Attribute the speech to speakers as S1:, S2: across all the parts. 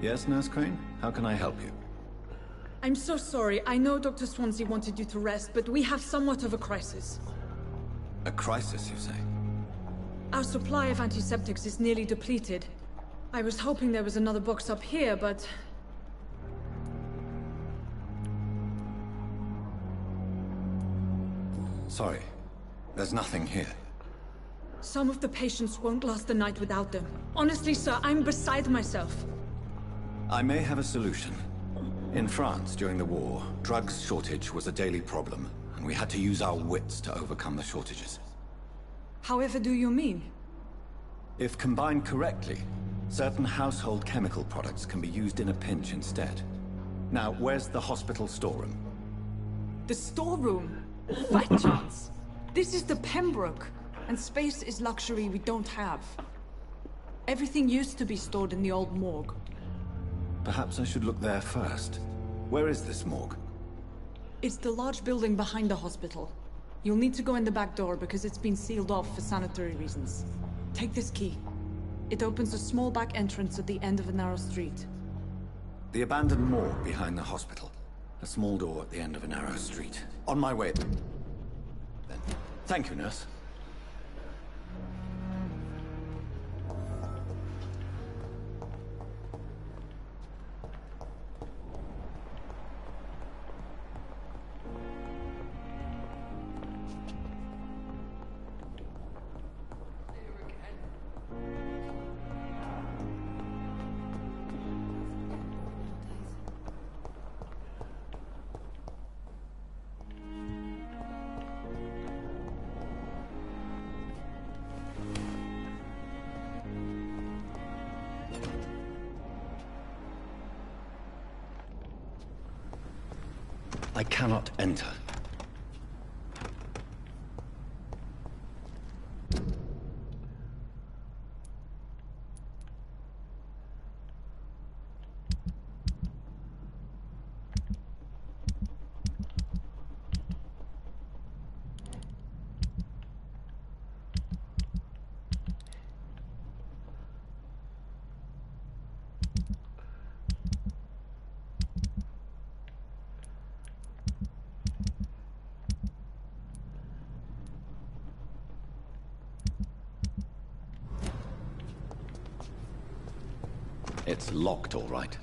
S1: Yes, Nurse Crane? How can I help you?
S2: I'm so sorry. I know Dr. Swansea wanted you to rest, but we have somewhat of a crisis.
S1: A crisis, you say?
S2: Our supply of antiseptics is nearly depleted. I was hoping there was another box up here, but...
S1: Sorry. There's nothing here.
S2: Some of the patients won't last the night without them. Honestly, sir, I'm beside myself.
S1: I may have a solution. In France, during the war, drugs shortage was a daily problem, and we had to use our wits to overcome the shortages.
S2: However do you mean?
S1: If combined correctly, certain household chemical products can be used in a pinch instead. Now, where's the hospital storeroom?
S2: The storeroom? By chance. This is the Pembroke, and space is luxury we don't have. Everything used to be stored in the old morgue.
S1: Perhaps I should look there first. Where is this morgue?
S2: It's the large building behind the hospital. You'll need to go in the back door because it's been sealed off for sanitary reasons. Take this key. It opens a small back entrance at the end of a narrow street.
S1: The abandoned morgue behind the hospital. A small door at the end of a narrow street. On my way. Then. Thank you, nurse. I cannot enter. It's locked, all right.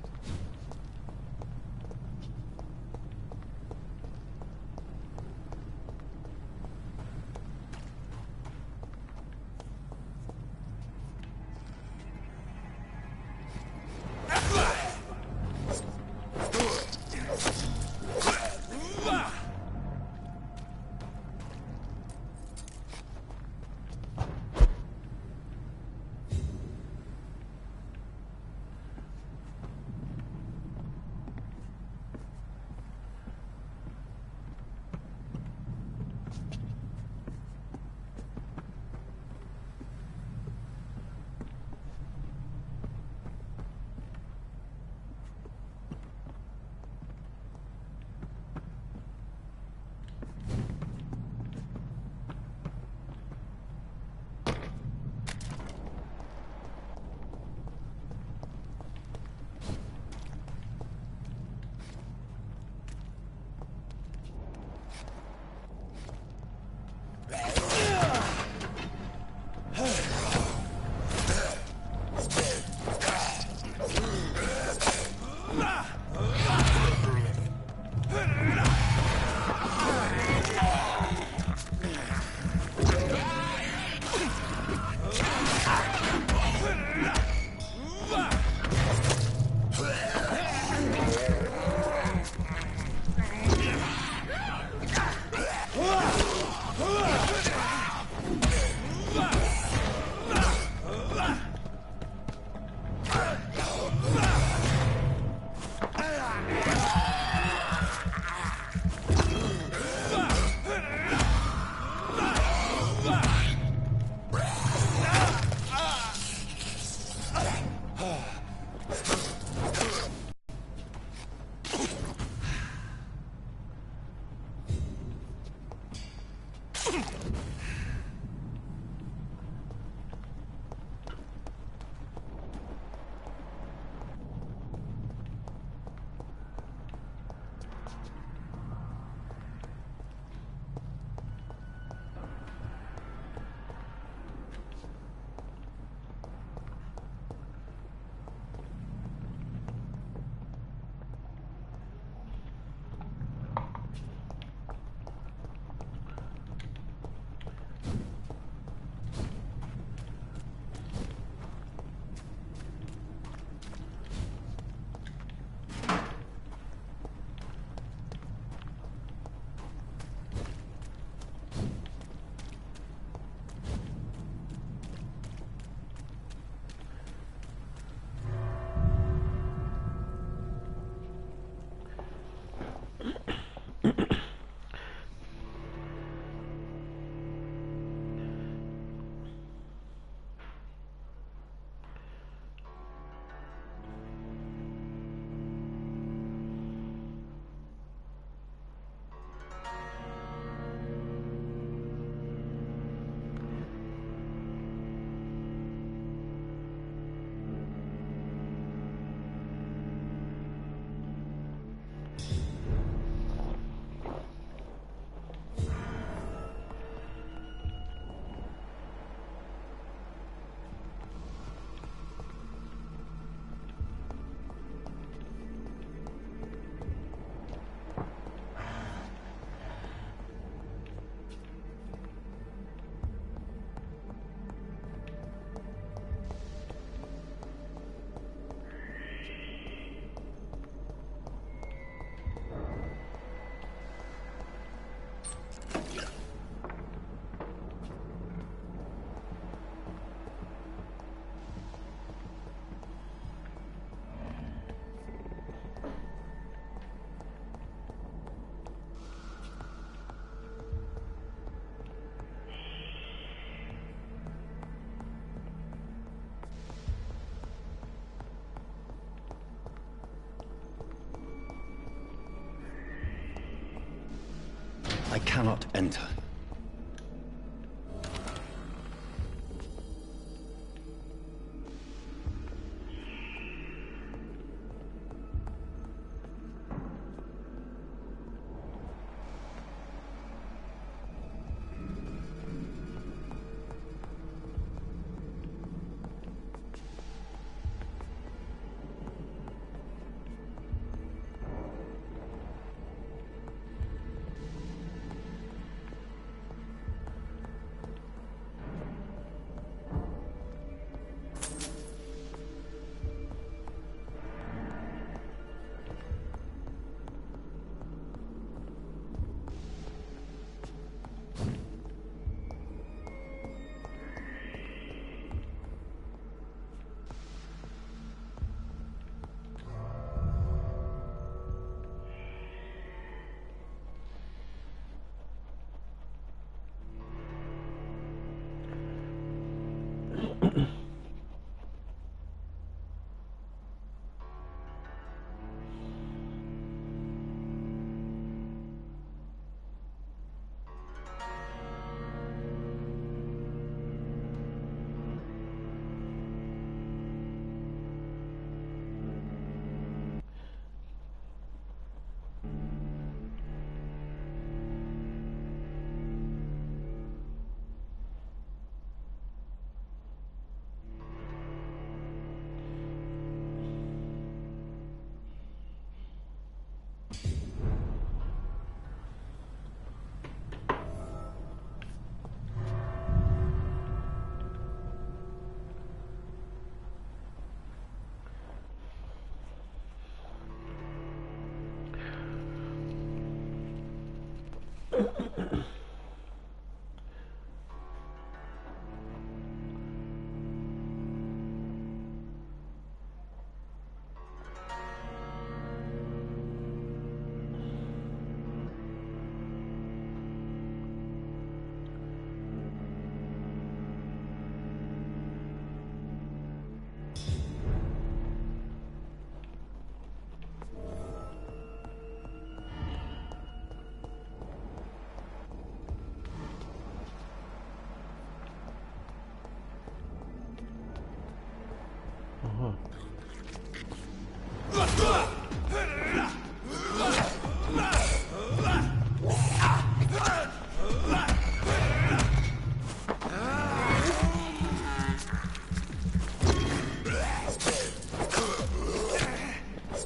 S1: I cannot enter.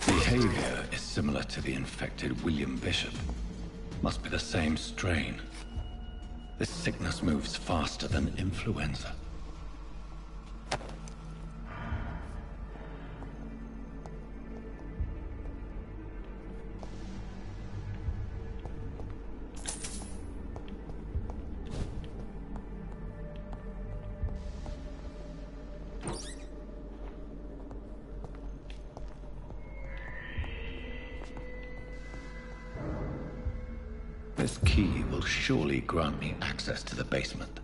S1: Behavior is similar to the infected William Bishop. Must be the same strain. This sickness moves faster than influenza. This key will surely grant me access to the basement.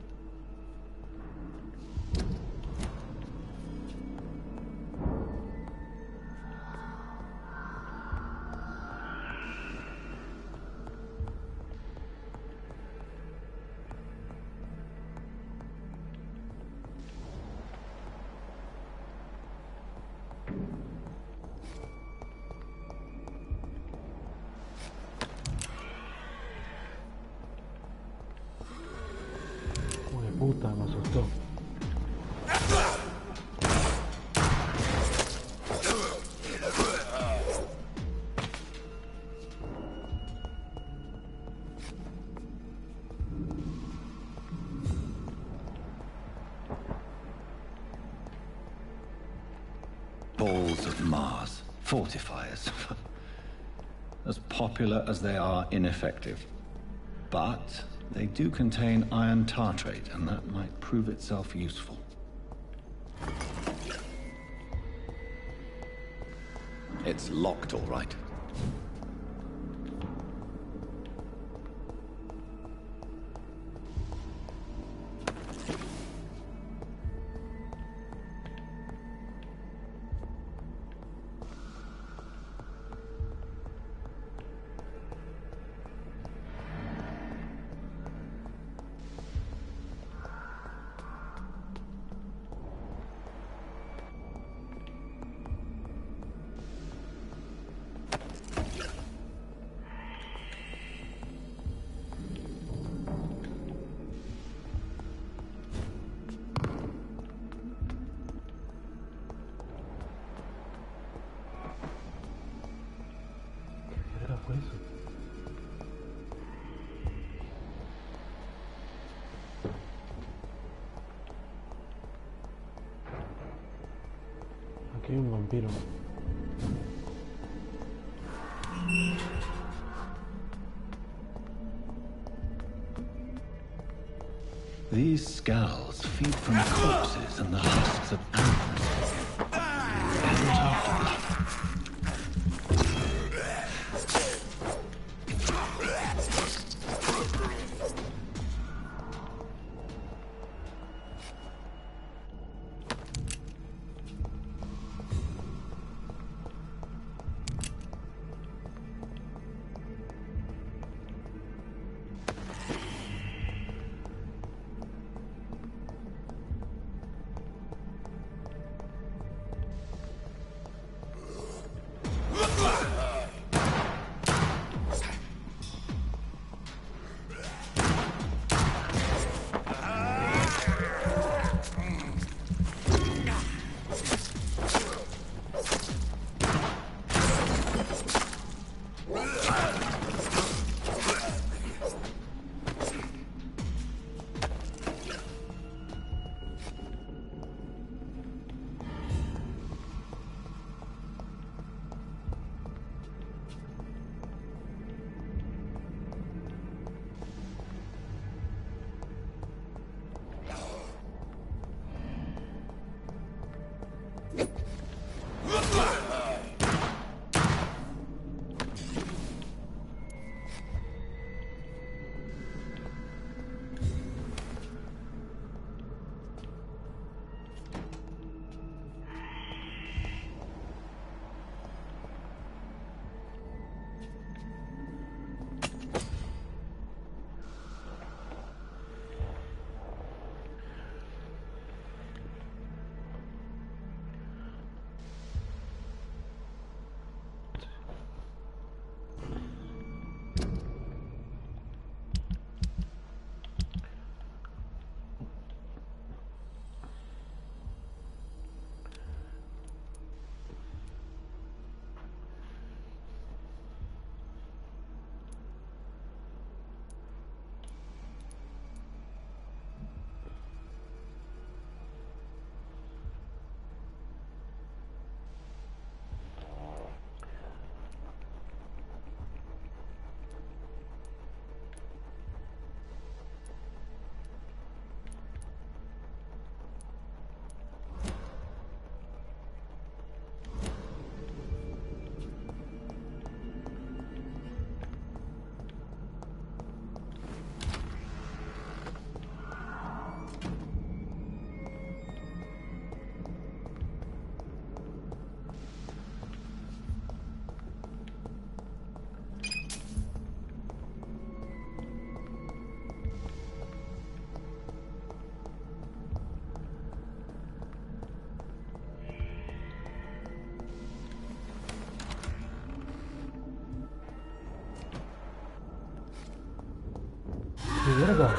S3: Puta, me asustó.
S1: Balls of Mars, fortifiers. As popular as they are ineffective. But they do contain iron tartrate, and that might prove itself useful. It's locked, all right.
S3: eso. Aquí hay un vampiro.
S1: These skulls feed from corpses and the husks of animals. And after blood.
S3: Verga.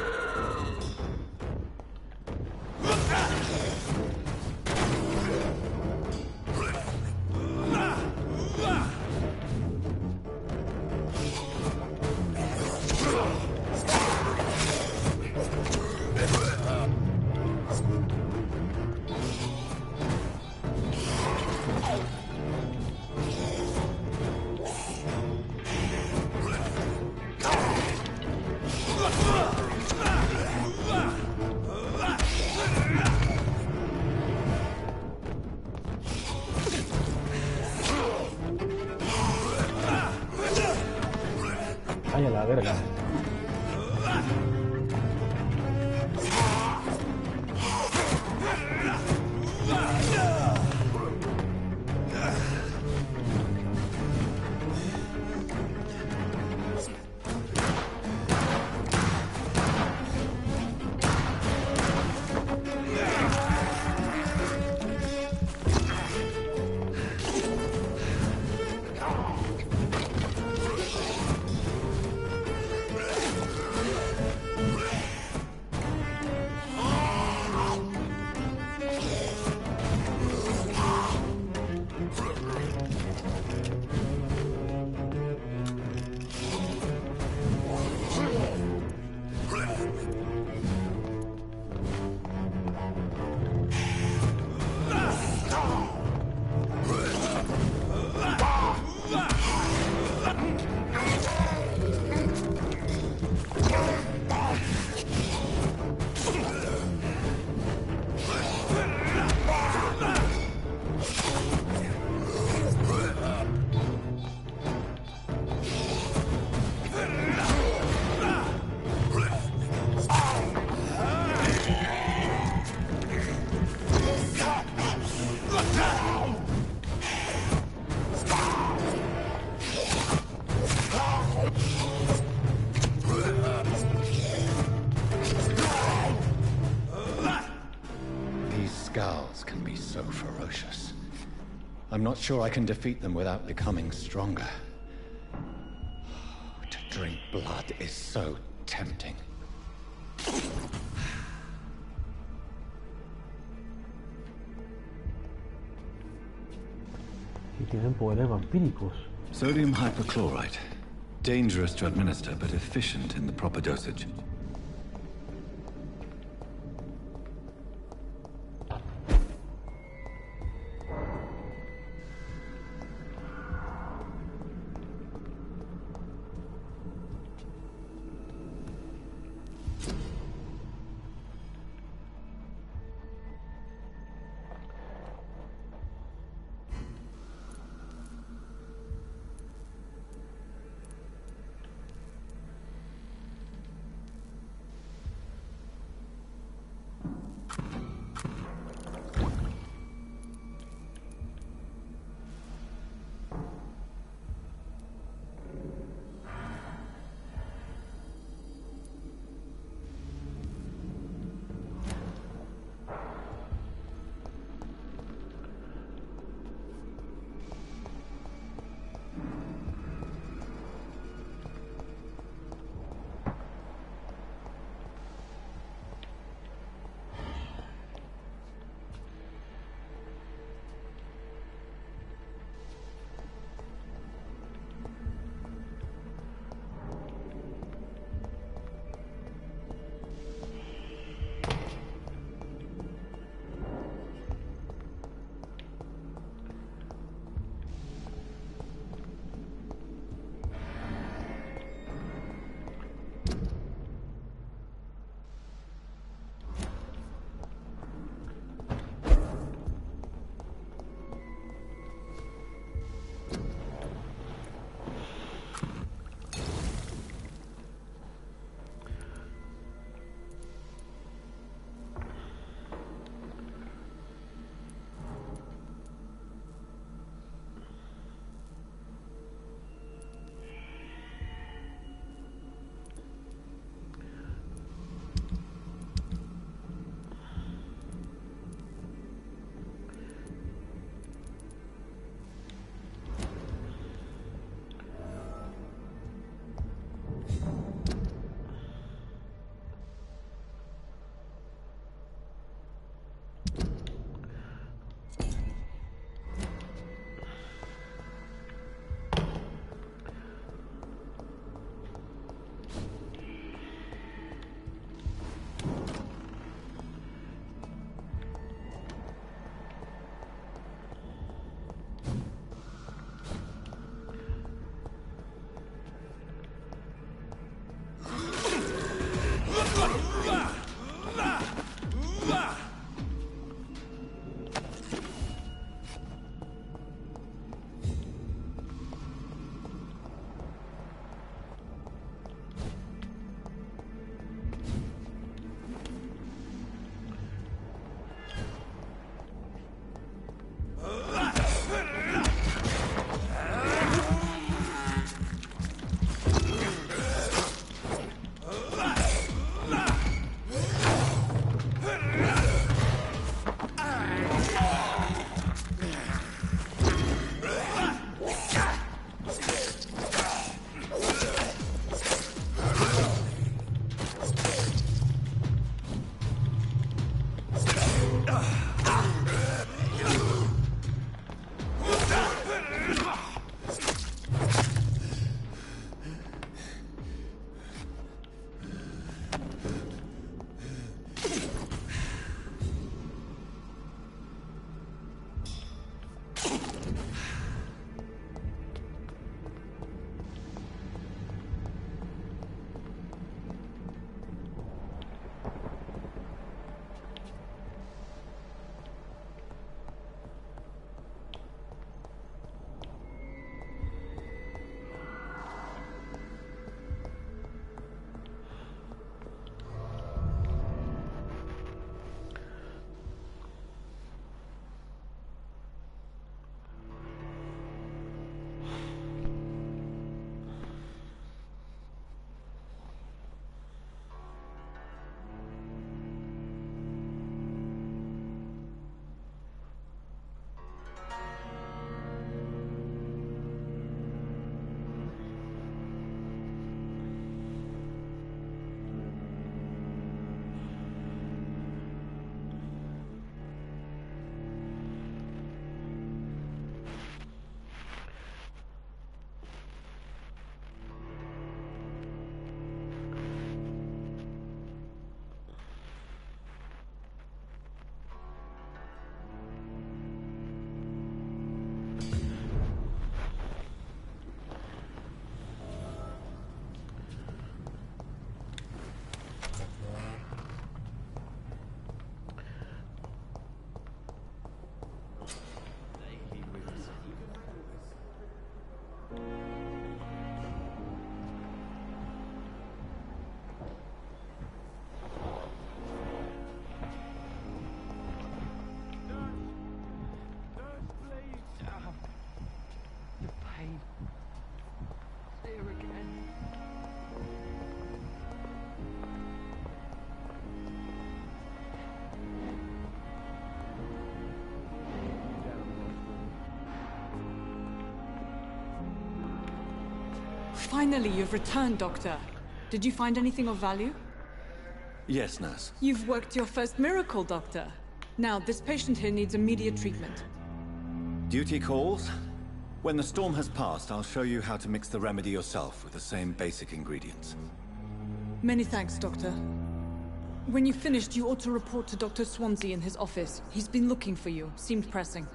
S3: Ay, a la verga.
S1: so ferocious. I'm not sure I can defeat them without becoming stronger. To drink blood is so tempting.
S3: Y tienen poderes vampíricos.
S1: Sodium hypochlorite. Dangerous to administer, but efficient in the proper dosage.
S2: here again. Finally, you've returned, Doctor. Did you find anything of value?
S1: Yes, nurse.
S2: You've worked your first miracle, Doctor. Now, this patient here needs immediate treatment.
S1: Duty calls. When the storm has passed, I'll show you how to mix the remedy yourself with the same basic ingredients.
S2: Many thanks, Doctor. When you've finished, you ought to report to Dr. Swansea in his office. He's been looking for you. Seemed pressing.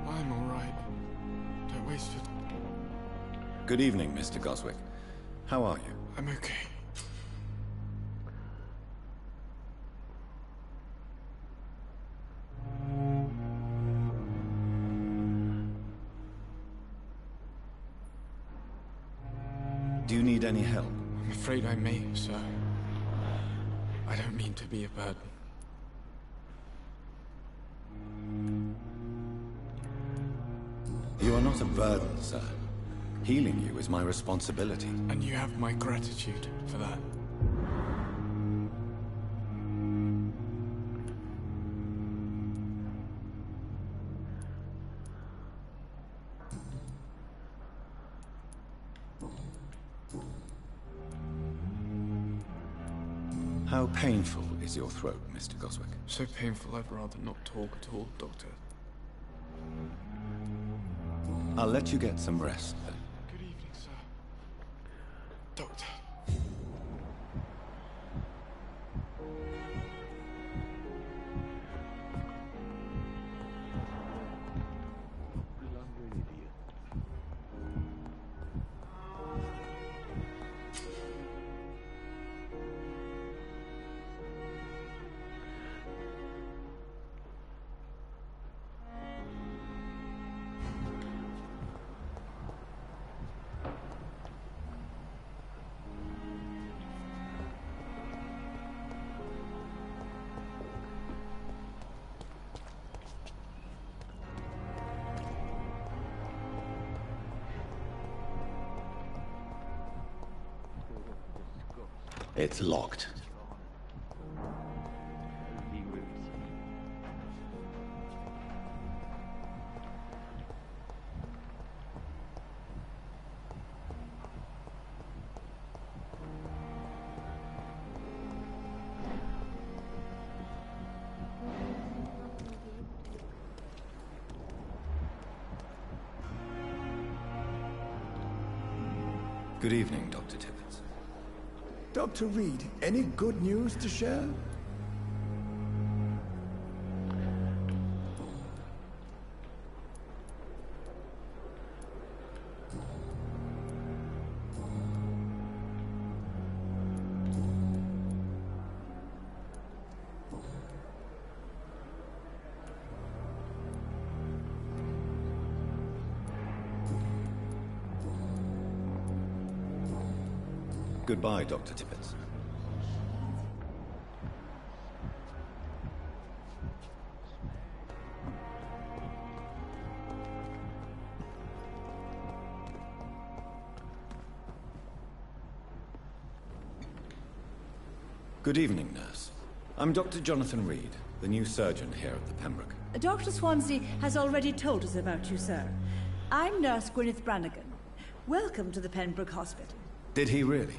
S4: I'm all right. Don't waste it.
S1: Good evening, Mr. Goswick. How are you?
S4: I'm okay.
S1: Do you need any help?
S4: I'm afraid I may, sir. I don't mean to be a burden.
S1: You are not a burden, sir. Healing you is my responsibility.
S4: And you have my gratitude for that.
S1: How painful is your throat, Mr. Goswick?
S4: So painful I'd rather not talk at all, Doctor.
S1: I'll let you get some rest, then.
S4: Good evening, sir. Doctor.
S1: It's locked. Good evening, Dr. Tibbets.
S5: Dr. Reed, any good news to share?
S1: Goodbye, Dr. Tibbets. Good evening, nurse. I'm Dr. Jonathan Reed, the new surgeon here at the Pembroke.
S6: Dr. Swansea has already told us about you, sir. I'm Nurse Gwyneth Brannigan. Welcome to the Pembroke Hospital.
S1: Did he really?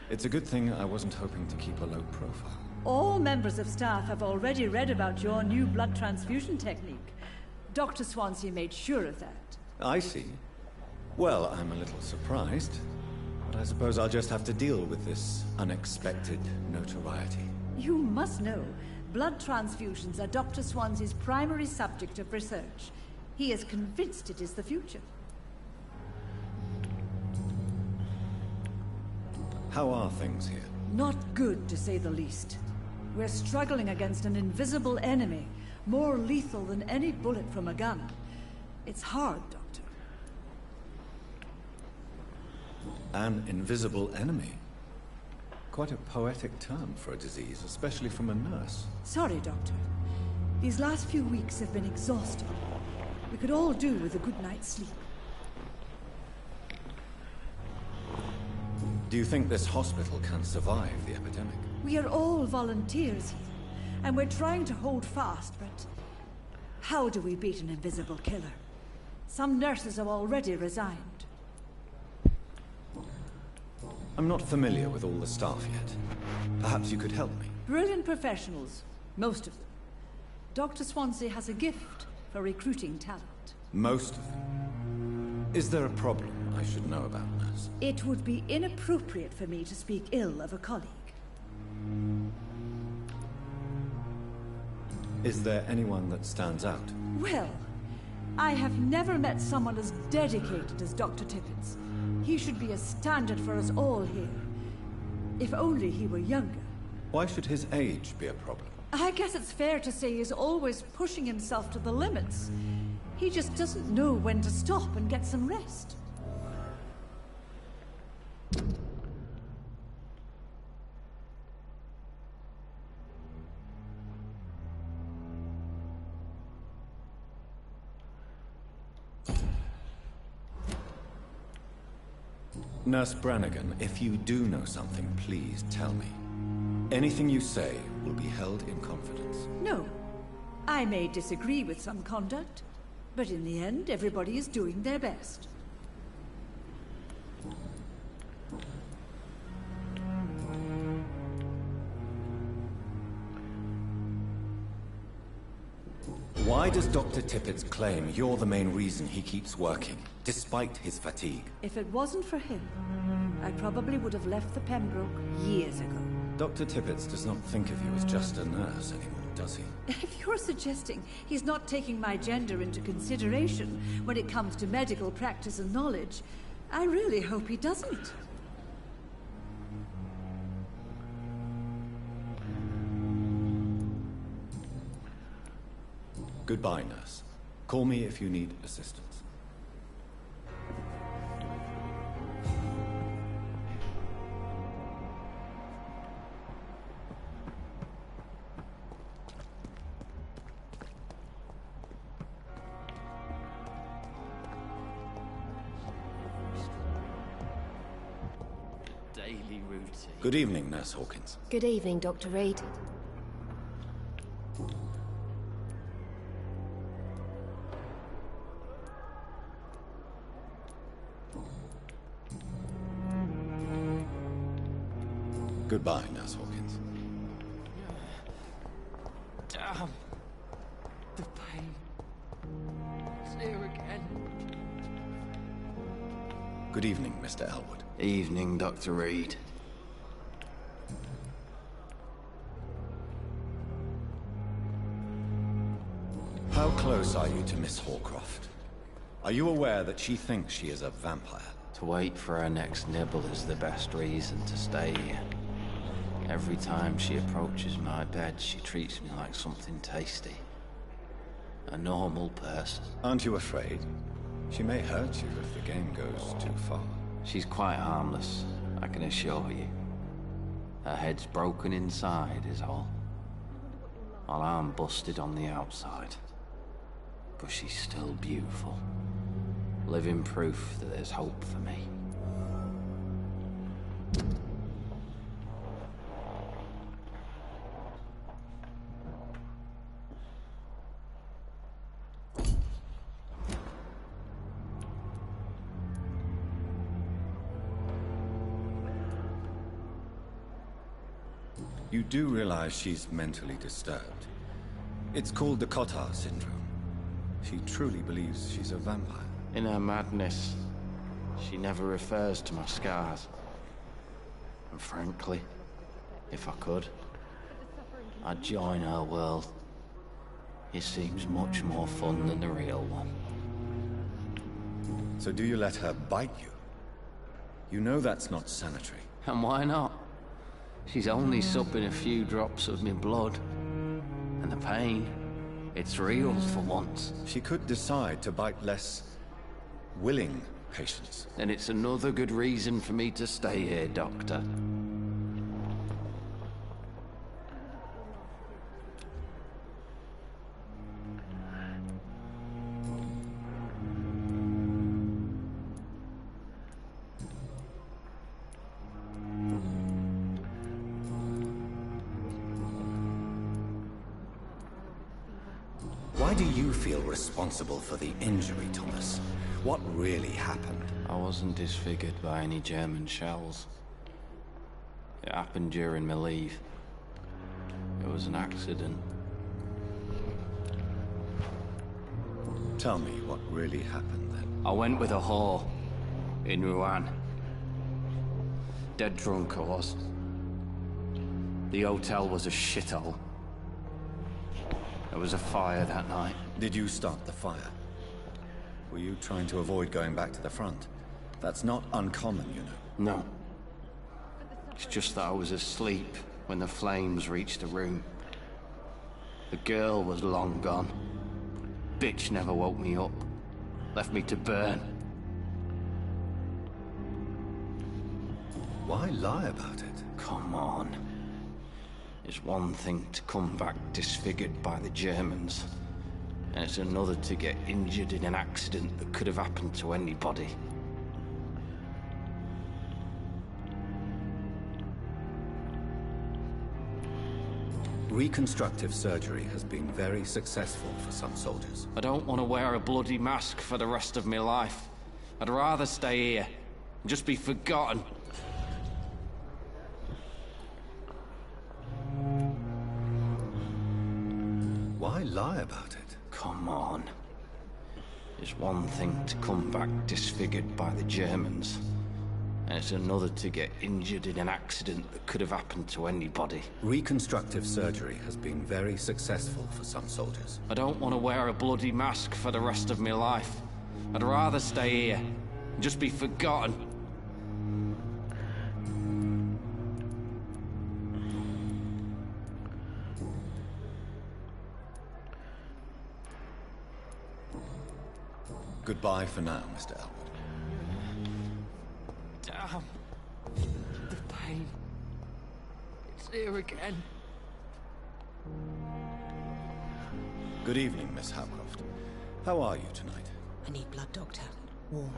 S1: It's a good thing I wasn't hoping to keep a low profile.
S6: All members of staff have already read about your new blood transfusion technique. Dr. Swansea made sure of that.
S1: I see. Well, I'm a little surprised, but I suppose I'll just have to deal with this unexpected notoriety.
S6: You must know, blood transfusions are Dr. Swansea's primary subject of research. He is convinced it is the future.
S1: How are things here?
S6: Not good, to say the least. We're struggling against an invisible enemy, more lethal than any bullet from a gun. It's hard, Doctor.
S1: An invisible enemy? Quite a poetic term for a disease, especially from a nurse.
S6: Sorry, Doctor. These last few weeks have been exhausting. We could all do with a good night's sleep.
S1: Do you think this hospital can survive the epidemic?
S6: We are all volunteers here, and we're trying to hold fast, but how do we beat an invisible killer? Some nurses have already resigned.
S1: I'm not familiar with all the staff yet. Perhaps you could help me.
S6: Brilliant professionals, most of them. Dr. Swansea has a gift for recruiting talent.
S1: Most of them. Is there a problem I should know about, nurse?
S6: It would be inappropriate for me to speak ill of a colleague.
S1: Is there anyone that stands out?
S6: Well, I have never met someone as dedicated as Dr. Tippett. He should be a standard for us all here. If only he were younger.
S1: Why should his age be a problem?
S6: I guess it's fair to say he's always pushing himself to the limits. He just doesn't know when to stop and get some rest.
S1: Nurse Brannigan, if you do know something, please tell me. Anything you say will be held in confidence.
S6: No. I may disagree with some conduct, but in the end, everybody is doing their best.
S1: Why does Dr. Tippett claim you're the main reason he keeps working, despite his fatigue?
S6: If it wasn't for him, I probably would have left the Pembroke years ago.
S1: Dr. Tippett does not think of you as just a nurse anymore, does he?
S6: If you're suggesting he's not taking my gender into consideration when it comes to medical practice and knowledge, I really hope he doesn't.
S1: Goodbye, nurse. Call me if you need assistance.
S7: Daily routine.
S1: Good evening, Nurse Hawkins.
S8: Good evening, Dr. Reed.
S1: Goodbye, Nurse Hawkins.
S7: Damn. The pain. It's here again.
S1: Good evening, Mr. Elwood.
S7: Evening, Dr. Reed.
S1: How close are you to Miss Horcroft? Are you aware that she thinks she is a vampire?
S7: To wait for her next nibble is the best reason to stay here. Every time she approaches my bed, she treats me like something tasty. A normal person.
S1: Aren't you afraid? She may hurt you if the game goes too far.
S7: She's quite harmless, I can assure you. Her head's broken inside is all. While I'm busted on the outside. But she's still beautiful. Living proof that there's hope for me.
S1: You do realize she's mentally disturbed. It's called the Cotard syndrome. She truly believes she's a vampire.
S7: In her madness, she never refers to my scars. And frankly, if I could, I'd join her world. It seems much more fun than the real one.
S1: So do you let her bite you? You know that's not sanitary.
S7: And why not? She's only supping a few drops of me blood. And the pain, it's real for once.
S1: She could decide to bite less willing patients.
S7: And it's another good reason for me to stay here, Doctor.
S1: Why do you feel responsible for the injury, Thomas? What really happened?
S7: I wasn't disfigured by any German shells. It happened during my leave. It was an accident.
S1: Tell me what really happened then.
S7: I went with a whore in Rouen. Dead drunk I was. The hotel was a shithole. There was a fire that night.
S1: Did you start the fire? Were you trying to avoid going back to the front? That's not uncommon, you know.
S7: No. It's just that I was asleep when the flames reached the room. The girl was long gone. Bitch never woke me up. Left me to burn.
S1: Why lie about it?
S7: Come on. It's one thing to come back disfigured by the Germans, and it's another to get injured in an accident that could have happened to anybody.
S1: Reconstructive surgery has been very successful for some soldiers.
S7: I don't want to wear a bloody mask for the rest of my life. I'd rather stay here and just be forgotten.
S1: Why lie about it?
S7: Come on. It's one thing to come back disfigured by the Germans, and it's another to get injured in an accident that could have happened to anybody.
S1: Reconstructive surgery has been very successful for some soldiers.
S7: I don't want to wear a bloody mask for the rest of my life. I'd rather stay here and just be forgotten.
S1: Goodbye for now, Mr. Elwood.
S7: Damn. The pain. It's here again.
S1: Good evening, Miss Howcroft. How are you tonight?
S8: I need blood, Doctor. Warm,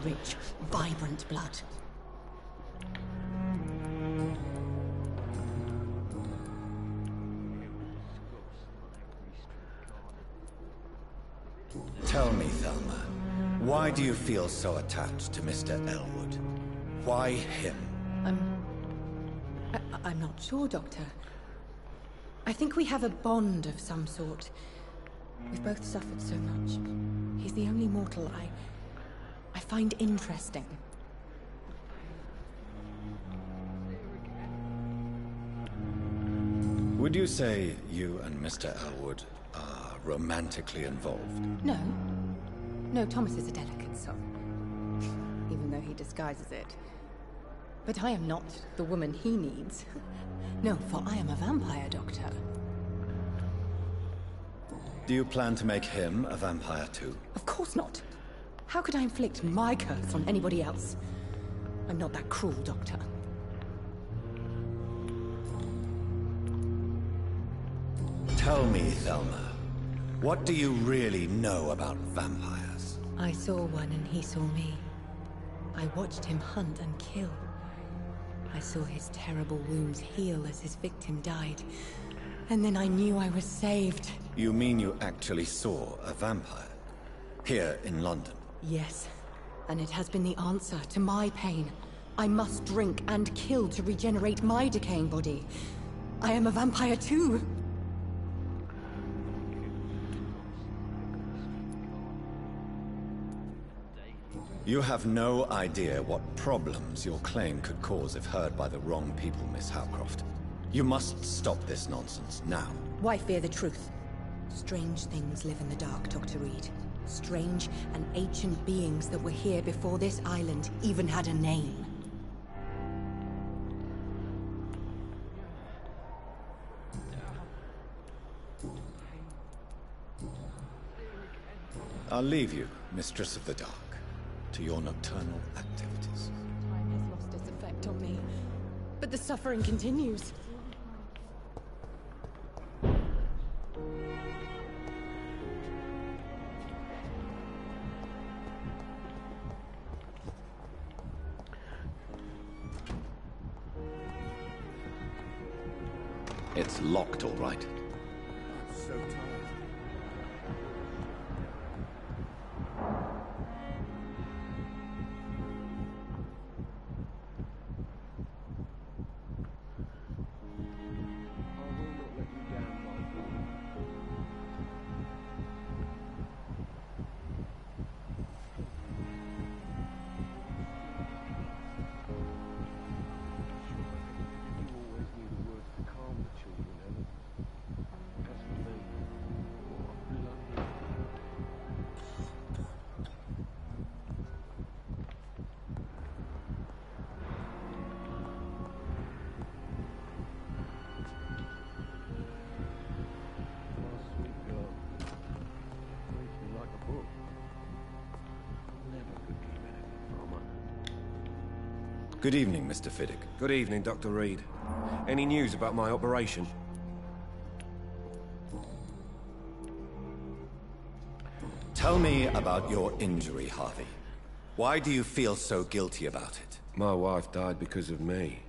S8: rich, vibrant blood.
S1: Tell me, Thelma, why do you feel so attached to Mr. Elwood? Why him?
S8: I'm not sure, Doctor. I think we have a bond of some sort. We've both suffered so much. He's the only mortal I find interesting.
S1: Would you say you and Mr. Elwood are romantically involved?
S8: No. No, Thomas is a delicate soul. Even though he disguises it. But I am not the woman he needs. No, for I am a vampire, Doctor.
S1: Do you plan to make him a vampire too?
S8: Of course not. How could I inflict my curse on anybody else? I'm not that cruel, Doctor.
S1: Tell me, Thelma, what do you really know about vampires?
S8: I saw one and he saw me. I watched him hunt and kill. I saw his terrible wounds heal as his victim died. And then I knew I was saved.
S1: You mean you actually saw a vampire? Here in London?
S8: Yes. And it has been the answer to my pain. I must drink and kill to regenerate my decaying body. I am a vampire too.
S1: You have no idea what problems your claim could cause if heard by the wrong people, Miss Howcroft. You must stop this nonsense now.
S8: Why fear the truth? Strange things live in the dark, Dr. Reed. Strange and ancient beings that were here before this island even had a name.
S9: I'll leave you, Mistress of the Dark, to your nocturnal activities.
S8: Time has lost its effect on me, but the suffering continues.
S9: It's locked, all right.
S5: I'm so tired.
S9: Good evening, Mr. Fiddick.
S10: Good evening, Dr. Reed. Any news about my operation?
S9: Tell me about your injury, Harvey. Why do you feel so guilty about it?
S10: My wife died because of me.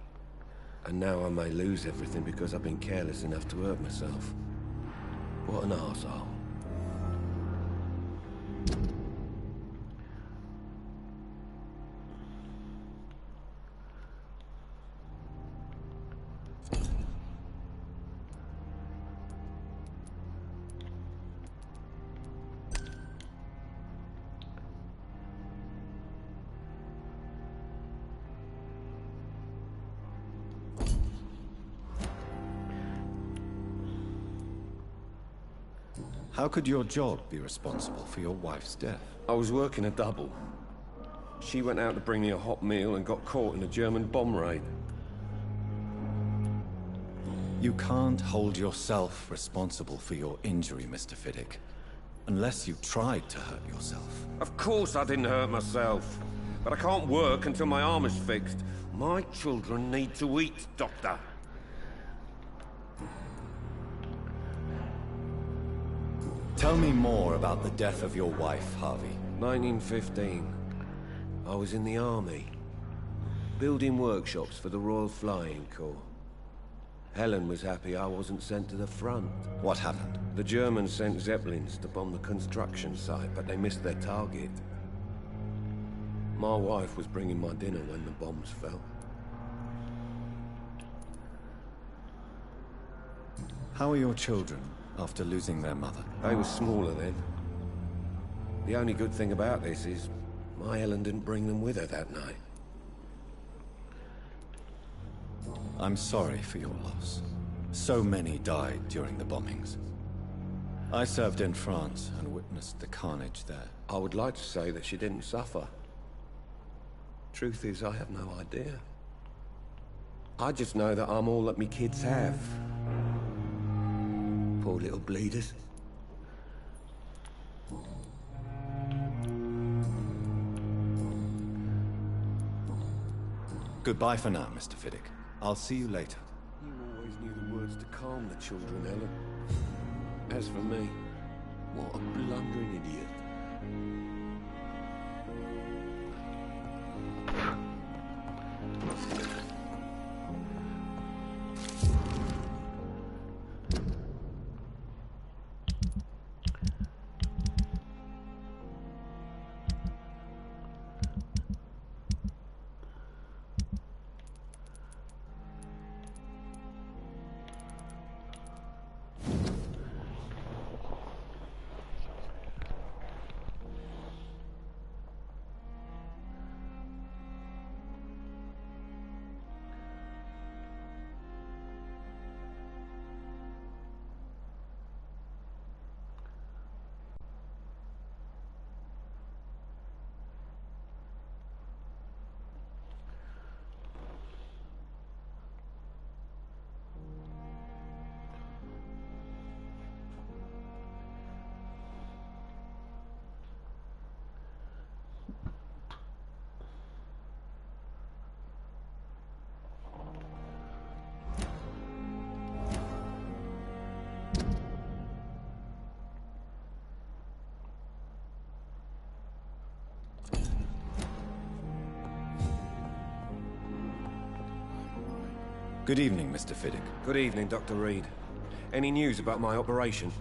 S10: And now I may lose everything because I've been careless enough to hurt myself. What an arsehole.
S9: How could your job be responsible for your wife's death?
S10: I was working a double. She went out to bring me a hot meal and got caught in a German bomb raid.
S9: You can't hold yourself responsible for your injury, Mr. Fiddick. Unless you tried to hurt yourself.
S10: Of course I didn't hurt myself. But I can't work until my arm is fixed. My children need to eat, Doctor.
S9: Tell me more about the death of your wife, Harvey.
S10: 1915. I was in the army. Building workshops for the Royal Flying Corps. Helen was happy I wasn't sent to the front.
S9: What happened?
S10: The Germans sent Zeppelins to bomb the construction site, but they missed their target. My wife was bringing my dinner when the bombs fell.
S9: How are your children after losing their mother?
S10: They were smaller then. The only good thing about this is my Helen didn't bring them with her that night.
S9: I'm sorry for your loss. So many died during the bombings. I served in France and witnessed the carnage there.
S10: I would like to say that she didn't suffer. Truth is, I have no idea. I just know that I'm all that me kids have. Poor little bleeders.
S9: Goodbye for now, Mr. Fiddick. I'll see you later.
S10: You always knew the words to calm the children, Helen. As for me, what a blundering idiot.
S9: Good evening, Mr. Fiddick.
S10: Good evening, Dr. Reed. Any news about my operation?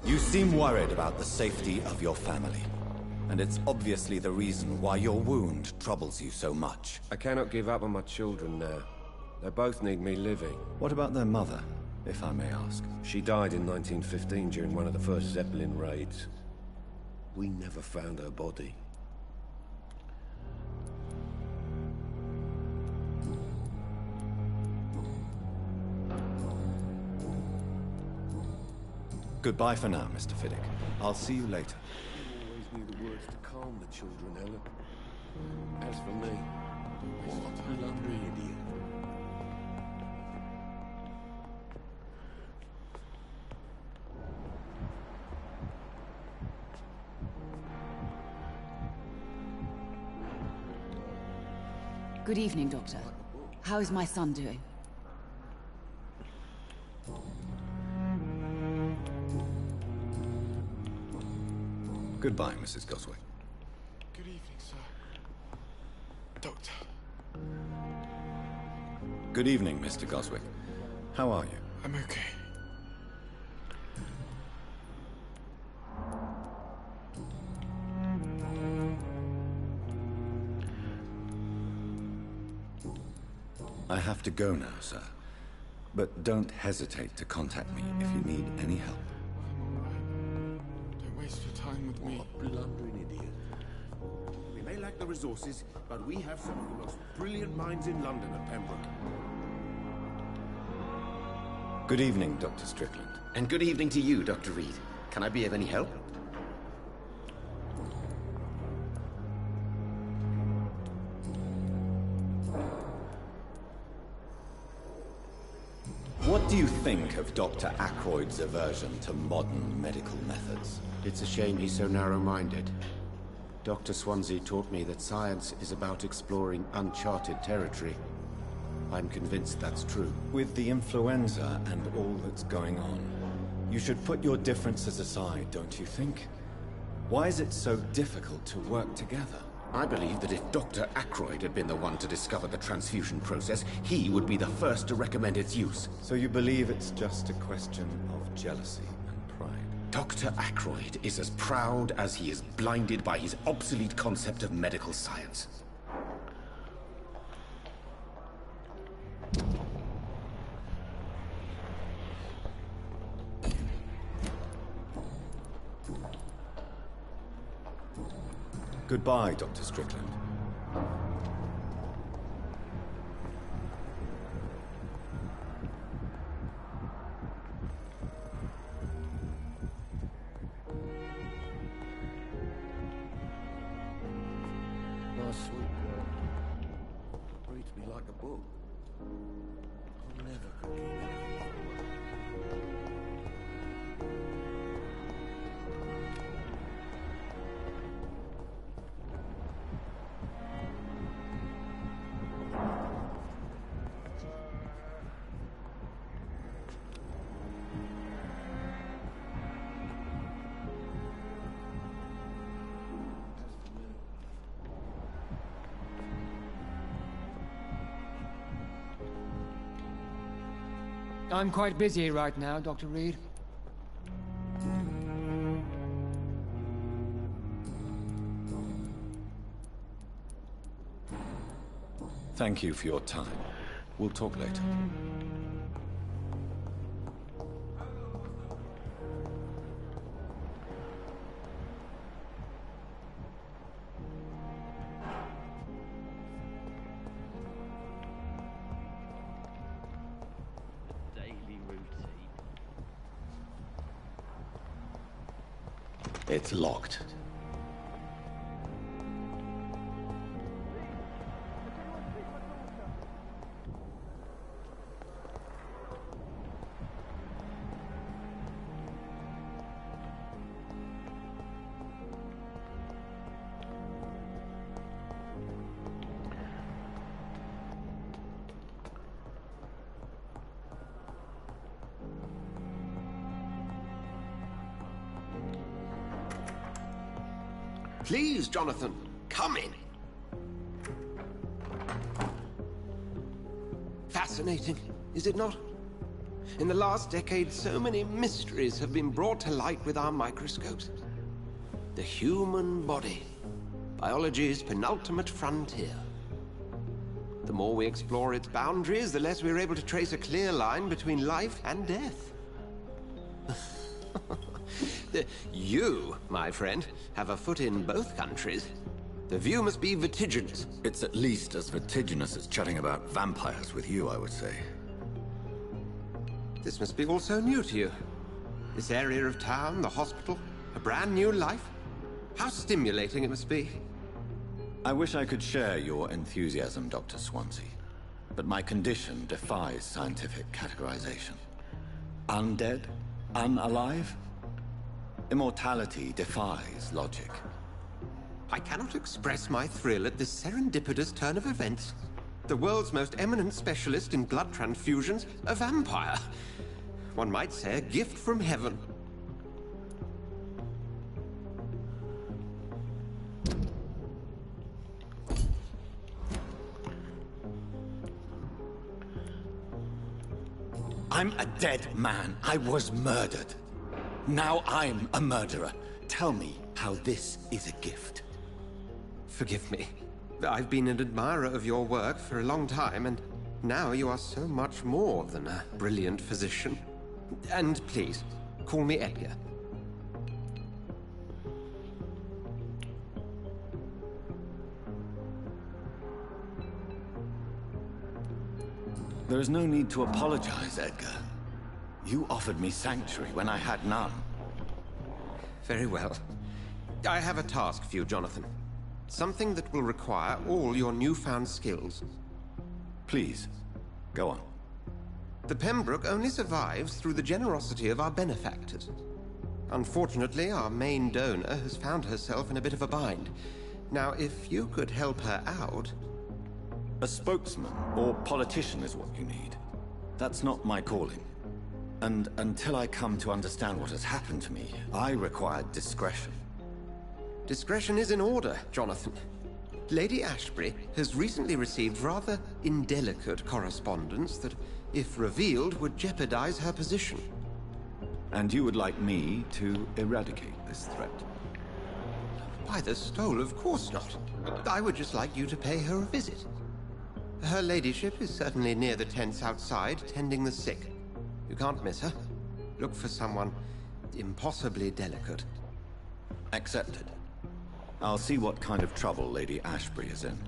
S9: You seem worried about the safety of your family. And it's obviously the reason why your wound troubles you so much.
S10: I cannot give up on my children now. They both need me living.
S9: What about their mother, if I may ask?
S10: She died in 1915 during one of the first Zeppelin raids. We never found her body.
S9: Goodbye for now, Mr. Fiddick. I'll see you later.
S10: You always knew the words to calm the children, Helen. As for me, what a lumbering idiot.
S11: Good evening, Doctor. How is my son doing?
S9: Goodbye, Mrs. Goswick.
S4: Good evening, sir. Doctor.
S9: Good evening, Mr. Goswick. How are you?
S4: I'm okay.
S9: I have to go now, sir. But don't hesitate to contact me if you need any help.
S4: I'm alright. Don't waste your time with me.
S10: What a blundering idiot.
S12: We may lack the resources, but we have some of the most brilliant minds in London at Pembroke.
S9: Good evening, Dr. Strickland.
S13: And good evening to you, Dr. Reed. Can I be of any help?
S9: What do you think of Dr. Ackroyd's aversion to modern medical methods?
S13: It's a shame he's so narrow-minded. Dr. Swansea taught me that science is about exploring uncharted territory. I'm convinced that's true.
S9: With the influenza and all that's going on, you should put your differences aside, don't you think? Why is it so difficult to work together?
S13: I believe that if Dr. Ackroyd had been the one to discover the transfusion process, he would be the first to recommend its use.
S9: So you believe it's just a question of jealousy and pride?
S13: Dr. Ackroyd is as proud as he is blinded by his obsolete concept of medical science.
S9: Goodbye, Dr. Strickland.
S10: My sweet girl. Reads me like a book. I never could keep anything from her.
S14: I'm quite busy right now, Dr. Reed.
S9: Thank you for your time. We'll talk later.
S13: It's locked.
S12: Please, Jonathan, come in.
S10: fascinating, is it not? In the last decade, so many mysteries have been brought to light with our microscopes. The human body, biology's penultimate frontier. The more we explore its boundaries, the less we're able to trace a clear line between life and death. You, my friend, have a foot in both countries. The view must be vertiginous.
S1: It's at least as vertiginous as chatting about vampires with you, I would say.
S10: This must be all so new to you. This area of town, the hospital, a brand new life. How stimulating it must be.
S1: I wish I could share your enthusiasm, Dr. Swansea. But my condition defies scientific categorization. Undead? Unalive? Immortality defies logic.
S10: I cannot express my thrill at this serendipitous turn of events. The world's most eminent specialist in blood transfusions, a vampire. One might say a gift from heaven.
S1: I'm a dead man. I was murdered. Now I'm a murderer. Tell me how this is a gift.
S10: Forgive me. I've been an admirer of your work for a long time, and now you are so much more than a brilliant physician. And please, call me Edgar.
S1: There is no need to apologize, Edgar. You offered me sanctuary when I had none.
S10: Very well. I have a task for you, Jonathan. Something that will require all your newfound skills.
S1: Please, go on.
S10: The Pembroke only survives through the generosity of our benefactors. Unfortunately, our main donor has found herself in a bit of a bind. Now, if you could help her out...
S1: A spokesman or politician is what you need. That's not my calling. And until I come to understand what has happened to me, I require discretion.
S10: Discretion is in order, Jonathan. Lady Ashbury has recently received rather indelicate correspondence that, if revealed, would jeopardize her position.
S1: And you would like me to eradicate this threat?
S10: By the stole, of course not. I would just like you to pay her a visit. Her ladyship is certainly near the tents outside, tending the sick. You can't miss her. Look for someone impossibly delicate.
S1: Accepted. I'll see what kind of trouble Lady Ashbury is in.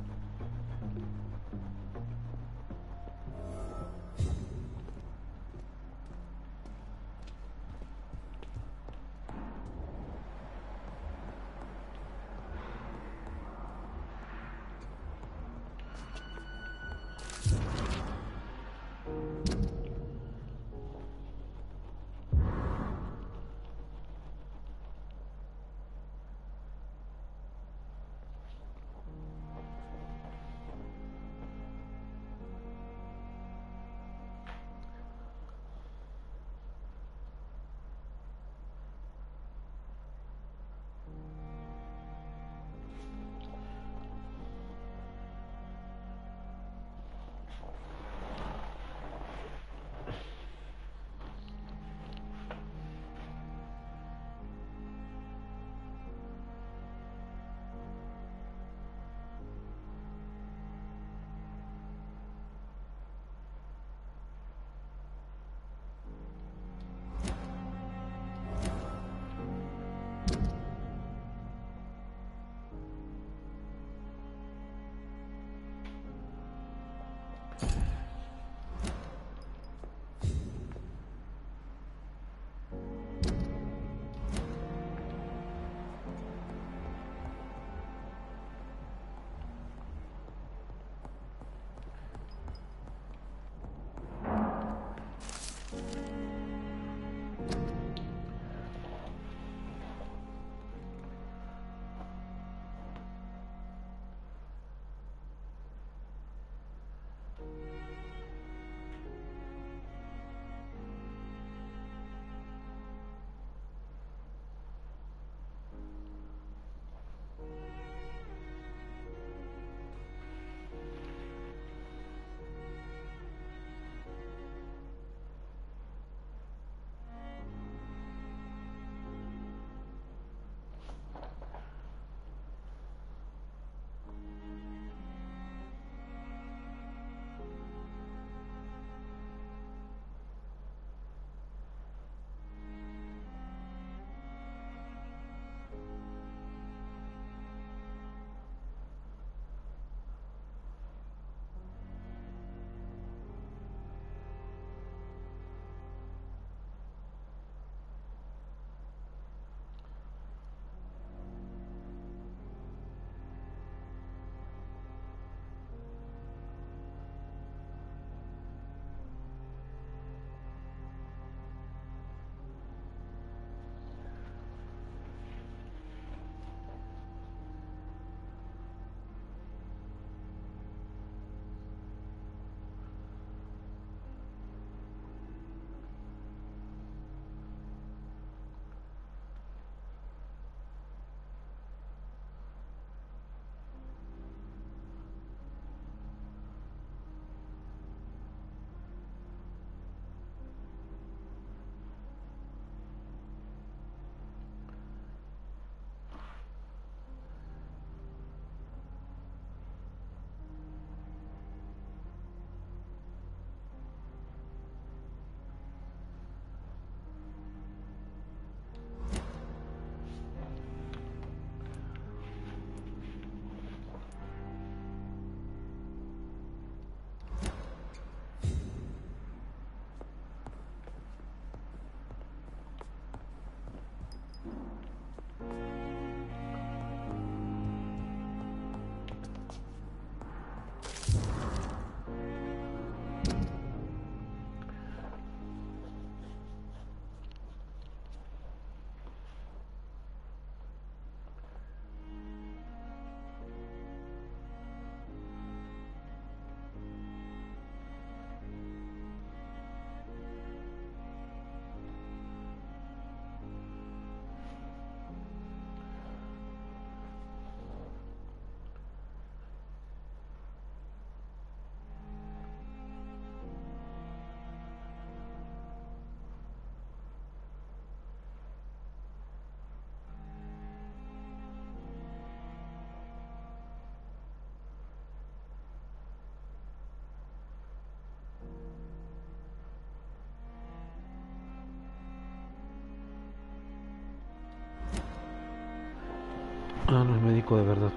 S3: Ah, no es médico de verdad.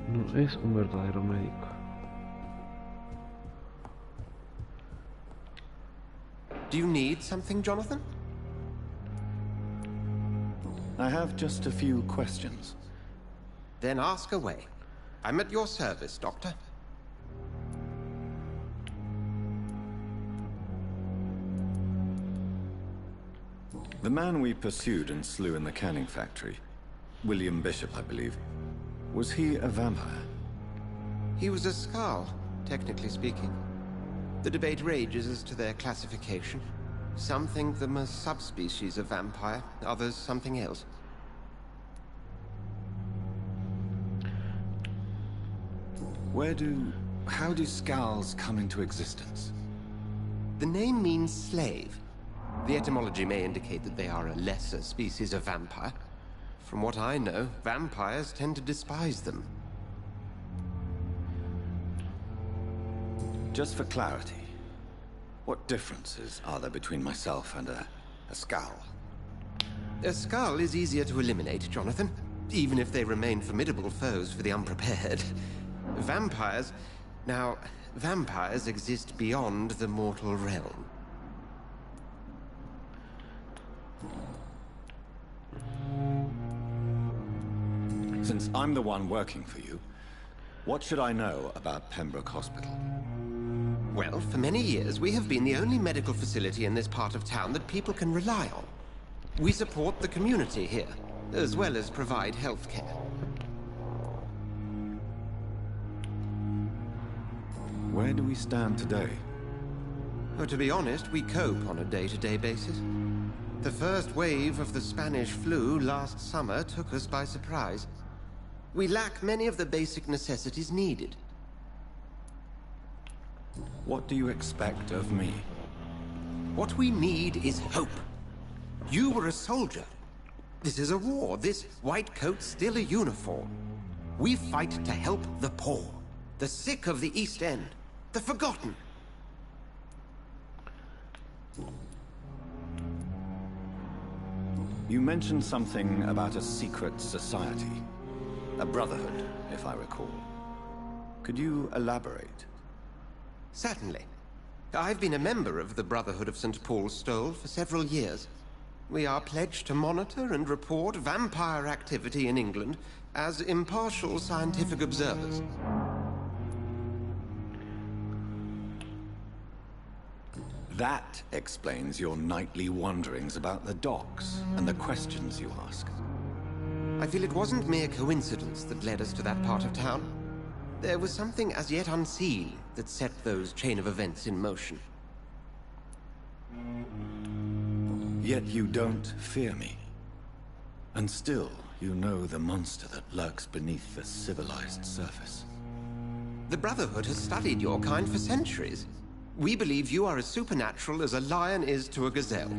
S3: No es un verdadero médico.
S10: Do you need something, Jonathan?
S1: I have just a few questions.
S10: Then ask away. I'm at your service, Doctor.
S1: The man we pursued and slew in the canning factory, William Bishop, I believe, was he a vampire?
S10: He was a Skald, technically speaking. The debate rages as to their classification. Some think them a subspecies of vampire, others something else.
S1: How do Skulls come into existence?
S10: The name means slave. The etymology may indicate that they are a lesser species of vampire. From what I know, vampires tend to despise them.
S1: Just for clarity, what differences are there between myself and a Skull?
S10: A Skull is easier to eliminate, Jonathan, even if they remain formidable foes for the unprepared. Vampires... Now, vampires exist beyond the mortal realm.
S1: Since I'm the one working for you, what should I know about Pembroke Hospital?
S10: Well, for many years, we have been the only medical facility in this part of town that people can rely on. We support the community here, as well as provide health care.
S1: Where do we stand today?
S10: Well, to be honest, we cope on a day-to-day basis. The first wave of the Spanish flu last summer took us by surprise. We lack many of the basic necessities needed.
S1: What do you expect of me?
S10: What we need is hope. You were a soldier. This is a war. This white coat's still a uniform. We fight to help the poor, the sick of the East End, the forgotten.
S1: You mentioned something about a secret society. A brotherhood, if I recall. Could you elaborate?
S10: Certainly. I've been a member of the Brotherhood of St. Paul's Stole for several years. We are pledged to monitor and report vampire activity in England as impartial scientific observers.
S1: That explains your nightly wanderings about the docks and the questions you ask.
S10: I feel it wasn't mere coincidence that led us to that part of town. There was something as yet unseen that set those chain of events in motion.
S1: Yet you don't fear me. And still, you know the monster that lurks beneath the civilized surface.
S10: The Brotherhood has studied your kind for centuries. We believe you are as supernatural as a lion is to a gazelle.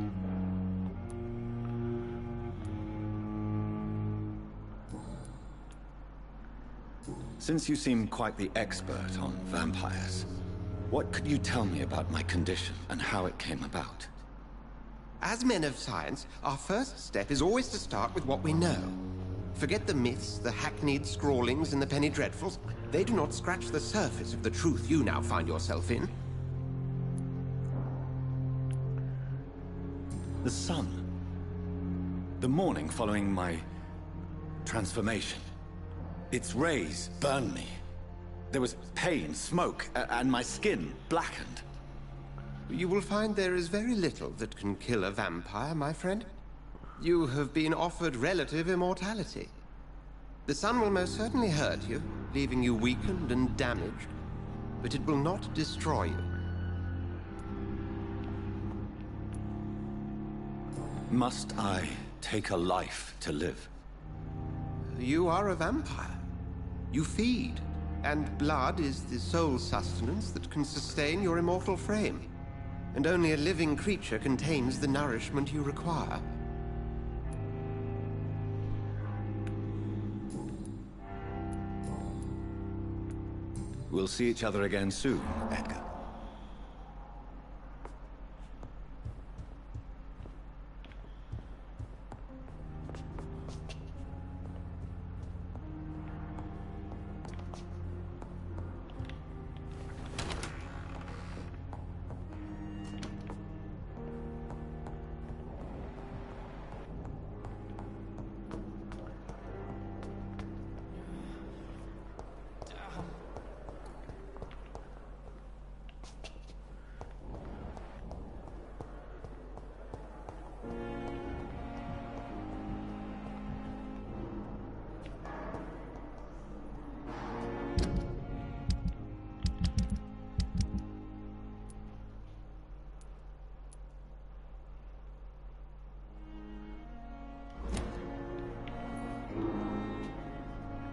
S1: Since you seem quite the expert on vampires, what could you tell me about my condition and how it came about?
S10: As men of science, our first step is always to start with what we know. Forget the myths, the hackneyed scrawlings, and the penny dreadfuls. They do not scratch the surface of the truth you now find yourself in.
S1: The sun. The morning following my transformation. Its rays burned me. There was pain, smoke, and my skin blackened.
S10: You will find there is very little that can kill a vampire, my friend. You have been offered relative immortality. The sun will most certainly hurt you, leaving you weakened and damaged, but it will not destroy you.
S1: Must I take a life to live?
S10: You are a vampire. You feed, and blood is the sole sustenance that can sustain your immortal frame. And only a living creature contains the nourishment you require.
S9: We'll see each other again soon, Edgar.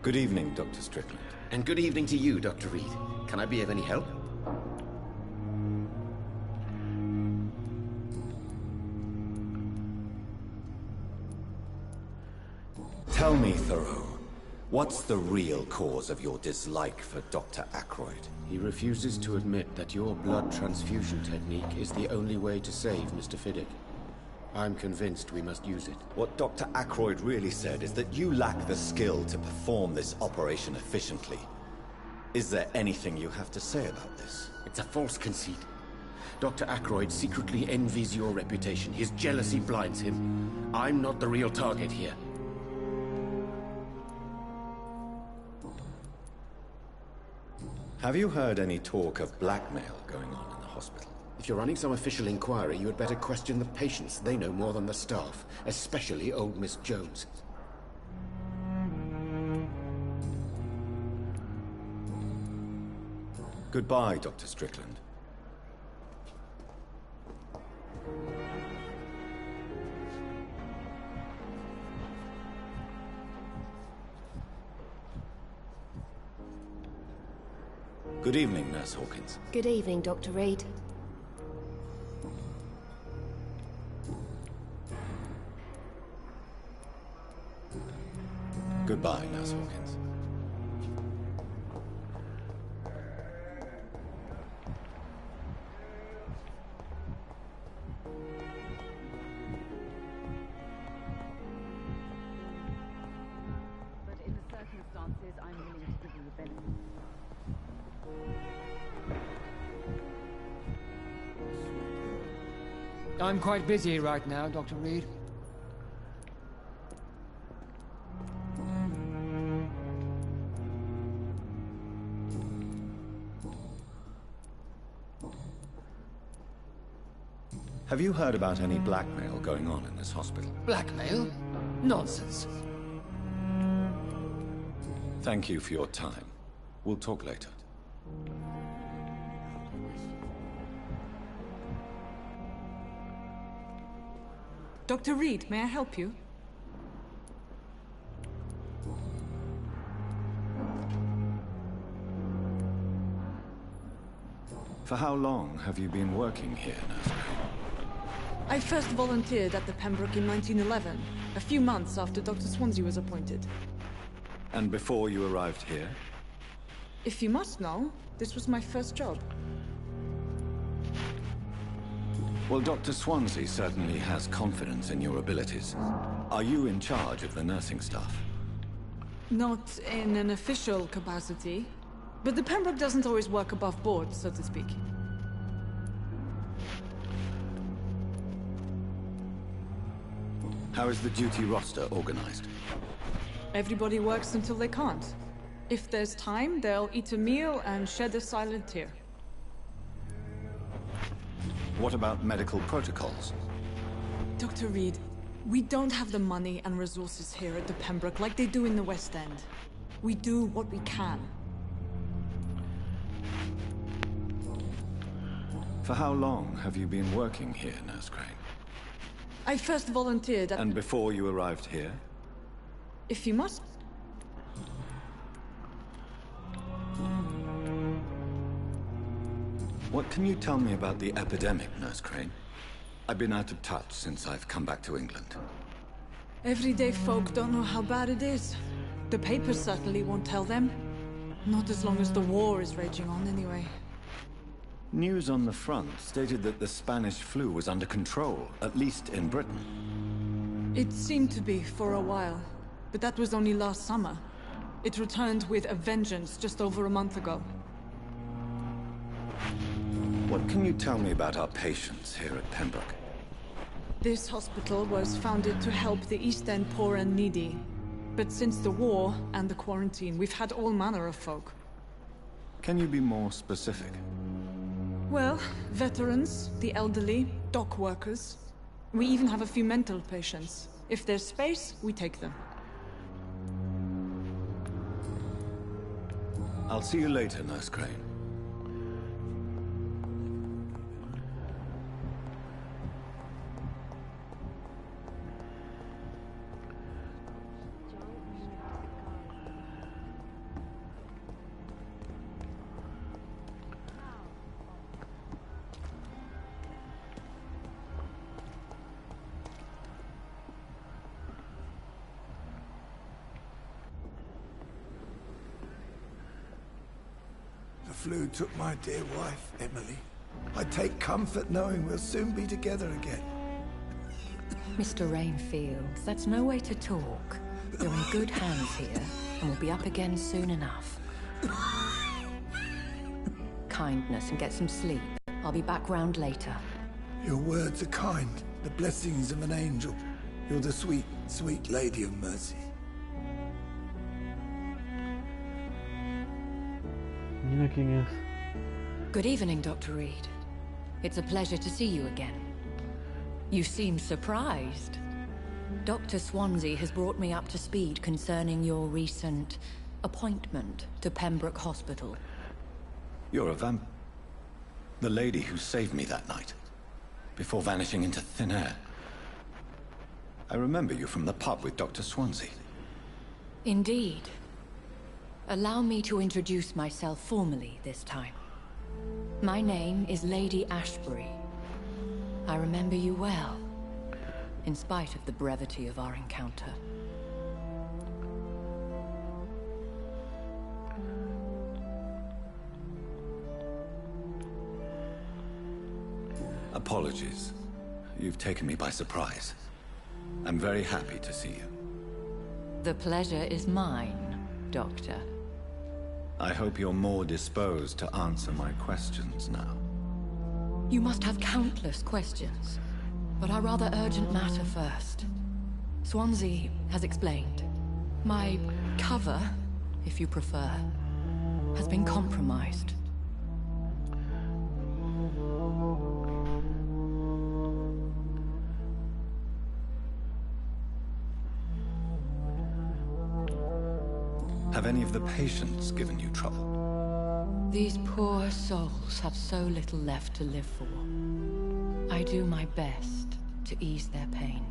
S9: Good evening, Dr. Strickland.
S13: And good evening to you, Dr. Reed. Can I be of any help?
S9: Tell me, Thoreau, what's the real cause of your dislike for Dr. Ackroyd?
S13: He refuses to admit that your blood transfusion technique is the only way to save Mr. Fiddick. I'm convinced we must use it.
S9: What Dr. Ackroyd really said is that you lack the skill to perform this operation efficiently. Is there anything you have to say about this?
S13: It's a false conceit. Dr. Ackroyd secretly envies your reputation. His jealousy blinds him. I'm not the real target here.
S9: Have you heard any talk of blackmail going on in the hospital?
S13: If you're running some official inquiry, you had better question the patients. They know more than the staff, especially old Miss Jones.
S9: Goodbye, Dr. Strickland. Good evening, Nurse Hawkins.
S15: Good evening, Dr. Reed.
S9: Goodbye, Nurse Hawkins.
S11: But in the circumstances, I'm willing to give you the benefit.
S14: I'm quite busy right now, Dr. Reed.
S9: Have you heard about any blackmail going on in this hospital?
S14: Blackmail? Nonsense.
S9: Thank you for your time. We'll talk later.
S2: Dr. Reed, may I help you?
S9: For how long have you been working here, Nurse?
S2: I first volunteered at the Pembroke in 1911, a few months after Dr. Swansea was appointed.
S9: And before you arrived here?
S2: If you must know, this was my first job.
S9: Well, Dr. Swansea certainly has confidence in your abilities. Are you in charge of the nursing staff?
S2: Not in an official capacity, but the Pembroke doesn't always work above board, so to speak.
S9: How is the duty roster organized?
S2: Everybody works until they can't. If there's time, they'll eat a meal and shed a silent tear.
S9: What about medical protocols?
S2: Dr. Reed, we don't have the money and resources here at the Pembroke like they do in the West End. We do what we can.
S9: For how long have you been working here, Nurse Crane?
S2: I first volunteered at...
S9: And before you arrived here?
S2: If you must.
S9: What can you tell me about the epidemic, Nurse Crane? I've been out of touch since I've come back to England.
S2: Everyday folk don't know how bad it is. The papers certainly won't tell them. Not as long as the war is raging on, anyway.
S9: News on the front stated that the Spanish flu was under control, at least in Britain.
S2: It seemed to be for a while, but that was only last summer. It returned with a vengeance just over a month ago.
S9: What can you tell me about our patients here at Pembroke?
S2: This hospital was founded to help the East End poor and needy. But since the war and the quarantine, we've had all manner of folk.
S9: Can you be more specific?
S2: Well, veterans, the elderly, dock workers. We even have a few mental patients. If there's space, we take them.
S9: I'll see you later, Nurse Crane.
S5: The flu took my dear wife, Emily. I take comfort knowing we'll soon be together again.
S15: Mr. Rainfield, that's no way to talk. You're in good hands here, and we'll be up again soon enough. Kindness and get some sleep. I'll be back round later.
S5: Your words are kind, the blessings of an angel. You're the sweet, sweet Lady of Mercy.
S3: Mira quién es.
S15: Good evening, Dr. Reed. It's a pleasure to see you again. You seem surprised. Dr. Swansea has brought me up to speed concerning your recent appointment to Pembroke Hospital.
S9: You're a vamp... The lady who saved me that night, before vanishing into thin air. I remember you from the pub with Dr. Swansea.
S15: Indeed. Allow me to introduce myself formally this time. My name is Lady Ashbury. I remember you well, in spite of the brevity of our encounter.
S9: Apologies. You've taken me by surprise. I'm very happy to see you.
S15: The pleasure is mine, Doctor.
S9: I hope you're more disposed to answer my questions now.
S15: You must have countless questions, but our rather urgent matter first. Swansea has explained. My cover, if you prefer, has been compromised.
S9: Have any of the patients given you trouble?
S15: These poor souls have so little left to live for. I do my best to ease their pain.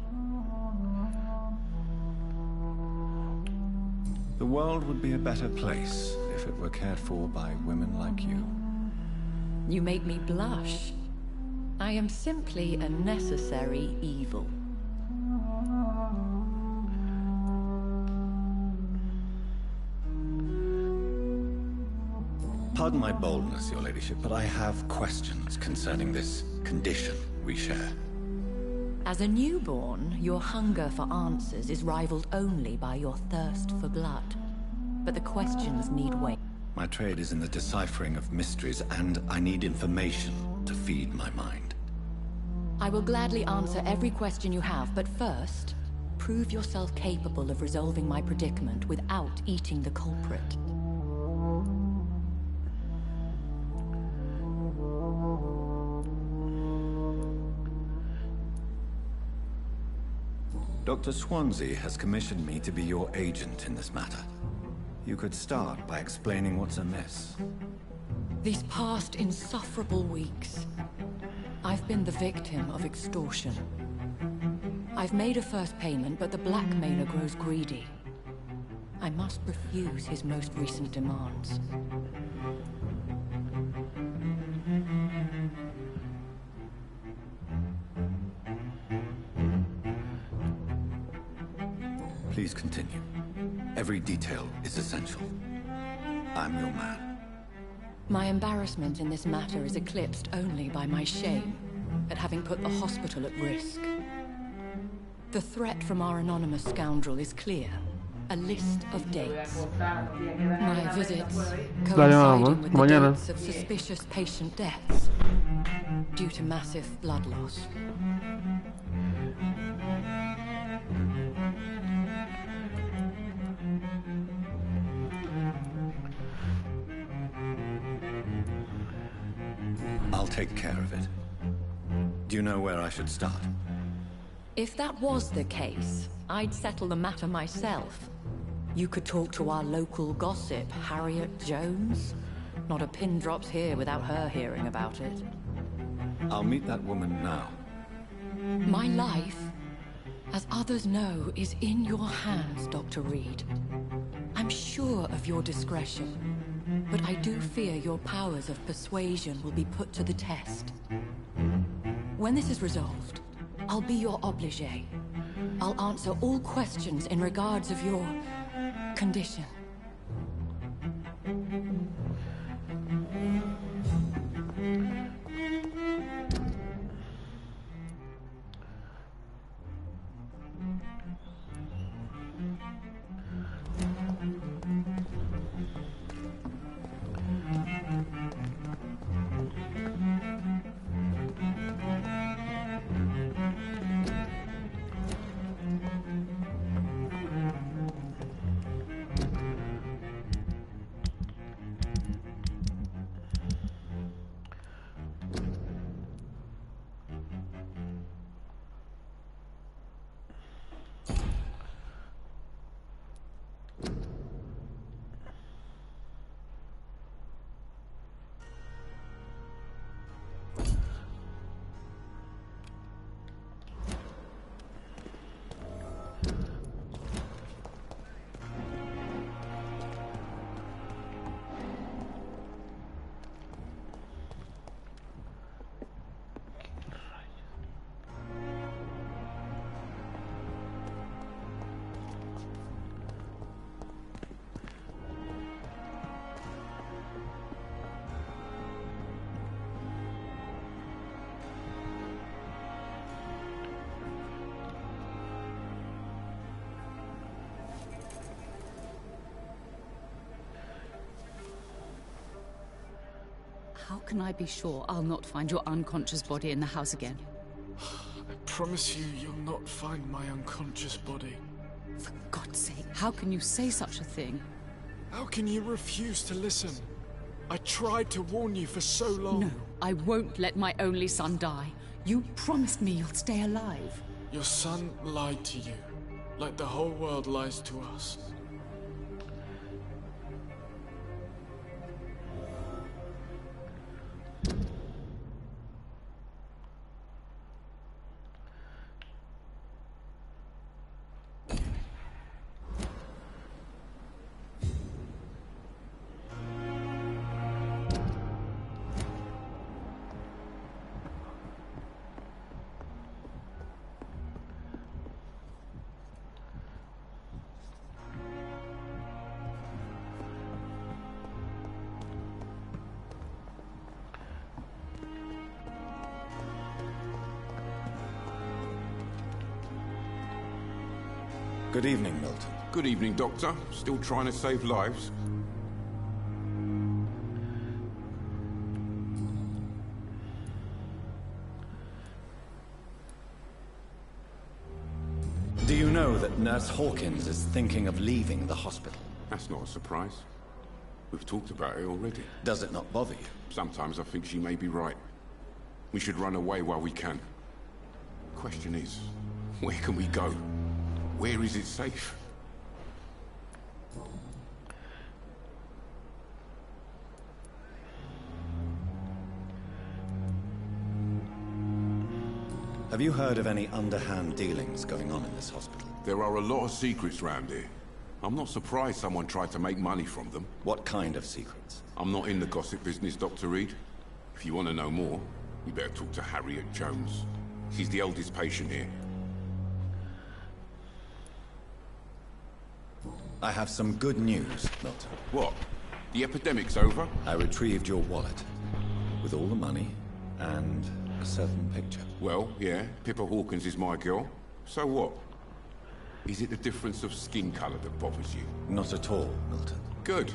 S9: The world would be a better place if it were cared for by women like you.
S15: You make me blush. I am simply a necessary evil.
S9: Pardon my boldness, Your Ladyship, but I have questions concerning this condition we share.
S15: As a newborn, your hunger for answers is rivaled only by your thirst for blood. But the questions need weight.
S9: My trade is in the deciphering of mysteries, and I need information to feed my mind.
S15: I will gladly answer every question you have, but first, prove yourself capable of resolving my predicament without eating the culprit.
S9: Dr. Swansea has commissioned me to be your agent in this matter. You could start by explaining what's amiss.
S15: These past insufferable weeks, I've been the victim of extortion. I've made a first payment, but the blackmailer grows greedy. I must refuse his most recent demands.
S9: Please continue. Every detail is essential.
S1: I'm your man.
S15: My embarrassment in this matter is eclipsed only by my shame at having put the hospital at risk. The threat from our anonymous scoundrel is clear. A list of dates. My visits coinciding with the dates of suspicious patient deaths due to massive blood loss.
S1: I'll take care of it. Do you know where I should start?
S15: If that was the case, I'd settle the matter myself. You could talk to our local gossip, Harriet Jones. Not a pin drops here without her hearing about it.
S1: I'll meet that woman now.
S15: My life, as others know, is in your hands, Dr. Reed. I'm sure of your discretion, but I do fear your powers of persuasion will be put to the test. When this is resolved, I'll be your obligé. I'll answer all questions in regards of your condition.
S11: How can I be sure I'll not find your unconscious body in the house again?
S4: I promise you, you'll not find my unconscious body.
S11: For God's sake, how can you say such a thing?
S4: How can you refuse to listen? I tried to warn you for so long.
S11: No, I won't let my only son die. You promised me you'll stay alive.
S4: Your son lied to you, like the whole world lies to us.
S1: Good evening, Milton.
S12: Good evening, Doctor. Still trying to save lives?
S1: Do you know that Nurse Hawkins is thinking of leaving the hospital?
S12: That's not a surprise. We've talked about it already.
S1: Does it not bother you?
S12: Sometimes I think she may be right. We should run away while we can. Question is, where can we go? Where is it safe?
S1: Have you heard of any underhand dealings going on in this hospital?
S12: There are a lot of secrets round here. I'm not surprised someone tried to make money from them.
S1: What kind of secrets?
S12: I'm not in the gossip business, Dr. Reed. If you want to know more, you better talk to Harriet Jones. She's the oldest patient here.
S1: I have some good news, Milton.
S12: What? The epidemic's over?
S9: I retrieved your wallet. With all the money, and a certain picture.
S12: Well, yeah, Pippa Hawkins is my girl. So what? Is it the difference of skin color that bothers you?
S9: Not at all, Milton.
S12: Good.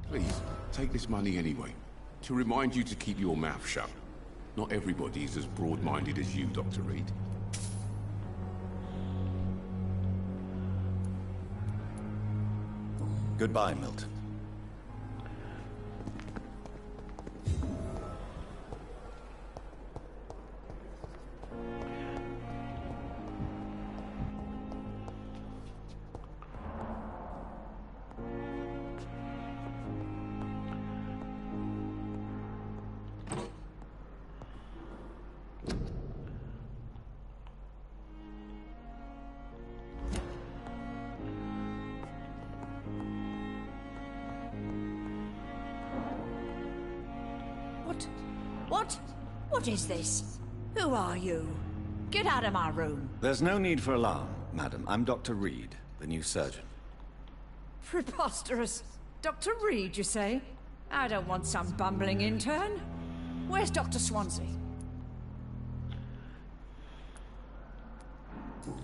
S12: Please, take this money anyway. To remind you to keep your mouth shut. Not everybody is as broad-minded as you, Dr. Reed.
S9: Goodbye, Milton.
S6: What is this? Who are you? Get out of my room.
S9: There's no need for alarm, madam. I'm Dr. Reed, the new surgeon.
S6: Preposterous. Dr. Reed, you say? I don't want some bumbling intern. Where's Dr. Swansea?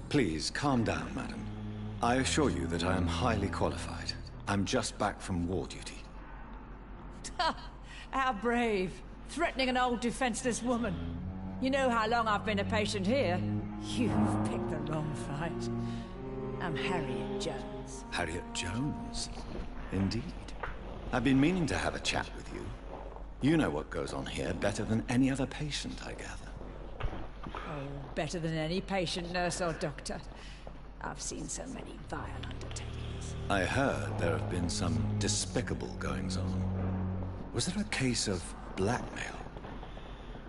S9: Please, calm down, madam. I assure you that I am highly qualified. I'm just back from war duty.
S6: How brave. Threatening an old defenseless woman. You know how long I've been a patient here. You've picked the wrong fight. I'm Harriet Jones.
S9: Harriet Jones? Indeed. I've been meaning to have a chat with you. You know what goes on here better than any other patient, I gather.
S6: Oh, better than any patient, nurse or doctor. I've seen so many vile undertakings.
S9: I heard there have been some despicable goings-on. Was there a case of blackmail?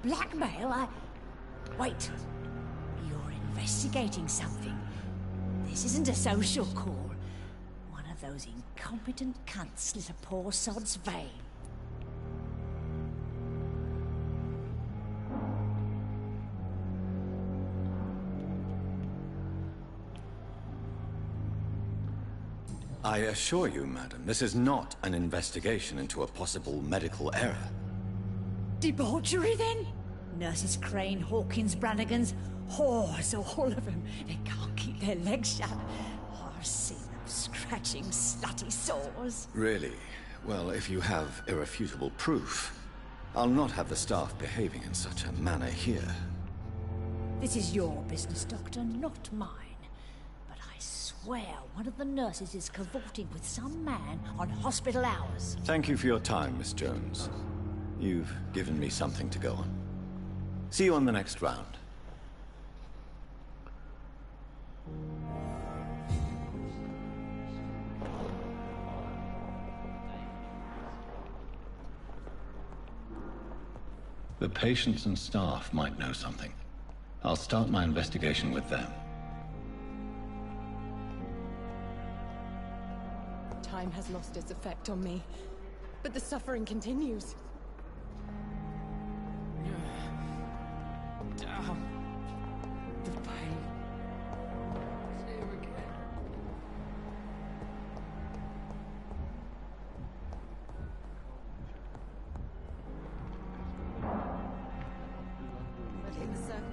S6: Blackmail? Wait. You're investigating something. This isn't a social call. One of those incompetent cunts slit a poor sod's vein.
S9: I assure you, madam, this is not an investigation into a possible medical error.
S6: Debauchery, then? Nurses Crane, Hawkins, Brannigans, whores, all of them. They can't keep their legs shut. I've seen them scratching slutty sores.
S9: Really? Well, if you have irrefutable proof, I'll not have the staff behaving in such a manner here.
S6: This is your business, Doctor, not mine. But I swear one of the nurses is cavorting with some man on hospital hours.
S9: Thank you for your time, Miss Jones. You've given me something to go on. See you on the next round.
S1: The patients and staff might know something. I'll start my investigation with them.
S16: Time has lost its effect on me, but the suffering continues. The pain. It's here again. But hit the circle.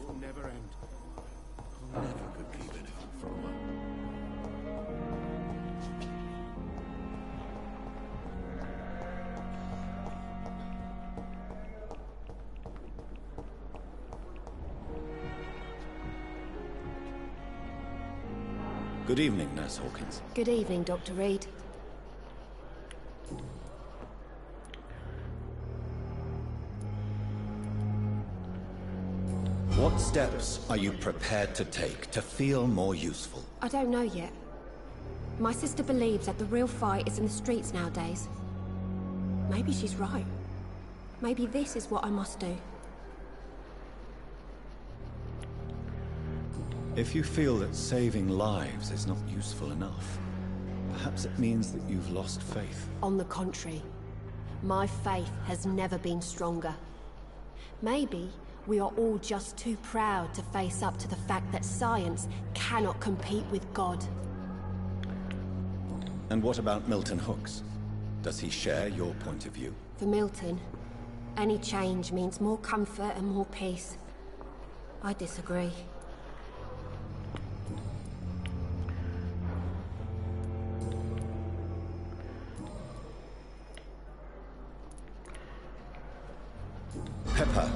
S13: Will never end. Never could keep anything from her.
S9: Good evening, Nurse Hawkins.
S17: Good evening, Dr. Reed.
S9: What steps are you prepared to take to feel more useful?
S17: I don't know yet. My sister believes that the real fight is in the streets nowadays. Maybe she's right. Maybe this is what I must do.
S1: If you feel that saving lives is not useful enough, perhaps it means that you've lost faith.
S17: On the contrary, my faith has never been stronger. Maybe we are all just too proud to face up to the fact that science cannot compete with God.
S1: And what about Milton Hooks? Does he share your point of view?
S17: For Milton, any change means more comfort and more peace. I disagree.
S1: Pepper,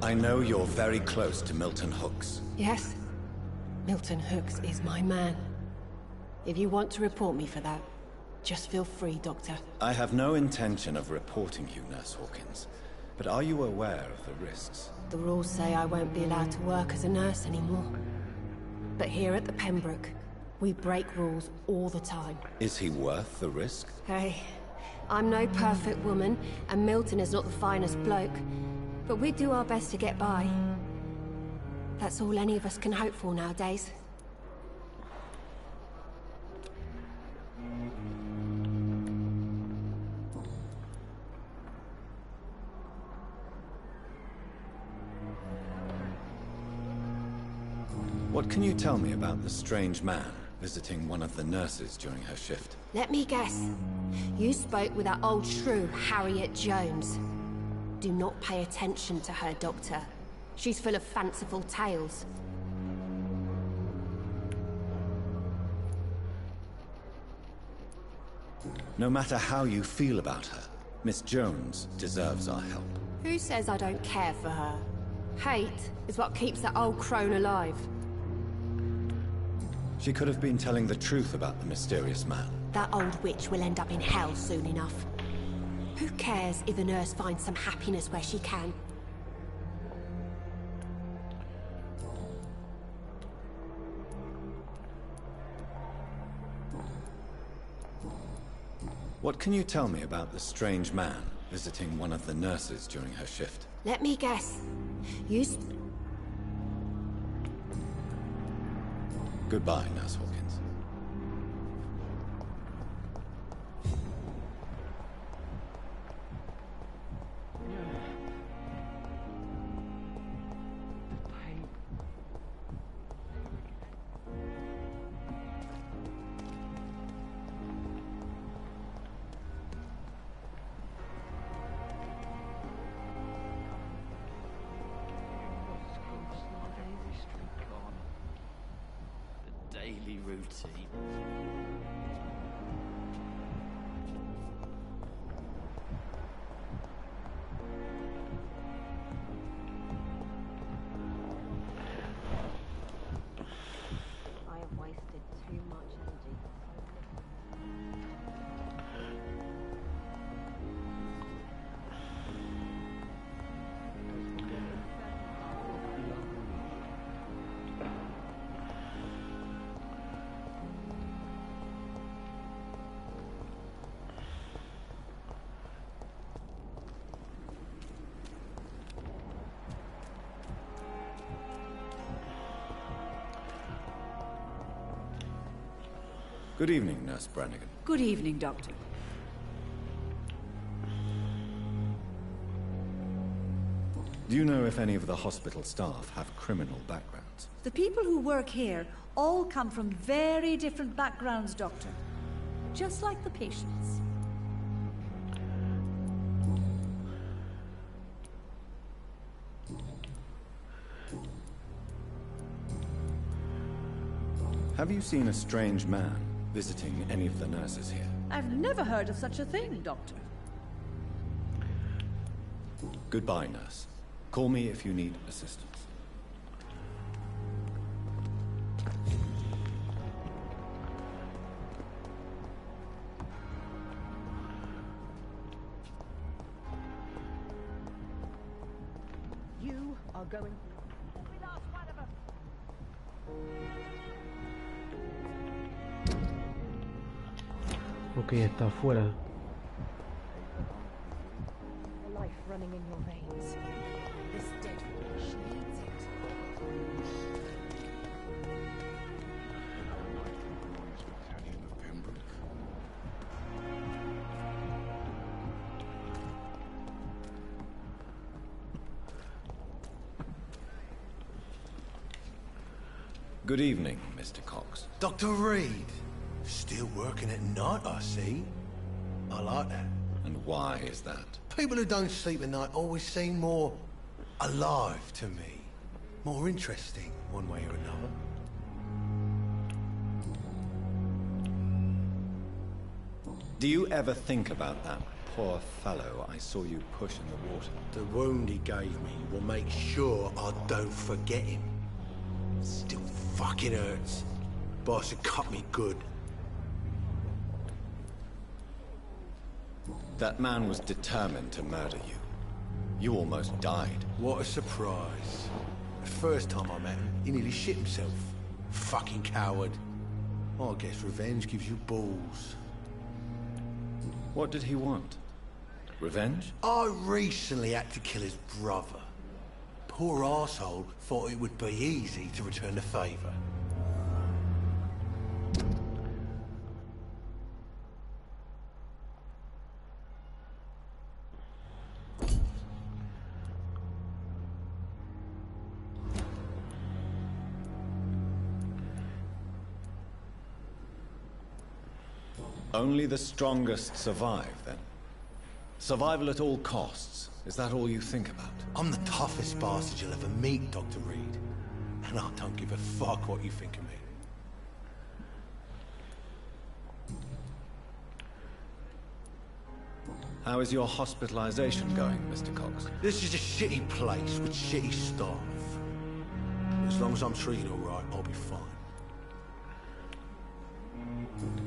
S1: I know you're very close to Milton Hooks.
S17: Yes, Milton Hooks is my man. If you want to report me for that, just feel free, Doctor.
S1: I have no intention of reporting you, Nurse Hawkins. But are you aware of the risks?
S17: The rules say I won't be allowed to work as a nurse anymore. But here at the Pembroke, we break rules all the time.
S1: Is he worth the risk?
S17: Hey, I'm no perfect woman, and Milton is not the finest bloke. But we do our best to get by. That's all any of us can hope for nowadays.
S1: What can you tell me about the strange man visiting one of the nurses during her shift?
S17: Let me guess. You spoke with that old shrew, Harriet Jones. Do not pay attention to her, Doctor. She's full of fanciful tales.
S1: No matter how you feel about her, Miss Jones deserves our help.
S17: Who says I don't care for her? Hate is what keeps that old crone alive.
S1: She could have been telling the truth about the mysterious man.
S17: That old witch will end up in hell soon enough. Who cares if the nurse finds some happiness where she can?
S1: What can you tell me about the strange man visiting one of the nurses during her shift?
S17: Let me guess. You
S1: Goodbye, Nurse Hawkins.
S7: Daily routine.
S17: I have wasted too much energy.
S1: Good evening, Nurse Brannigan.
S11: Good evening, Doctor.
S1: Do you know if any of the hospital staff have criminal backgrounds?
S18: The people who work here all come from very different backgrounds, Doctor. Just like the patients.
S1: Have you seen a strange man visiting any of the nurses here?
S18: I've never heard of such a thing, Doctor.
S1: Goodbye, nurse. Call me if you need assistance.
S18: You are going...
S3: Ok, está afuera.
S18: Life
S16: running in your veins. This dead flesh needs it.
S1: Good evening, Mr. Cox.
S19: Dr. Reed. Still working at night, I see. I like that.
S1: And why is that?
S19: People who don't sleep at night always seem more alive to me. More interesting, one way or another.
S1: Do you ever think about that poor fellow I saw you push in the water?
S19: The wound he gave me will make sure I don't forget him. Still fucking hurts. Boss had cut me good.
S1: That man was determined to murder you. You almost died.
S19: What a surprise. The first time I met him, he nearly shit himself. Fucking coward. I guess revenge gives you balls.
S1: What did he want? Revenge?
S19: I recently had to kill his brother. Poor arsehole thought it would be easy to return the favor.
S1: Only the strongest survive, then? Survival at all costs. Is that all you think about?
S19: I'm the toughest bastard you'll ever meet, Dr. Reed. And I don't give a fuck what you think of me.
S1: How is your hospitalization going, Mr. Cox?
S19: This is a shitty place with shitty staff. As long as I'm treated all right, I'll be fine.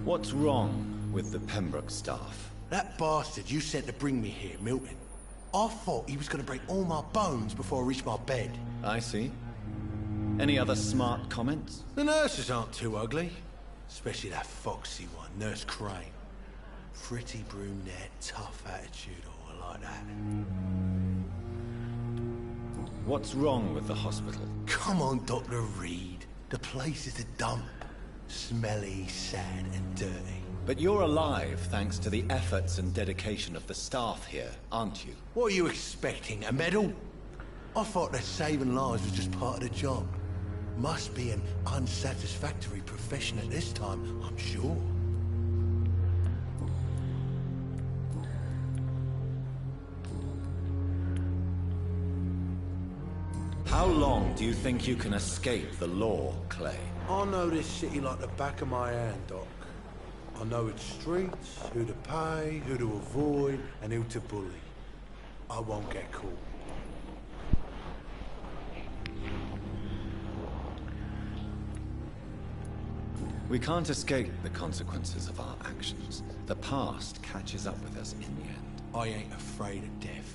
S1: What's wrong with the Pembroke staff?
S19: That bastard you sent to bring me here, Milton. I thought he was going to break all my bones before I reached my bed.
S1: I see. Any other smart comments?
S19: The nurses aren't too ugly. Especially that foxy one, Nurse Crane. Pretty brunette, tough attitude, oh, I like that.
S1: What's wrong with the hospital?
S19: Come on, Dr. Reed. The place is a dump. Smelly, sad, and dirty.
S1: But you're alive thanks to the efforts and dedication of the staff here, aren't you?
S19: What are you expecting, a medal? I thought that saving lives was just part of the job. Must be an unsatisfactory profession at this time, I'm sure.
S1: How long do you think you can escape the law, Clay?
S19: I know this city like the back of my hand, Doc. I know its streets, who to pay, who to avoid, and who to bully. I won't get caught.
S1: We can't escape the consequences of our actions. The past catches up with us in the end.
S19: I ain't afraid of death.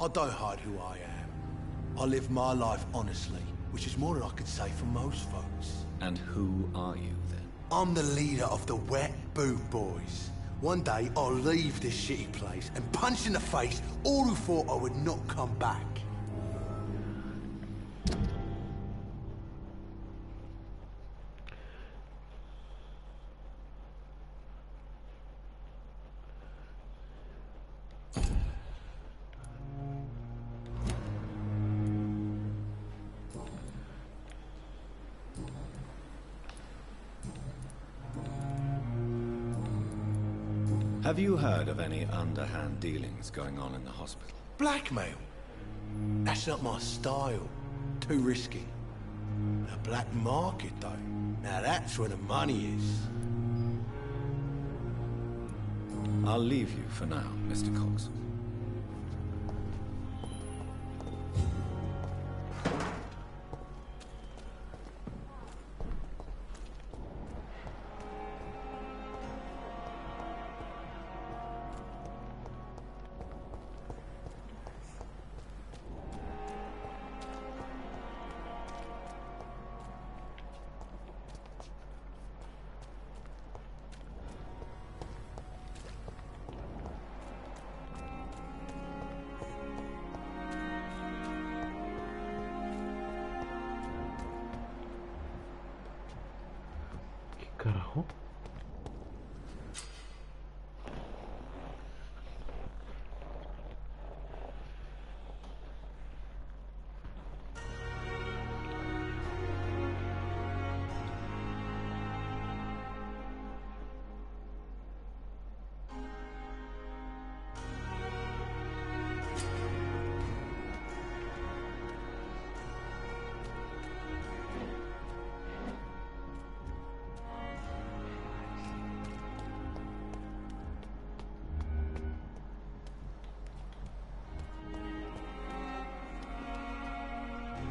S19: I don't hide who I am. I live my life honestly, which is more than I could say for most folks.
S1: And who are you, then?
S19: I'm the leader of the Wet Boot Boys. One day, I'll leave this shitty place and punch in the face all who thought I would not come back.
S1: Have you heard of any underhand dealings going on in the hospital?
S19: Blackmail? That's not my style. Too risky. The black market, though. Now that's where the money is.
S1: I'll leave you for now, Mr. Cox.
S3: abajo.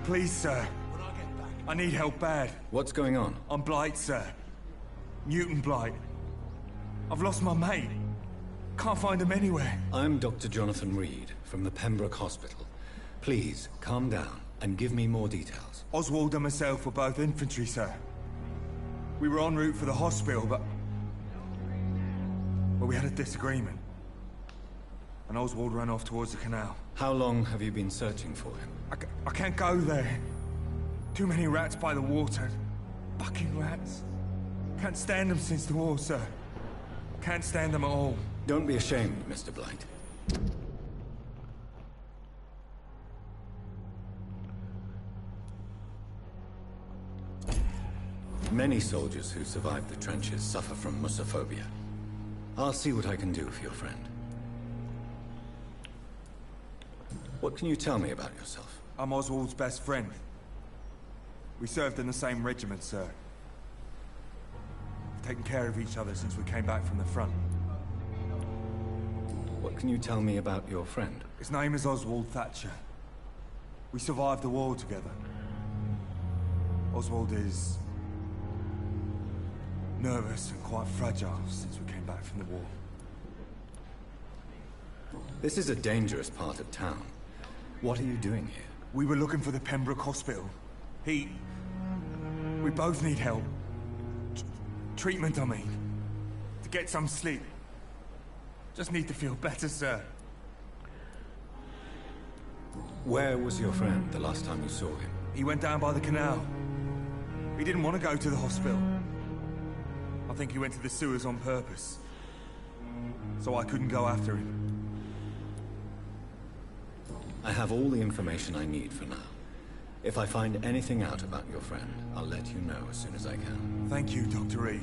S20: Please, sir. I need help bad.
S9: What's going on?
S20: I'm Blight, sir. Newton Blight. I've lost my mate. Can't find him anywhere.
S9: I'm Dr. Jonathan Reed from the Pembroke Hospital. Please, calm down and give me more details.
S20: Oswald and myself were both infantry, sir. We were en route for the hospital, but we had a disagreement. And Oswald ran off towards the canal.
S9: How long have you been searching for him?
S20: I can't go there. Too many rats by the water. Fucking rats. Can't stand them since the war, sir. Can't stand them at all.
S9: Don't be ashamed, Mr. Blight. Many soldiers who survive the trenches suffer from musophobia. I'll see what I can do for your friend. What can you tell me about yourself?
S20: I'm Oswald's best friend. We served in the same regiment, sir. We've taken care of each other since we came back from the front.
S9: What can you tell me about your friend?
S20: His name is Oswald Thatcher. We survived the war together. Oswald is nervous and quite fragile since we came back from the war.
S9: This is a dangerous part of town. What are you doing here?
S20: We were looking for the Pembroke Hospital. We both need help. Treatment, I mean. To get some sleep. Just need to feel better, sir.
S9: Where was your friend the last time you saw him?
S20: He went down by the canal. He didn't want to go to the hospital. I think he went to the sewers on purpose. So I couldn't go after him.
S9: I have all the information I need for now. If I find anything out about your friend, I'll let you know as soon as I can.
S20: Thank you, Dr. Reed.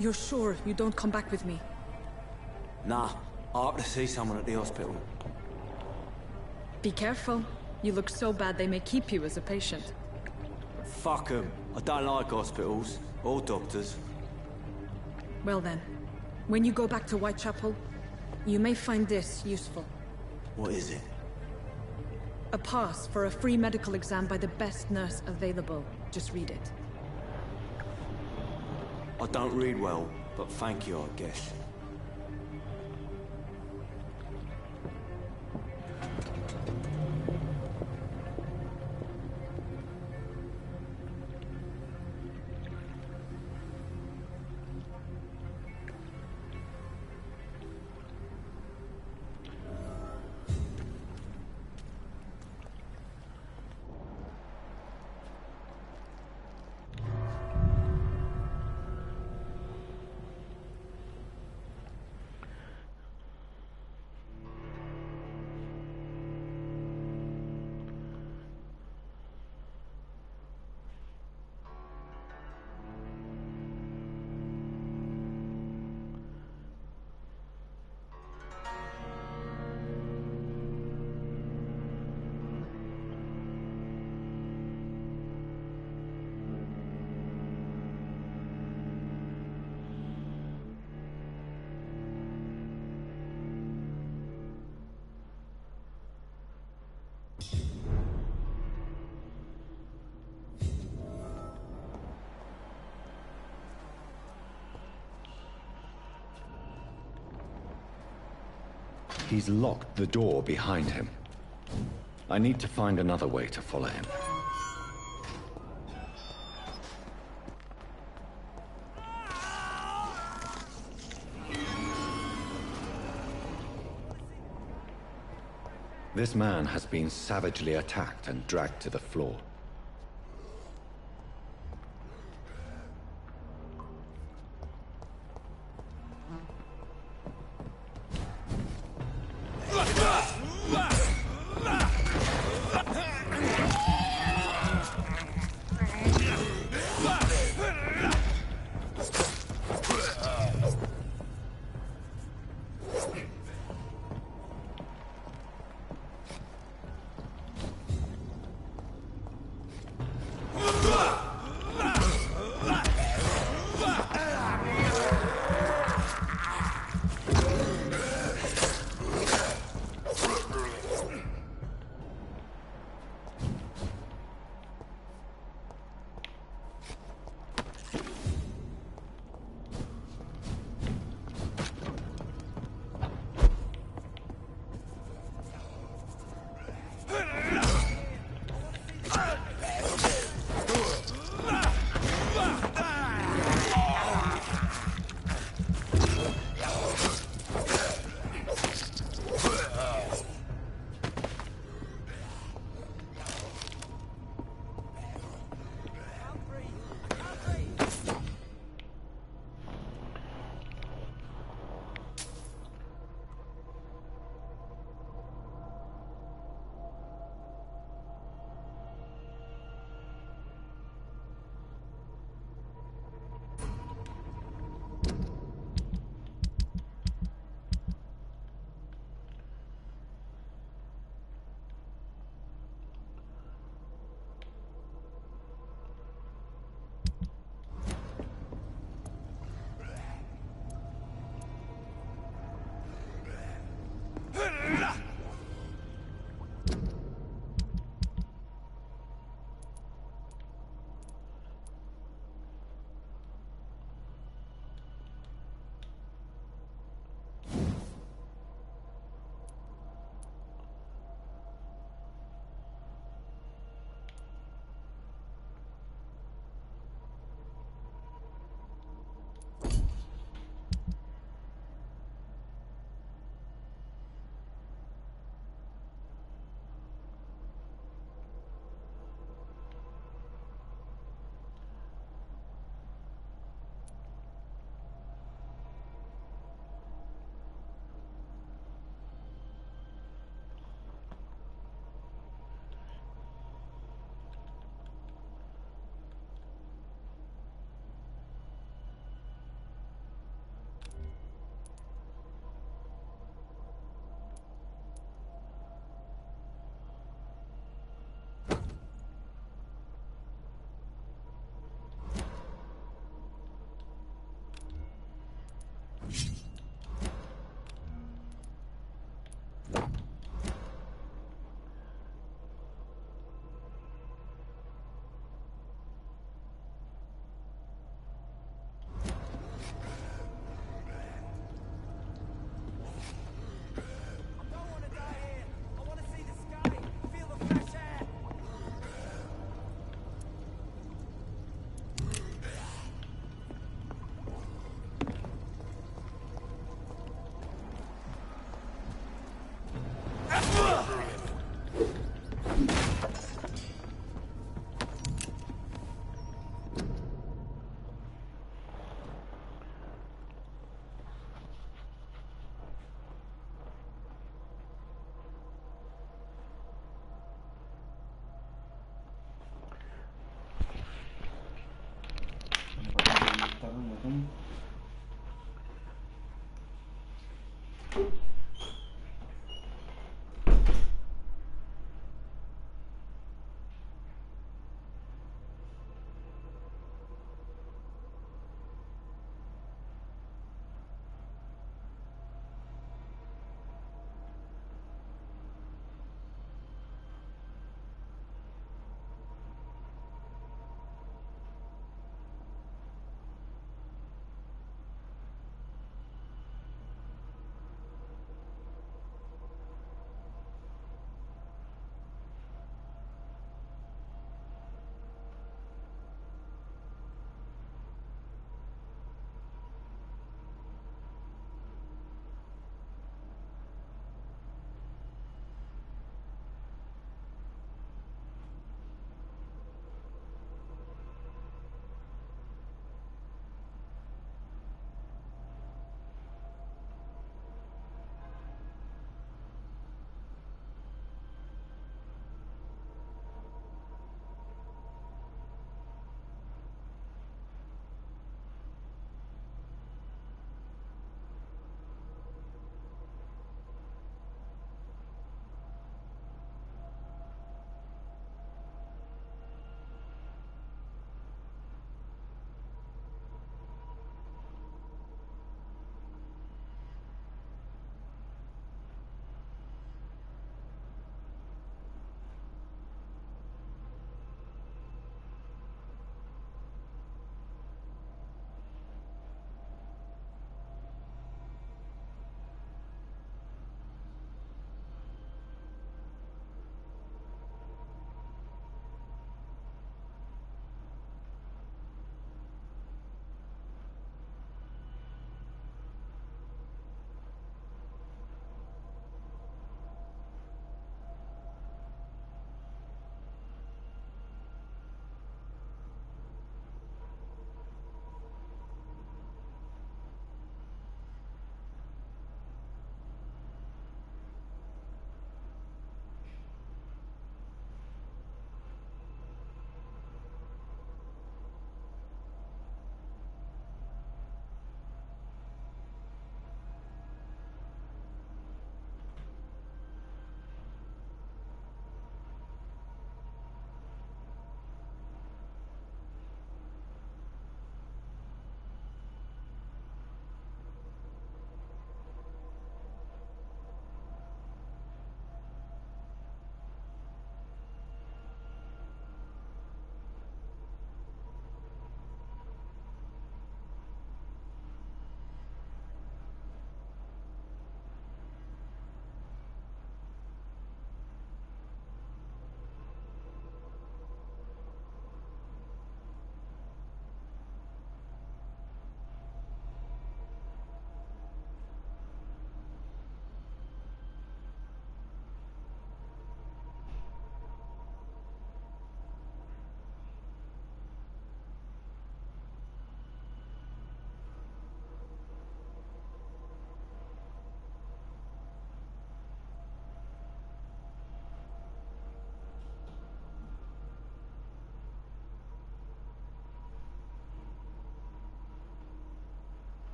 S2: You're sure you don't come back with me?
S21: Nah, I have to see someone at the hospital.
S2: Be careful. You look so bad they may keep you as a patient.
S21: Fuck 'em. I don't like hospitals, or doctors.
S2: Well then, when you go back to Whitechapel, you may find this useful.
S21: What is it?
S2: A pass for a free medical exam by the best nurse available. Just read it.
S21: I don't read well, but thank you, I guess.
S1: He's locked the door behind him. I need to find another way to follow him. This man has been savagely attacked and dragged to the floor.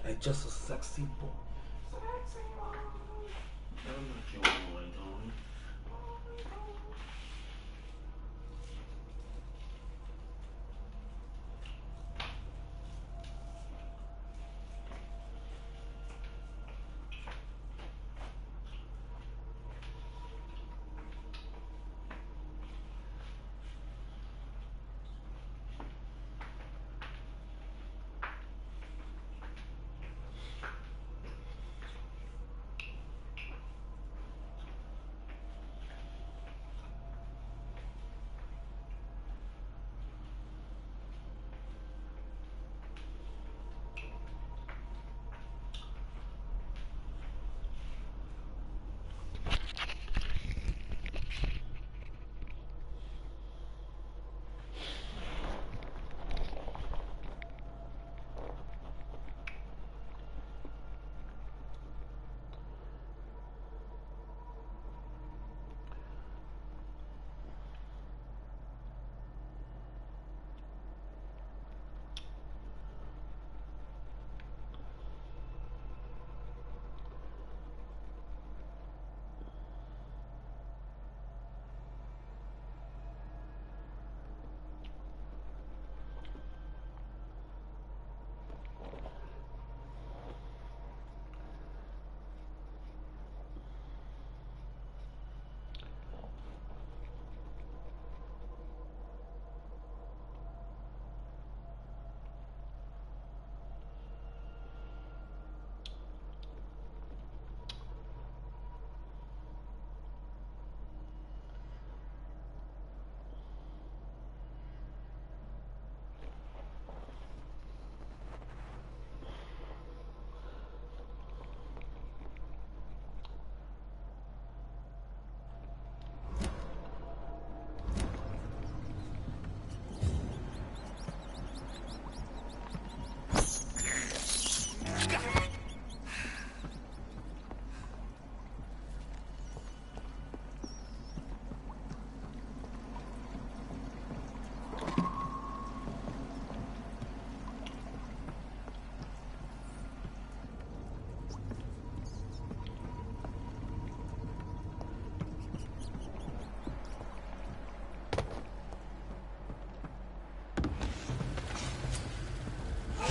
S8: Like just a sexy boy. Sexy boy. I'm not your boy, darling.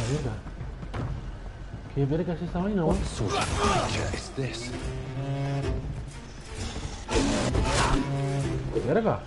S3: Verga. ¿Qué verga es esta vaina,
S9: What sort of creature is this?
S3: Verga.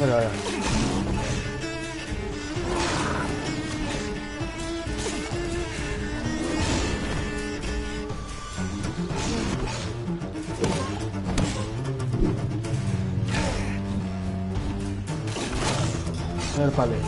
S3: Verga. Vale.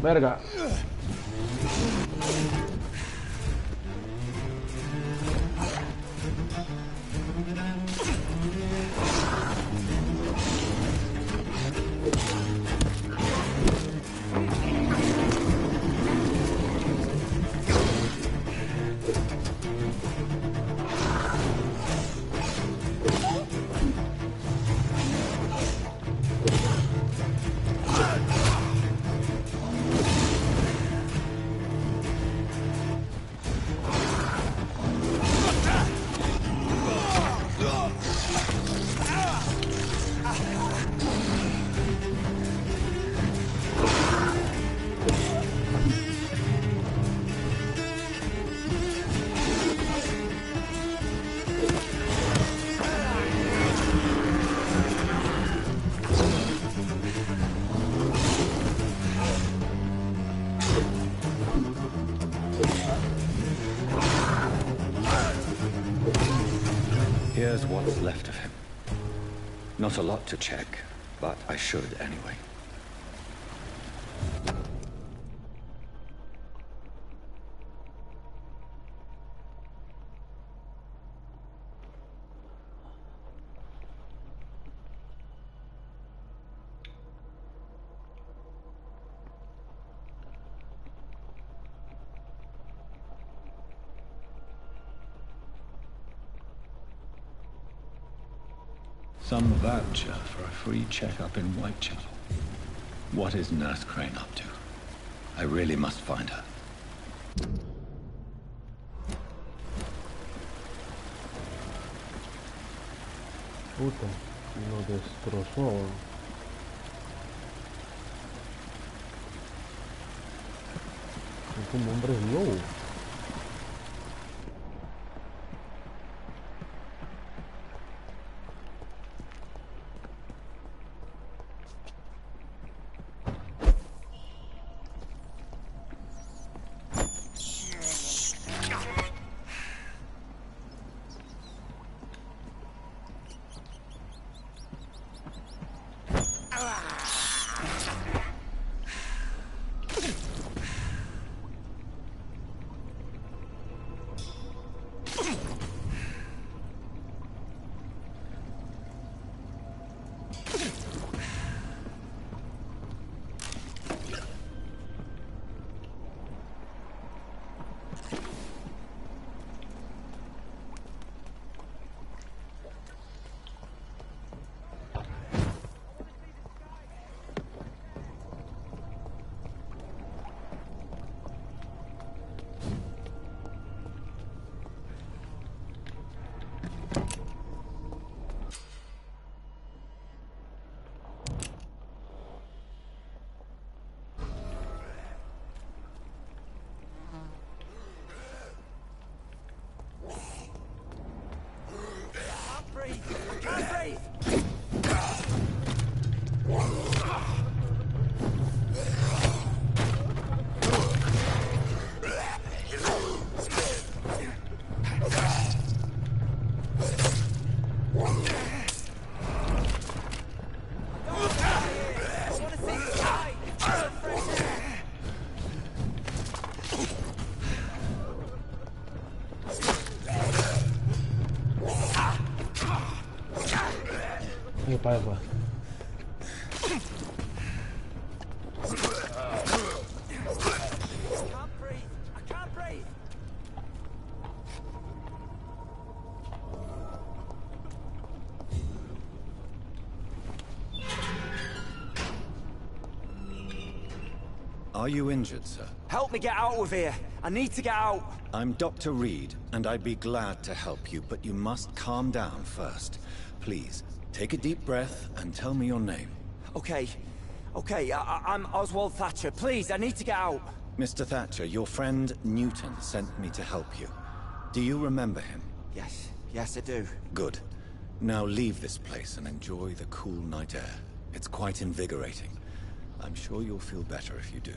S3: Verga.
S1: Here's what's left of him. Not a lot to check, but I should anyway. Some voucher for a free checkup in Whitechapel. What is Nurse Crane up to? I really must find her.
S3: Puta, lo destrozó. Son como hombres lobo. Epa.
S9: Are you injured, sir?
S21: Help me get out of here. I need to get out.
S9: I'm Dr. Reed, and I'd be glad to help you, but you must calm down first. Please, take a deep breath and tell me your name.
S21: Okay. I'm Oswald Thatcher. Please, I need to get out.
S9: Mr. Thatcher, your friend Newton sent me to help you. Do you remember him?
S21: Yes, I do.
S9: Good. Now leave this place and enjoy the cool night air. It's quite invigorating. I'm sure you'll feel better if you do.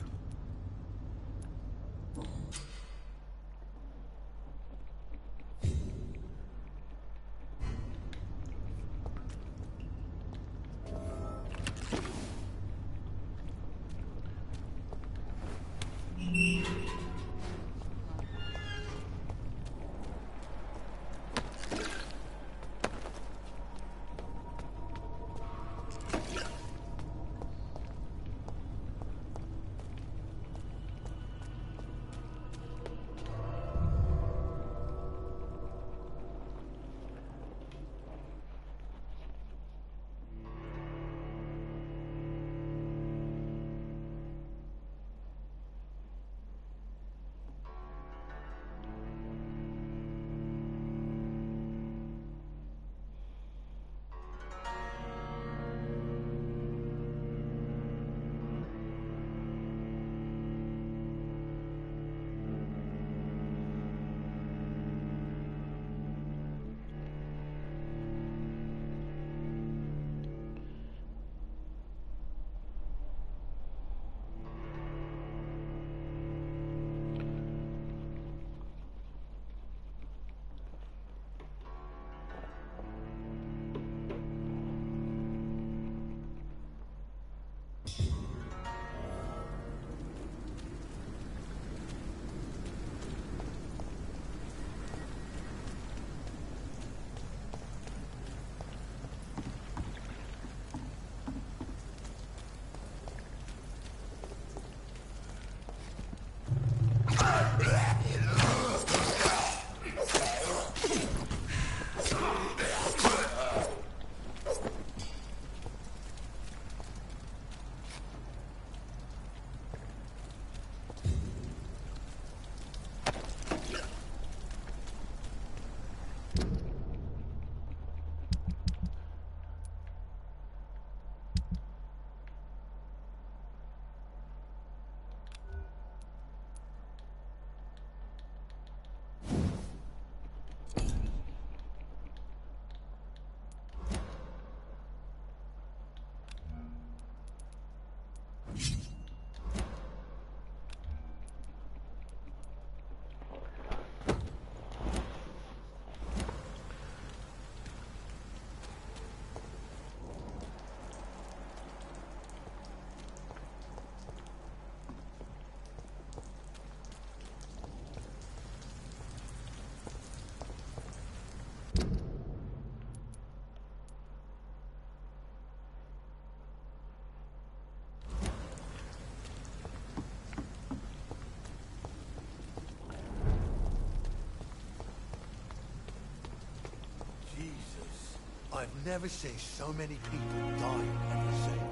S19: I've never seen so many people dying at the same time.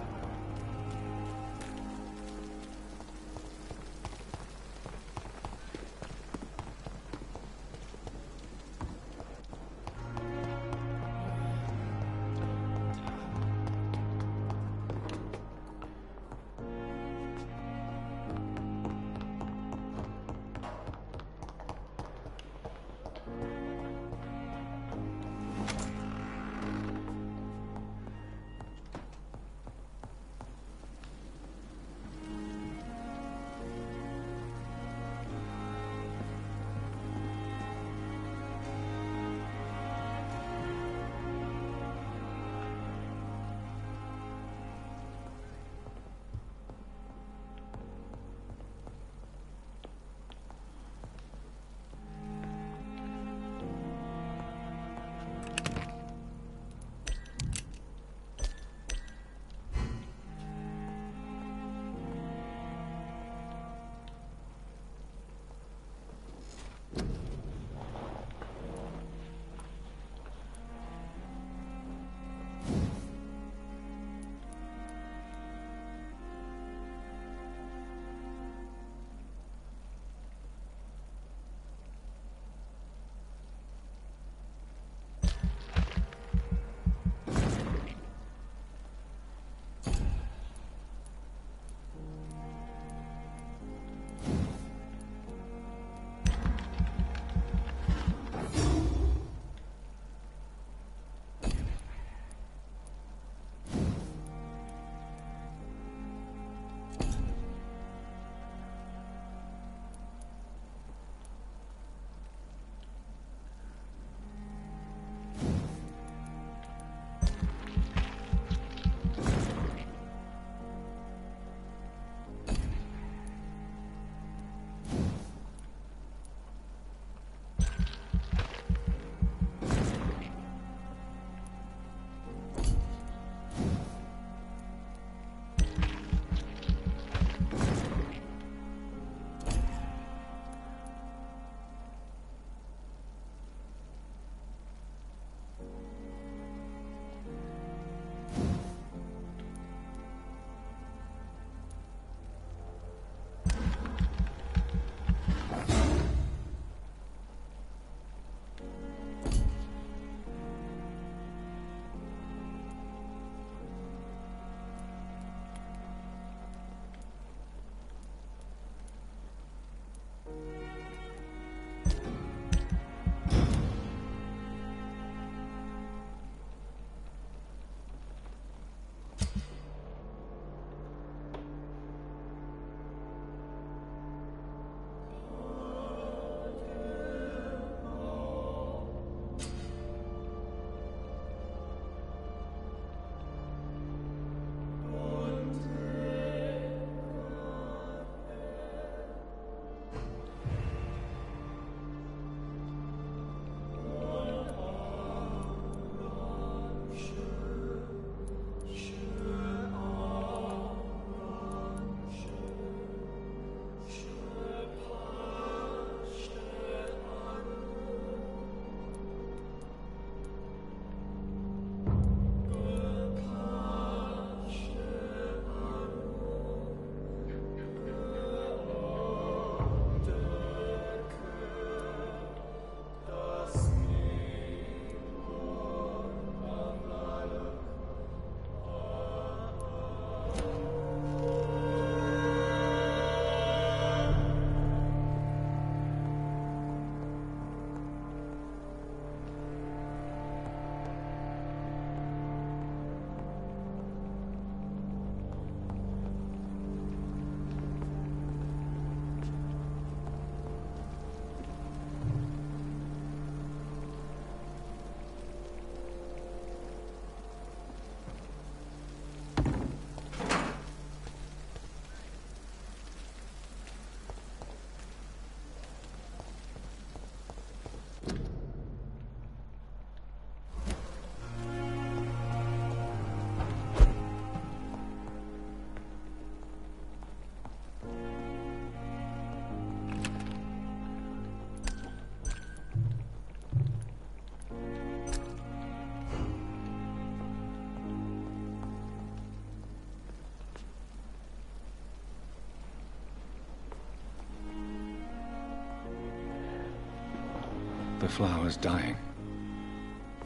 S1: The flower's dying.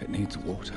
S1: It needs water.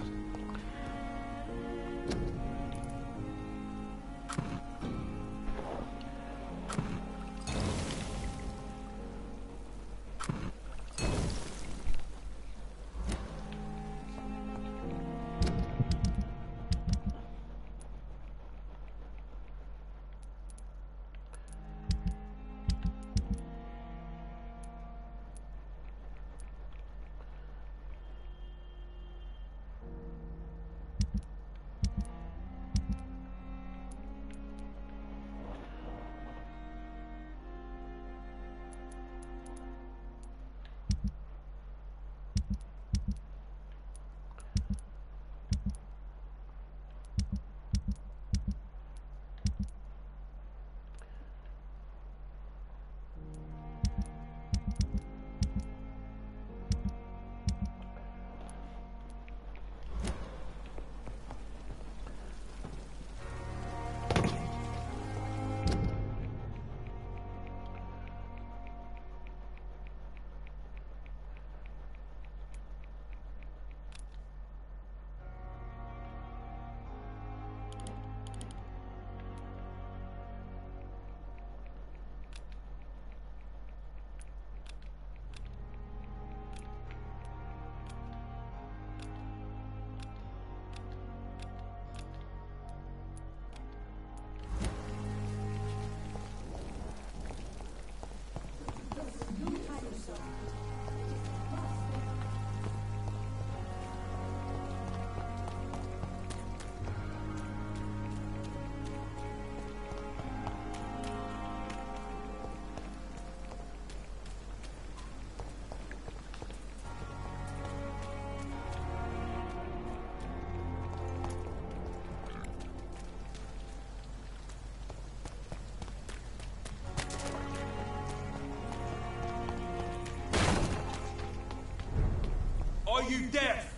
S20: Are you deaf?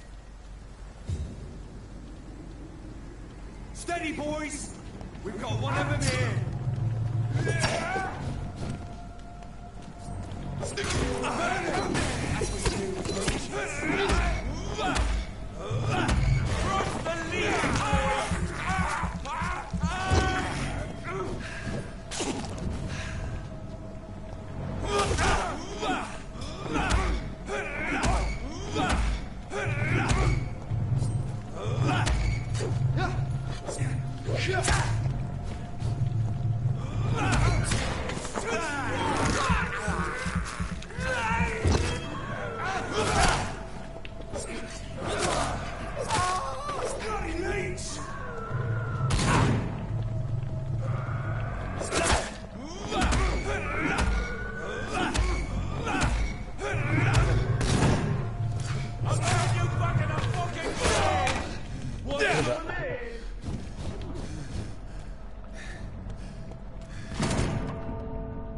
S20: Steady, boys! We've got one of them here! Cross the lead!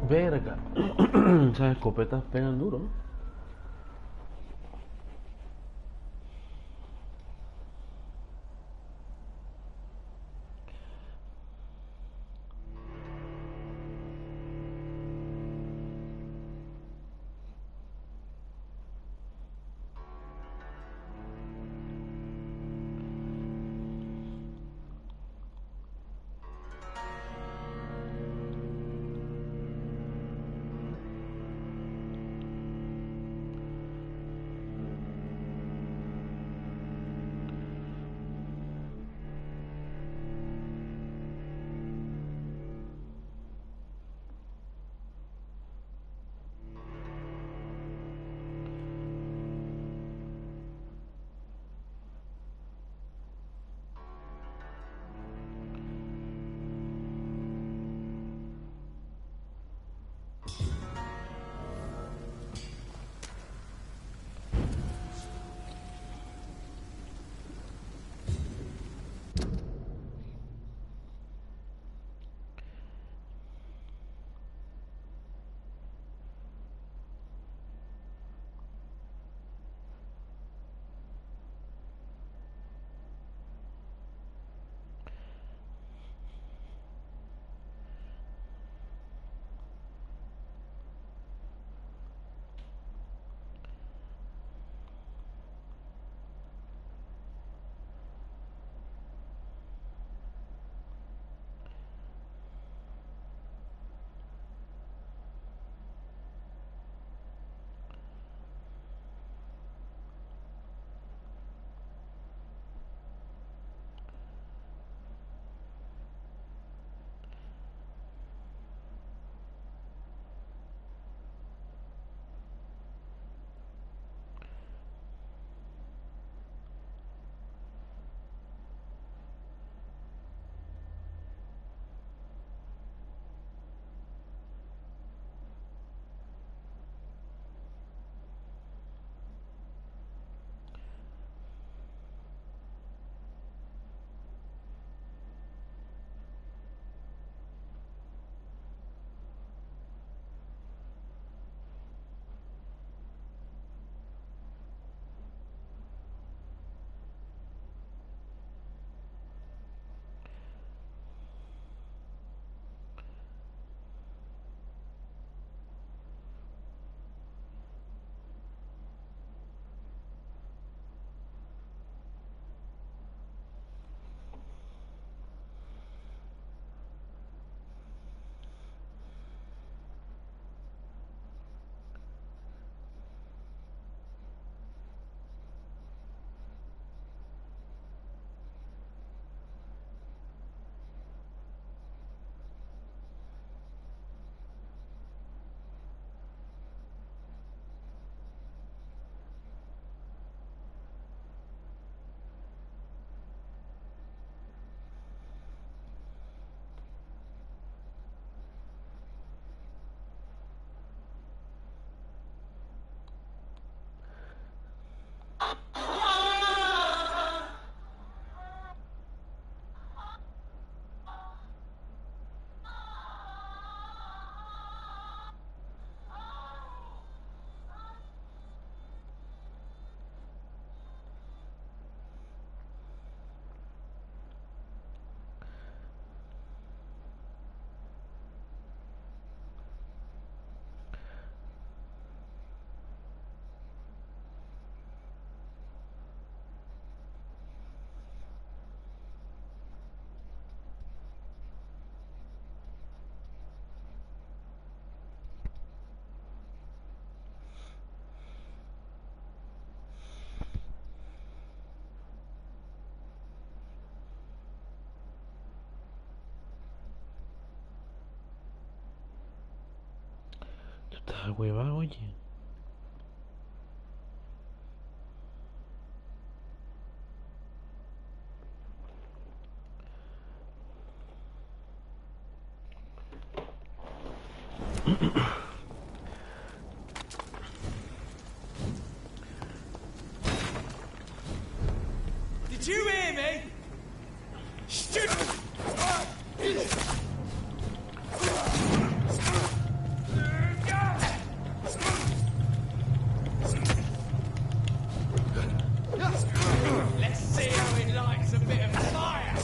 S3: Verga. Esas escopetas pegan duro, ¿no? Esta hueva, oye.
S20: Did you hear me? Stupid! Let's see how he likes a bit of fire!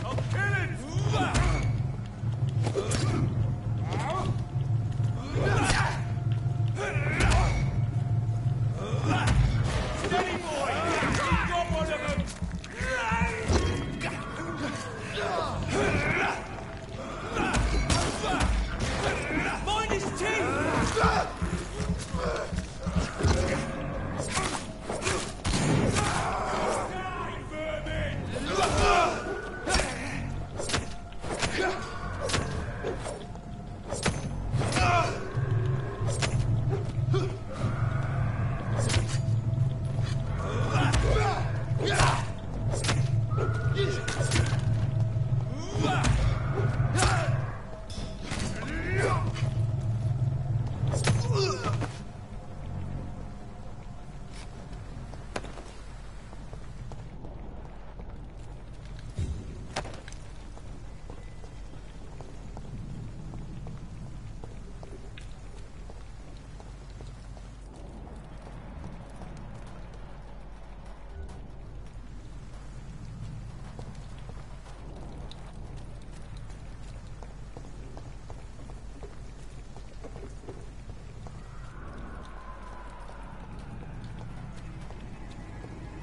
S20: I'll kill him! Steady, boy! You got one of them! Mind his teeth!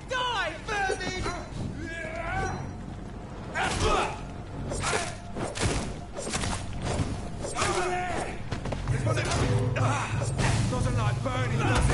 S20: Die, vermin! Doesn't like burning, does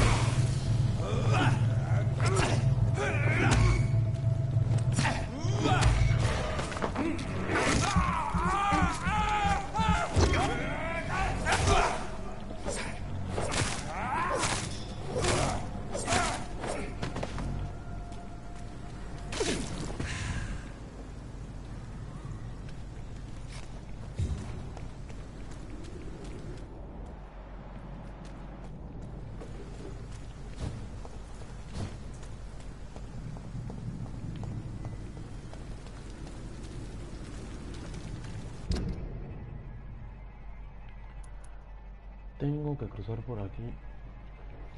S3: Tengo que cruzar por aquí,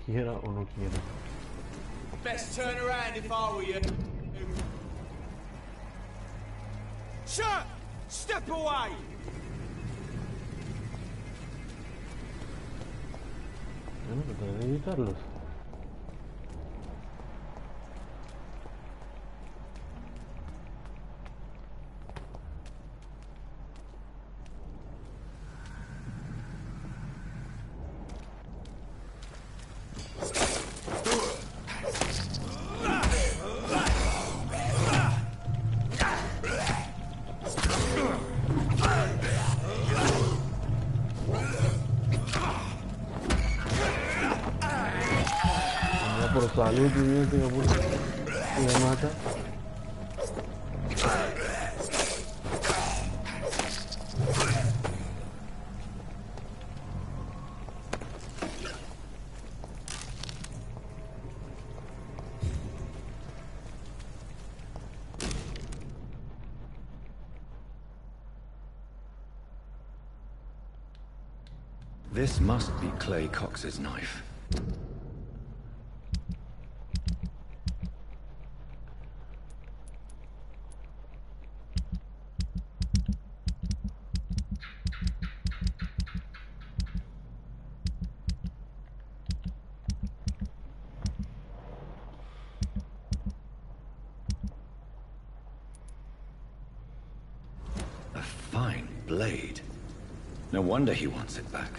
S3: quiera o no quiera.
S20: Best turn around if I were you. Shut! Step away!
S3: Bueno, trataré de evitarlos. Por salud, que me mata.
S1: This must be Clay Cox's knife. A fine blade. No wonder he wants it back.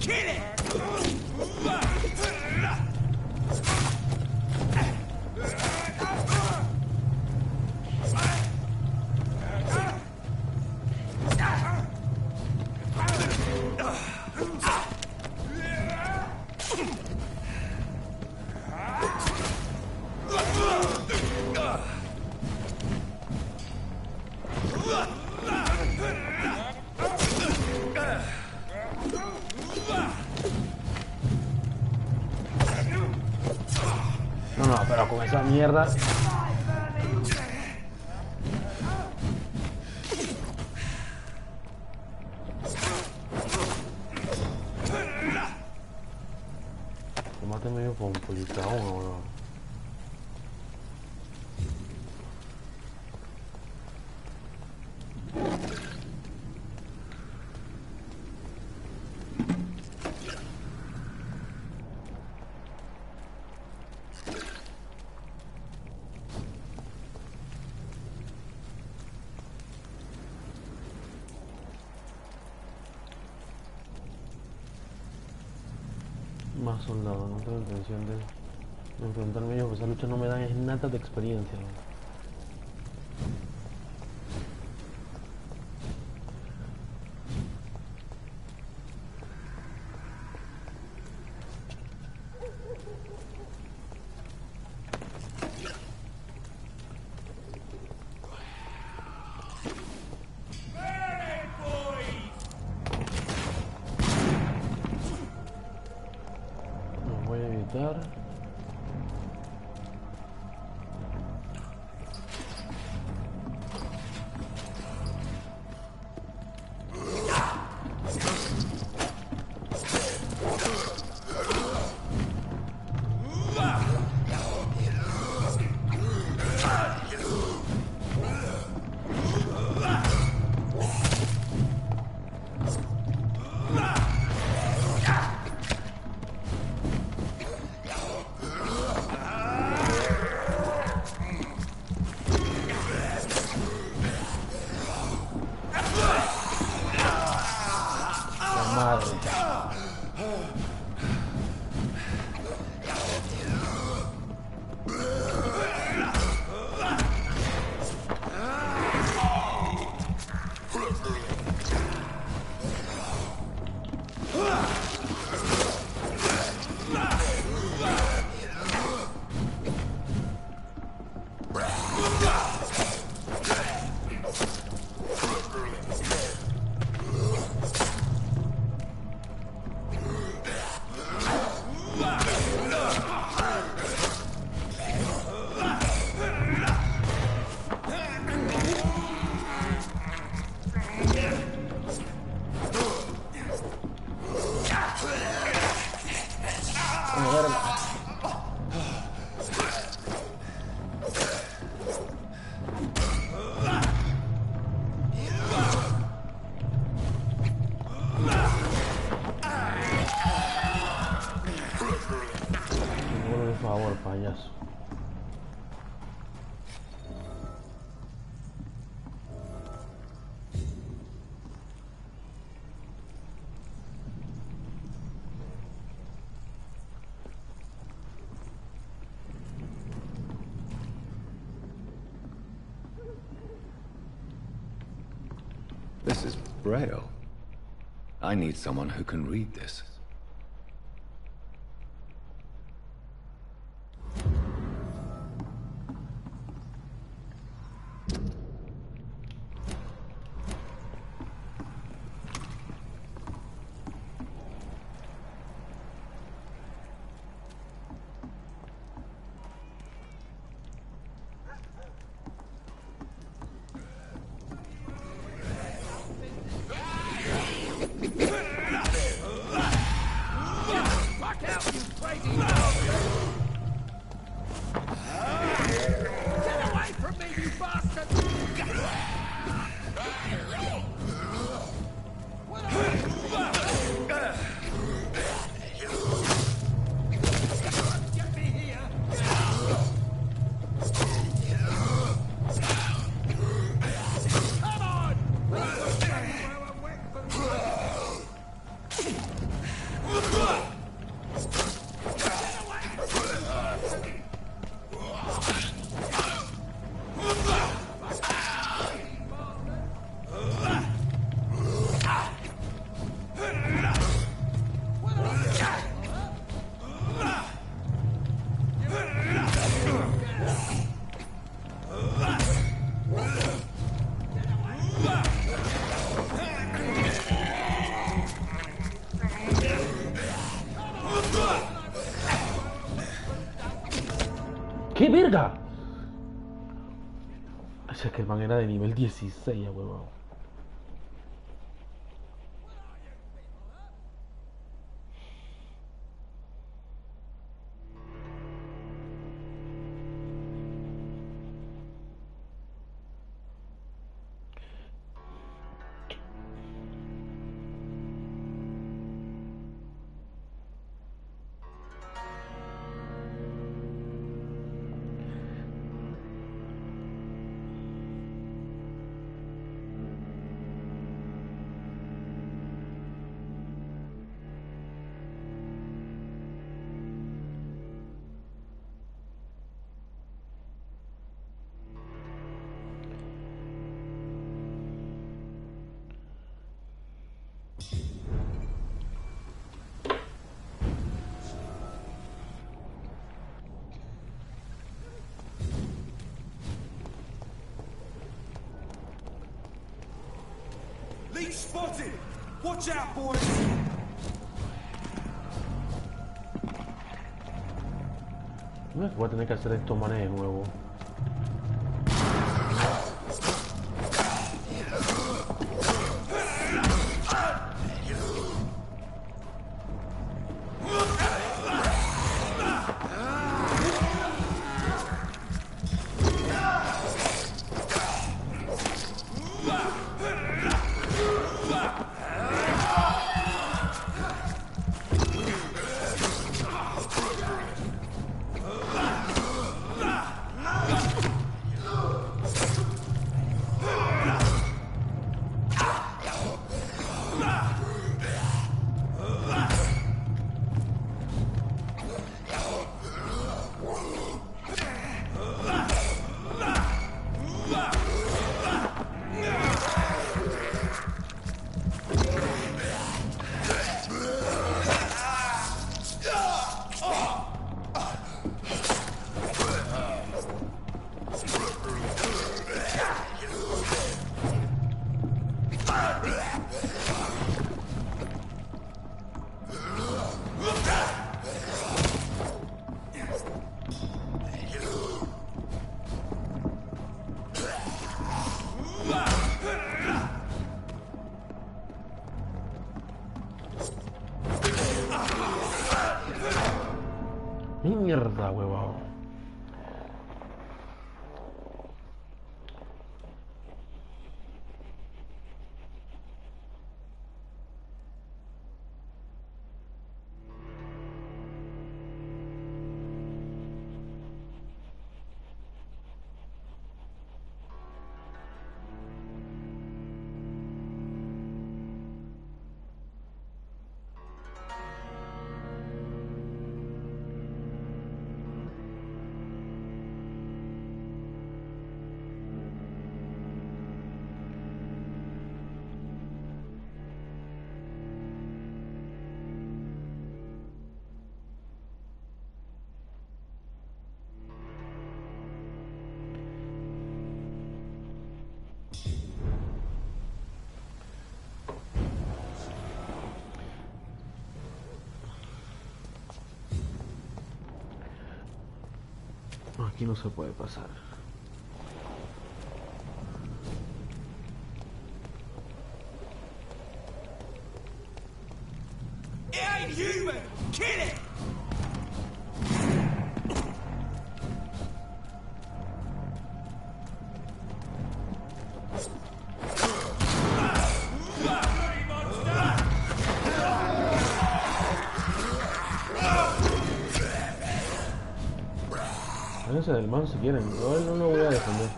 S20: Kill it!
S3: No, pero con esa mierda. Tomate medio complicado, bro. Más soldados, no tengo intención de enfrentarme a ellos, pues esa lucha no me da nada de experiencia, ¿no? Voy a evitar. Por favor, payaso.
S9: This is Braille. I need someone who can read this.
S3: O sea que el man era de nivel 16, a huevón.
S20: Leech spotted! Watch out, boys!
S3: No es que voy a tener que hacer estos manes de nuevo. Mierda, huevón. Aquí no se puede pasar.
S20: It ain't human! Kill it!
S3: Háganse del man si quieren, yo no lo voy a defender.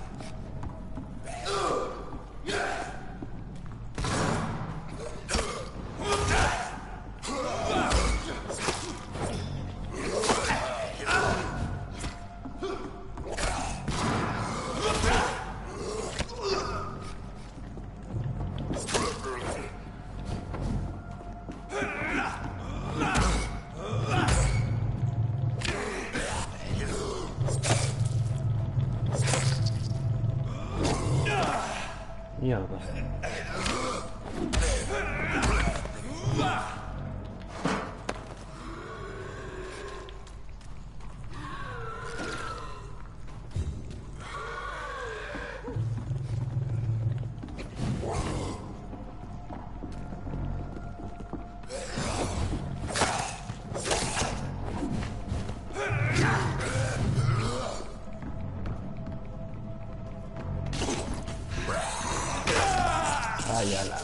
S3: Mierda. Ay, a la...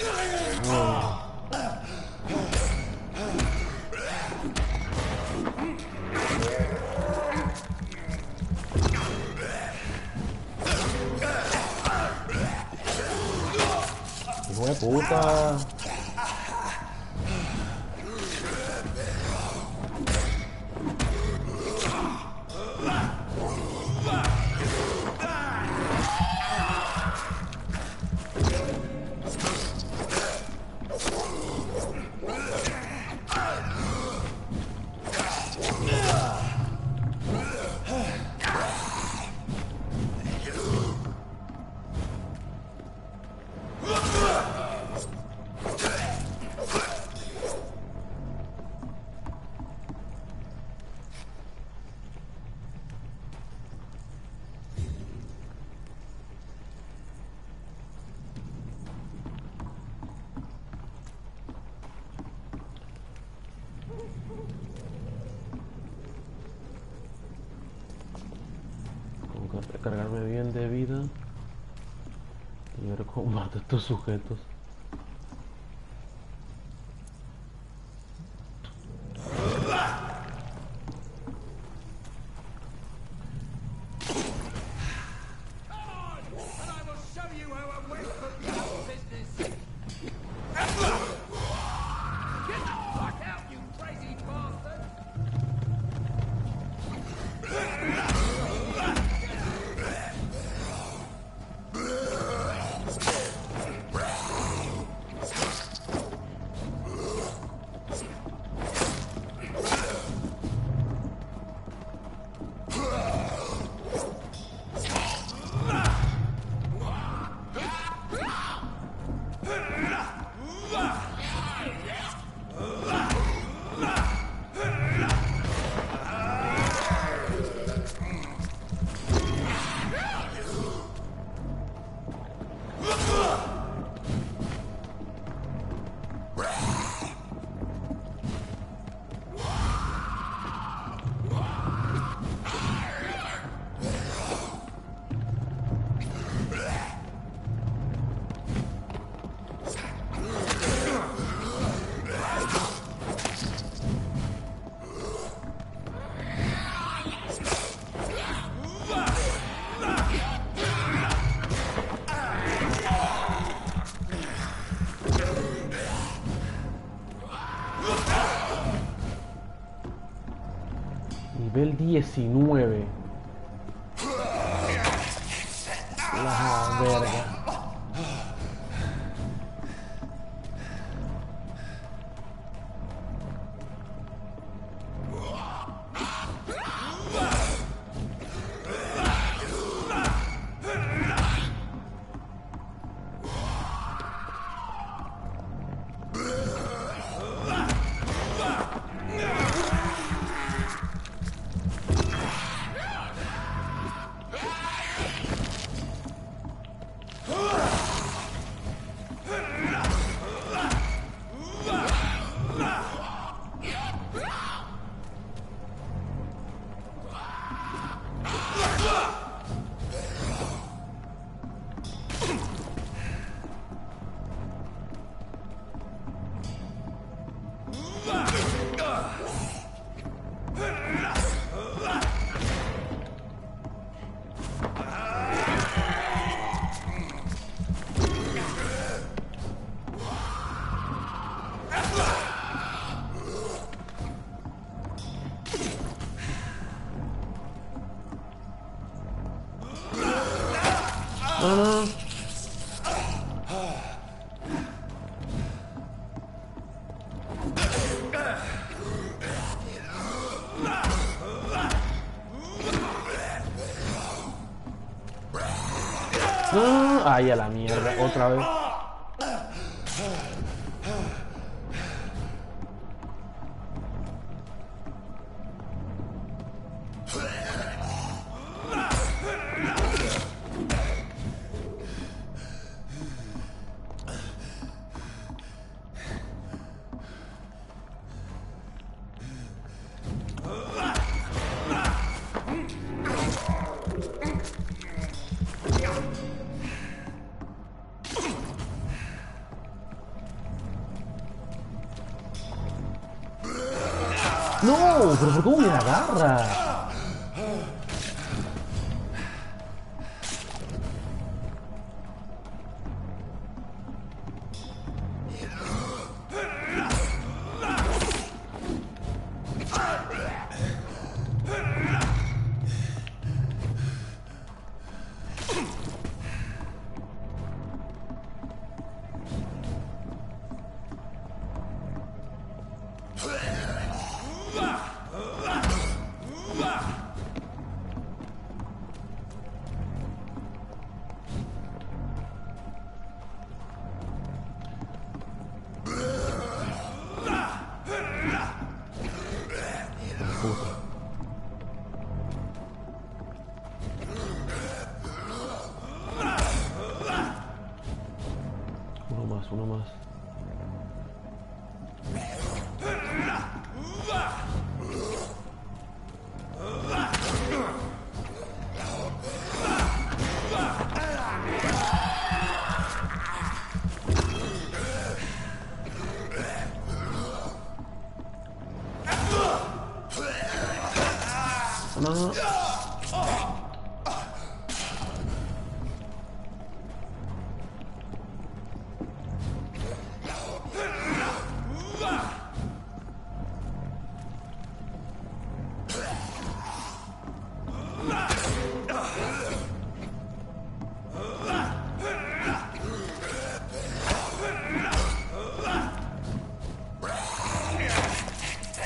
S3: No. Hijo de puta. Cargarme bien de vida y ver cómo mato a estos sujetos. Nivel 19. La verga. Ay, a la mierda, otra vez. No, pero ¿cómo me agarra? Uno más. No.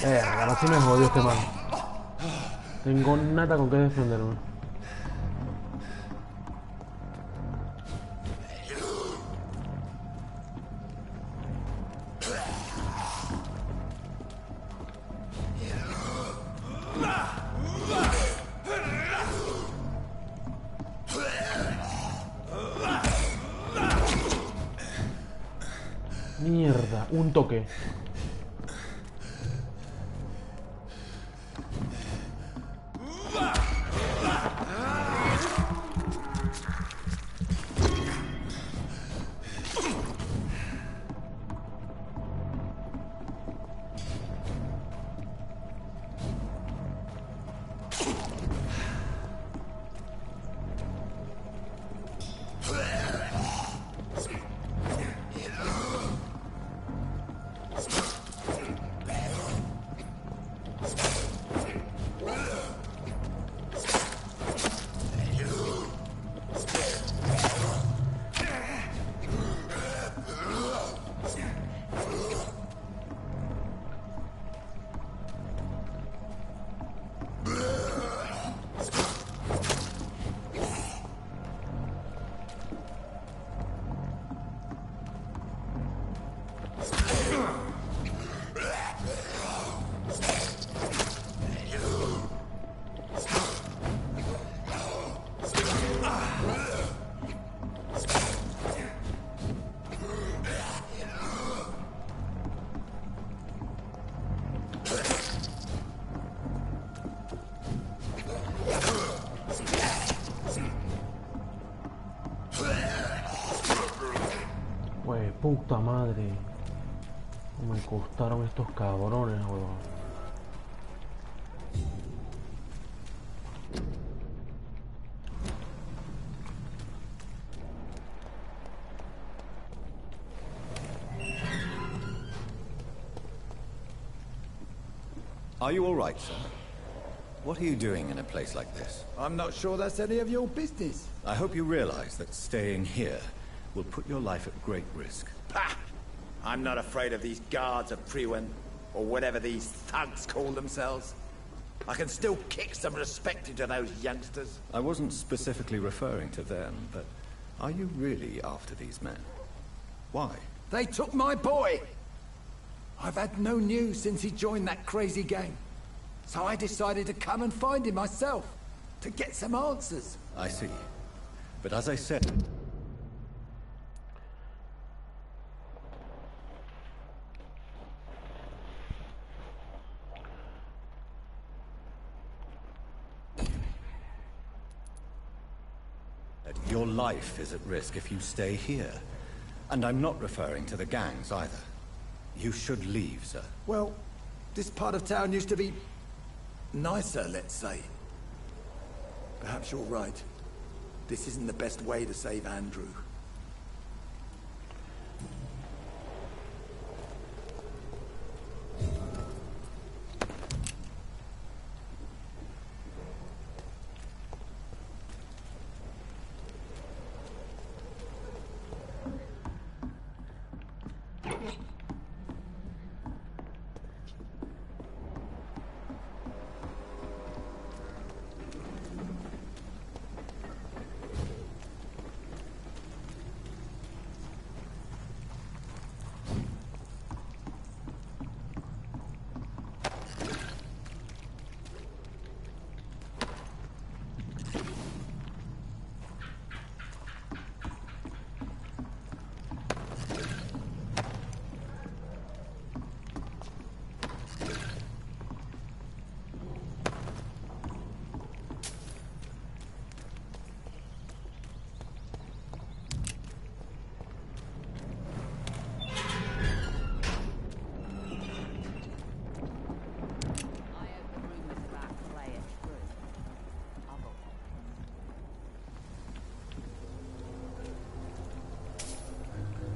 S3: Ahora sí me jodió este man. Tengo nada con qué defenderme. Mierda, un toque. Puta madre. Me costaron estos cabrones, weón.
S9: Are you all right, sir? What are you doing in a place like this?
S5: I'm not sure that's any of your business.
S9: I hope you realize that staying here will put your life at great risk.
S10: Pah! I'm not afraid of these guards of Priwen, or whatever these thugs call themselves. I can still kick some respect into those youngsters.
S9: I wasn't specifically referring to them, but are you really after these men? Why?
S5: They took my boy! I've had no news since he joined that crazy gang. So I decided to come and find him myself, to get some answers.
S9: I see. But as I said... Your life is at risk if you stay here. And I'm not referring to the gangs either. You should leave, sir.
S5: Well, This part of town used to be nicer, let's say. Perhaps you're right. This isn't the best way to save Andrew.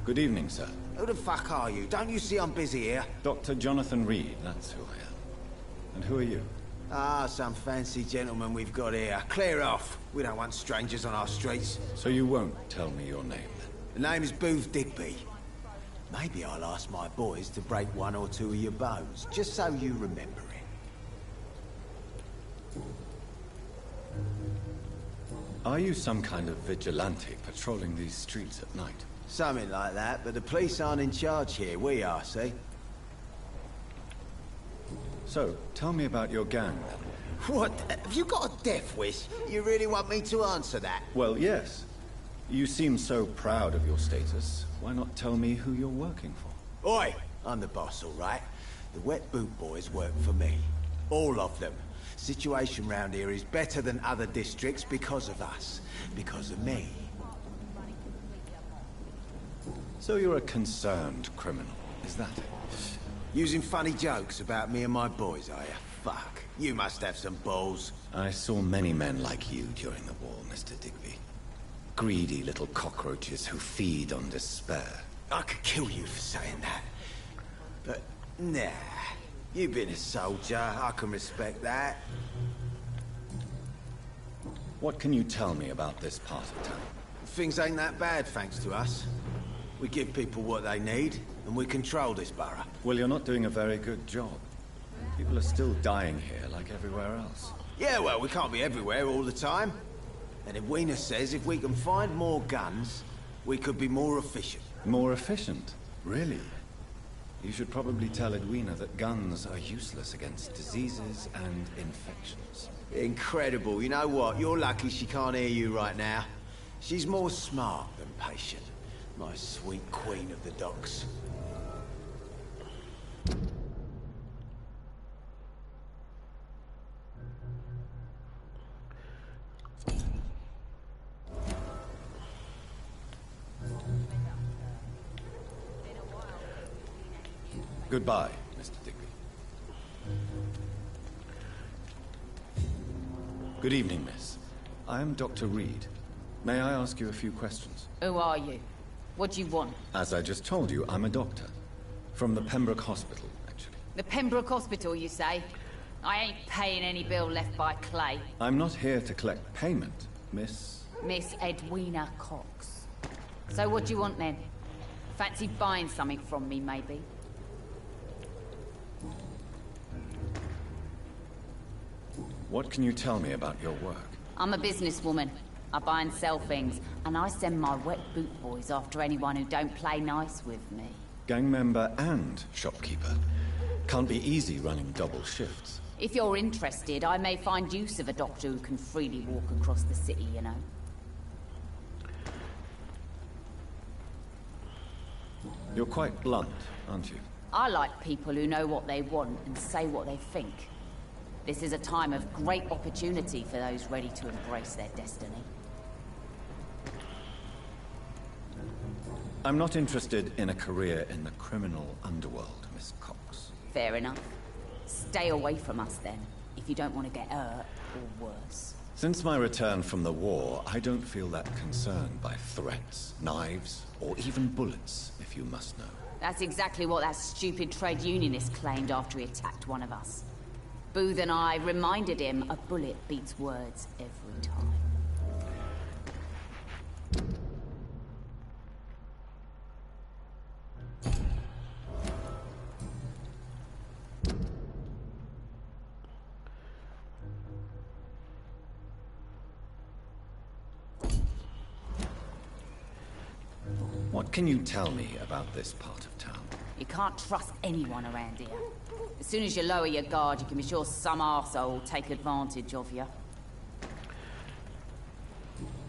S9: Good evening, sir.
S14: Who the fuck are you? Don't you see I'm busy here?
S9: Dr. Jonathan Reed, that's who I am. And who are you?
S14: Ah, some fancy gentleman we've got here. Clear off. We don't want strangers on our streets.
S9: So you won't tell me your name, then?
S14: The name is Booth Digby. Maybe I'll ask my boys to break one or two of your bones, just so you remember it.
S9: Are you some kind of vigilante patrolling these streets at night?
S14: Something like that, but the police aren't in charge here. We are, see?
S9: So, tell me about your gang, then.
S14: What? Have you got a death wish? You really want me to answer that?
S9: Well, yes. You seem so proud of your status. Why not tell me who you're working for?
S14: Oi! I'm the boss, all right? The Wet Boot Boys work for me. All of them. Situation round here is better than other districts because of us. Because of me.
S9: So you're a concerned criminal, is that it?
S14: Using funny jokes about me and my boys, are you? Fuck. You must have some balls.
S9: I saw many men like you during the war, Mr. Digby. Greedy little cockroaches who feed on despair.
S14: I could kill you for saying that. But, nah. You've been a soldier. I can respect that.
S9: What can you tell me about this part of town?
S14: Things ain't that bad, thanks to us. We give people what they need, and we control this borough.
S9: Well, you're not doing a very good job. People are still dying here, like everywhere else.
S14: Yeah, well, we can't be everywhere all the time. And Edwina says if we can find more guns, we could be more efficient.
S9: More efficient? Really? You should probably tell Edwina that guns are useless against diseases and infections.
S14: Incredible. You know what? You're lucky she can't hear you right now. She's more smart than patient. My sweet queen of the docks.
S9: Goodbye, Mr. Digby. Good evening, miss. I am Dr. Reed. May I ask you a few questions?
S11: Who are you? What do you want?
S9: As I just told you, I'm a doctor. From the Pembroke Hospital, actually.
S11: The Pembroke Hospital, you say? I ain't paying any bill left by Clay.
S9: I'm not here to collect payment, Miss...
S11: Miss Edwina Cox. So what do you want, then? Fancy buying something from me, maybe?
S9: What can you tell me about your work?
S11: I'm a businesswoman. I buy and sell things, and I send my Wet Boot Boys after anyone who don't play nice with me.
S9: Gang member and shopkeeper. Can't be easy running double shifts.
S11: If you're interested, I may find use of a doctor who can freely walk across the city, you know.
S9: You're quite blunt, aren't you?
S11: I like people who know what they want and say what they think. This is a time of great opportunity for those ready to embrace their destiny.
S9: I'm not interested in a career in the criminal underworld, Miss Cox.
S11: Fair enough. Stay away from us then, if you don't want to get hurt, or worse.
S9: Since my return from the war, I don't feel that concerned by threats, knives, or even bullets, if you must know.
S11: That's exactly what that stupid trade unionist claimed after he attacked one of us. Booth and I reminded him a bullet beats words every time.
S9: What can you tell me about this part of town?
S11: You can't trust anyone around here. As soon as you lower your guard, you can be sure some arsehole will take advantage of you.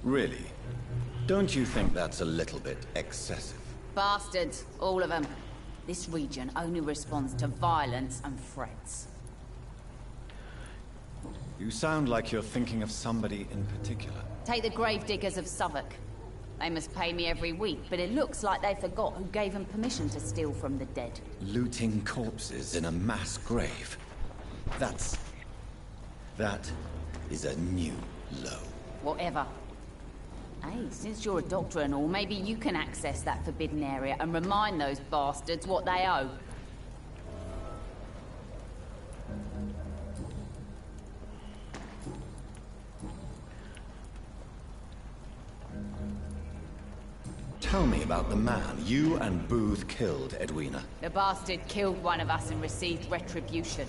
S9: Really? Don't you think that's a little bit excessive?
S11: Bastards, all of them. This region only responds to violence and threats.
S9: You sound like you're thinking of somebody in particular.
S11: Take the gravediggers of Southwark. They must pay me every week, but it looks like they forgot who gave them permission to steal from the dead.
S9: Looting corpses in a mass grave. That is a new low.
S11: Whatever. Hey, since you're a doctor and all, maybe you can access that forbidden area and remind those bastards what they owe.
S9: Tell me about the man you and Booth killed, Edwina.
S11: The bastard killed one of us and received retribution.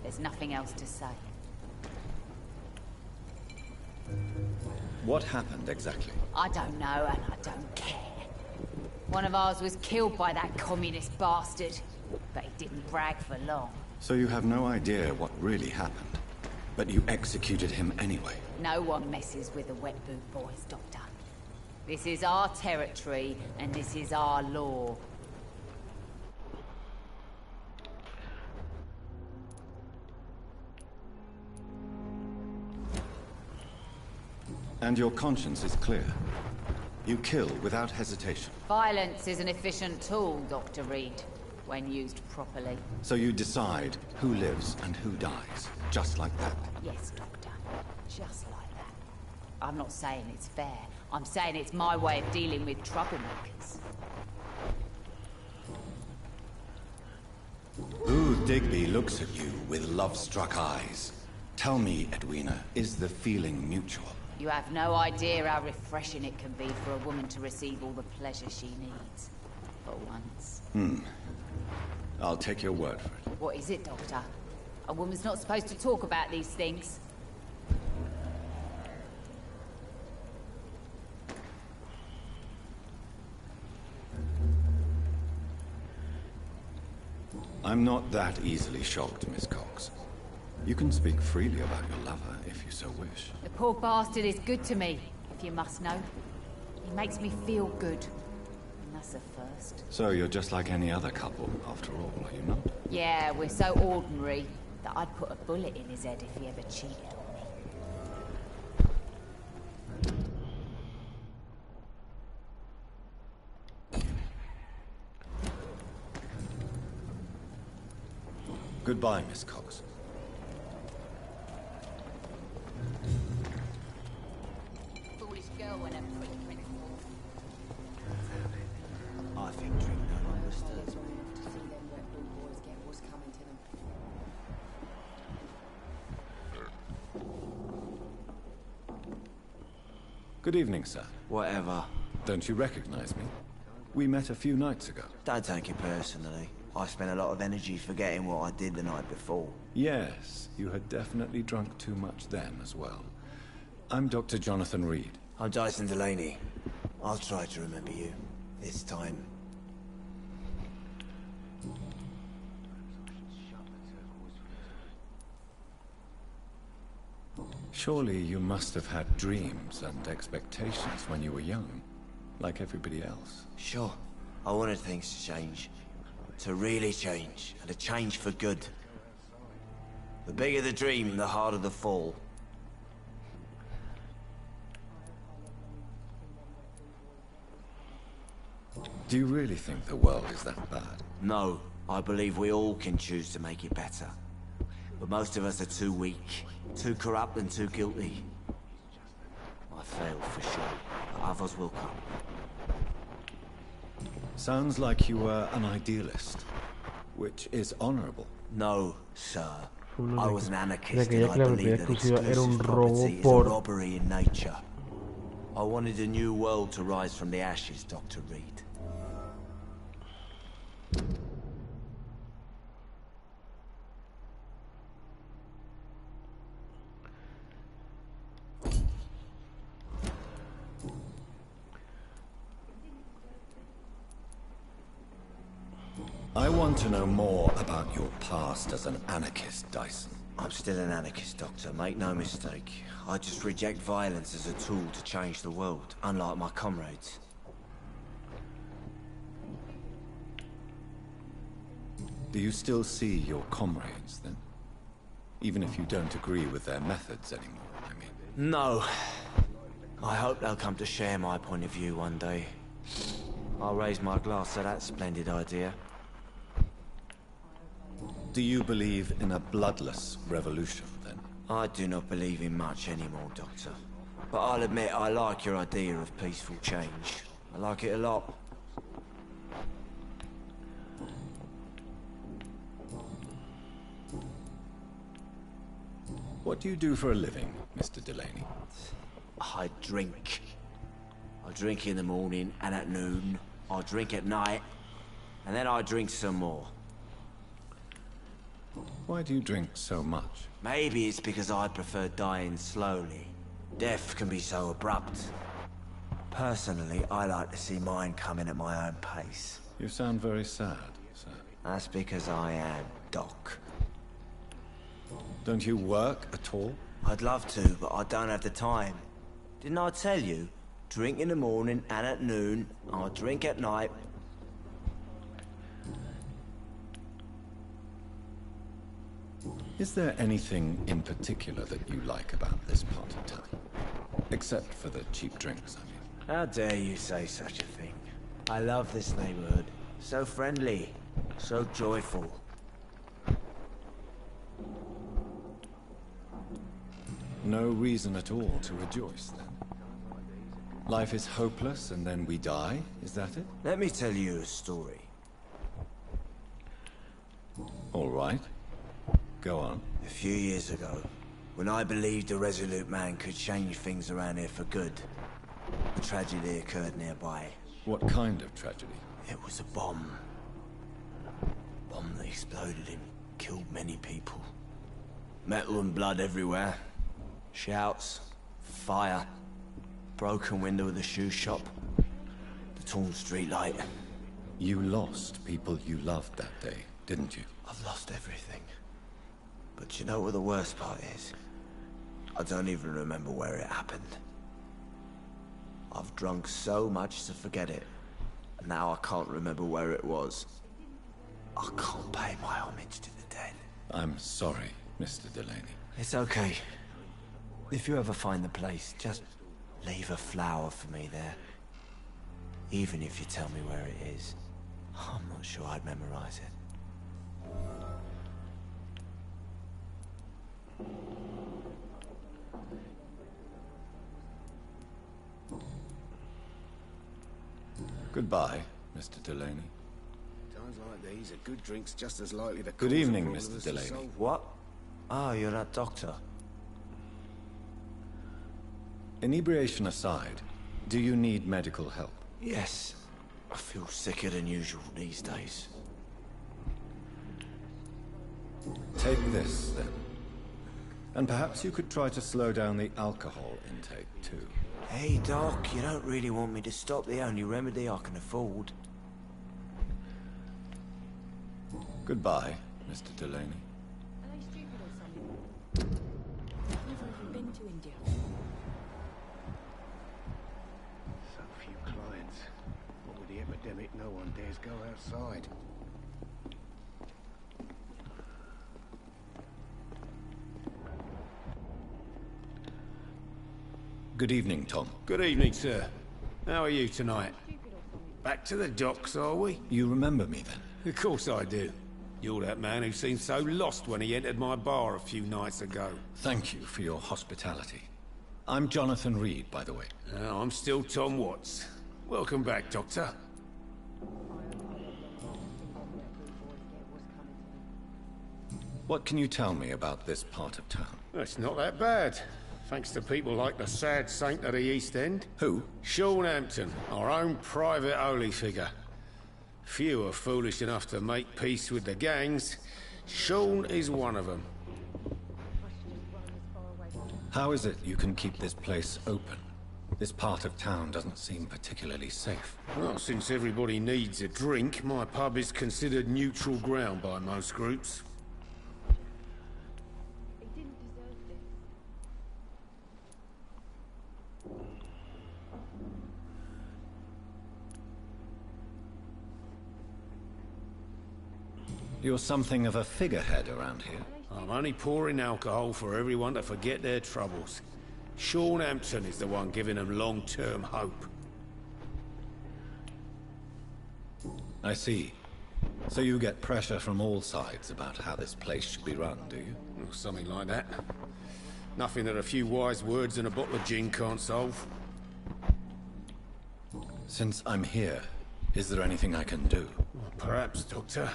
S11: There's nothing else to say.
S9: What happened exactly?
S11: I don't know, and I don't care. One of ours was killed by that communist bastard, but he didn't brag for long.
S9: So you have no idea what really happened, but you executed him anyway.
S11: No one messes with the Wet Boot Boys, Doctor. This is our territory, and this is our law.
S9: And your conscience is clear. You kill without hesitation.
S11: Violence is an efficient tool, Dr. Reed, when used properly.
S9: So you decide who lives and who dies, just like that.
S11: Yes, Doctor. Just like that. I'm not saying it's fair. I'm saying it's my way of dealing with troublemakers.
S9: Booth Digby looks at you with love-struck eyes. Tell me, Edwina, is the feeling mutual?
S11: You have no idea how refreshing it can be for a woman to receive all the pleasure she needs. For once.
S9: I'll take your word for it.
S11: What is it, Doctor? A woman's not supposed to talk about these things.
S9: I'm not that easily shocked, Miss Cox. You can speak freely about your lover, if you so wish.
S11: The poor bastard is good to me, if you must know. He makes me feel good. And that's a first.
S9: So you're just like any other couple, after all, are you not?
S11: Yeah, we're so ordinary that I'd put a bullet in his head if he ever cheated on me.
S9: Goodbye, Miss Cox.
S11: Foolish girl when I'm pretty principle.
S21: I think drink no longer stirs me.
S16: To see them Wet Boot Boys get what's coming to them.
S9: Good evening, sir.
S21: Whatever.
S9: Don't you recognize me? We met a few nights ago.
S21: Don't take it personally. I spent a lot of energy forgetting what I did the night before.
S9: Yes, you had definitely drunk too much then as well. I'm Dr. Jonathan Reed.
S21: I'm Dyson Delaney. I'll try to remember you. This time.
S9: Surely you must have had dreams and expectations when you were young, like everybody else.
S21: Sure. I wanted things to change. To really change, and to change for good. The bigger the dream, the harder the fall.
S9: Do you really think the world is that bad?
S21: No, I believe we all can choose to make it better. But most of us are too weak, too corrupt and too guilty. I failed for sure, but others will come.
S9: Sounds like you were an idealist, which is honorable.
S21: No, sir.
S3: Uno
S21: I
S3: de
S21: was an
S3: que
S21: anarchist
S3: creía
S21: and
S3: que
S21: I
S3: la propiedad
S21: believe that
S3: exclusiva era un
S21: exclusive
S3: robo
S21: property is a
S3: por...
S21: robbery in nature. I wanted a new world to rise from the ashes, Dr. Reed.
S9: I want to know more about your past as an anarchist, Dyson.
S21: I'm still an anarchist, Doctor. Make no mistake. I just reject violence as a tool to change the world, unlike my comrades.
S9: Do you still see your comrades, then? Even if you don't agree with their methods anymore, I mean.
S21: No. I hope they'll come to share my point of view one day. I'll raise my glass to that splendid idea.
S9: Do you believe in a bloodless revolution, then?
S21: I do not believe in much anymore, Doctor. But I'll admit I like your idea of peaceful change. I like it a lot.
S9: What do you do for a living, Mr. Delaney?
S21: I drink. I drink in the morning and at noon. I drink at night. And then I drink some more.
S9: Why do you drink so much?
S21: Maybe it's because I prefer dying slowly. Death can be so abrupt. Personally, I like to see mine coming at my own pace.
S9: You sound very sad, sir.
S21: That's because I am, Doc.
S9: Don't you work at all?
S21: I'd love to, but I don't have the time. Didn't I tell you? Drink in the morning and at noon. I drink at night.
S9: Is there anything in particular that you like about this part of town? Except for the cheap drinks, I mean.
S21: How dare you say such a thing? I love this neighborhood. So friendly. So joyful.
S9: No reason at all to rejoice, then? Life is hopeless and then we die, is that it?
S21: Let me tell you a story.
S9: All right. Go on.
S21: A few years ago, when I believed a resolute man could change things around here for good, a tragedy occurred nearby.
S9: What kind of tragedy?
S21: It was a bomb. Bomb that exploded and killed many people. Metal and blood everywhere. Shouts, fire, broken window of the shoe shop, the torn street light.
S9: You lost people you loved that day, didn't you?
S21: I've lost everything. But you know what the worst part is? I don't even remember where it happened. I've drunk so much to forget it. And now I can't remember where it was. I can't pay my homage to the dead.
S9: I'm sorry, Mr. Delaney.
S21: It's okay. If you ever find the place, just leave a flower for me there. Even if you tell me where it is. I'm not sure I'd memorize it.
S9: Goodbye, Mr. Delaney.
S13: Times like these, a good drink's just as likely to
S9: Good
S13: cause
S9: evening,
S13: a problem
S9: Mr.
S13: as to
S9: Delaney.
S13: solve.
S21: What? Oh, you're that doctor.
S9: Inebriation aside, do you need medical help?
S21: Yes. I feel sicker than usual these days.
S9: Take this, then. And perhaps you could try to slow down the alcohol intake, too.
S21: Hey, Doc, you don't really want me to stop the only remedy I can afford.
S9: Goodbye, Mr. Delaney.
S16: Are they stupid or something? Never even been to India.
S13: So few clients. What with the epidemic, no one dares go outside.
S9: Good evening, Tom.
S13: Good evening, sir. How are you tonight? Back to the docks, are we?
S9: You remember me, then?
S13: Of course I do.
S12: You're that man who seemed so lost when he entered my bar a few nights ago.
S1: Thank you for your hospitality. I'm Jonathan Reed, by the way.
S12: I'm still Tom Watts. Welcome back, Doctor.
S1: What can you tell me about this part of town?
S12: It's not that bad. Thanks to people like the sad saint of the East End.
S1: Who?
S12: Sean Hampton, our own private holy figure. Few are foolish enough to make peace with the gangs. Sean is one of them.
S1: How is it you can keep this place open? This part of town doesn't seem particularly safe.
S12: Well, since everybody needs a drink, my pub is considered neutral ground by most groups.
S1: You're something of a figurehead around here.
S12: I'm only pouring alcohol for everyone to forget their troubles. Sean Hampton is the one giving them long-term hope.
S1: I see. So you get pressure from all sides about how this place should be run, do you?
S12: Well, something like that. Nothing that a few wise words and a bottle of gin can't solve.
S1: Since I'm here, is there anything I can do?
S12: Well, perhaps, Doctor.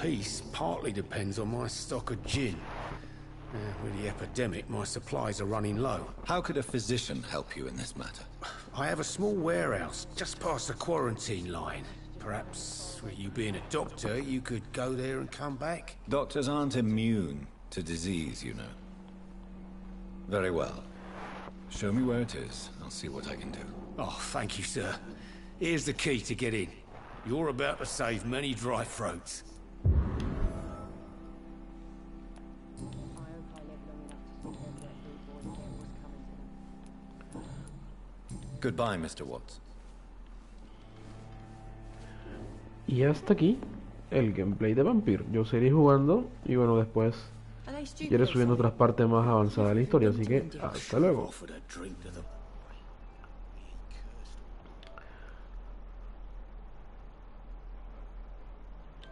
S12: Peace partly depends on my stock of gin. With the epidemic, my supplies are running low.
S1: How could a physician help you in this matter?
S12: I have a small warehouse just past the quarantine line. Perhaps, with you being a doctor, you could go there and come back?
S1: Doctors aren't immune to disease, you know. Very well. Show me where it is. I'll see what I can do.
S12: Oh, thank you, sir. Here's the key to get in. You're about to save many dry throats.
S1: Goodbye, Mr. Watts.
S3: Y hasta aquí el gameplay de Vampyr. Yo seguiré jugando y bueno, después iré subiendo otras partes más avanzadas de la historia, así que hasta luego.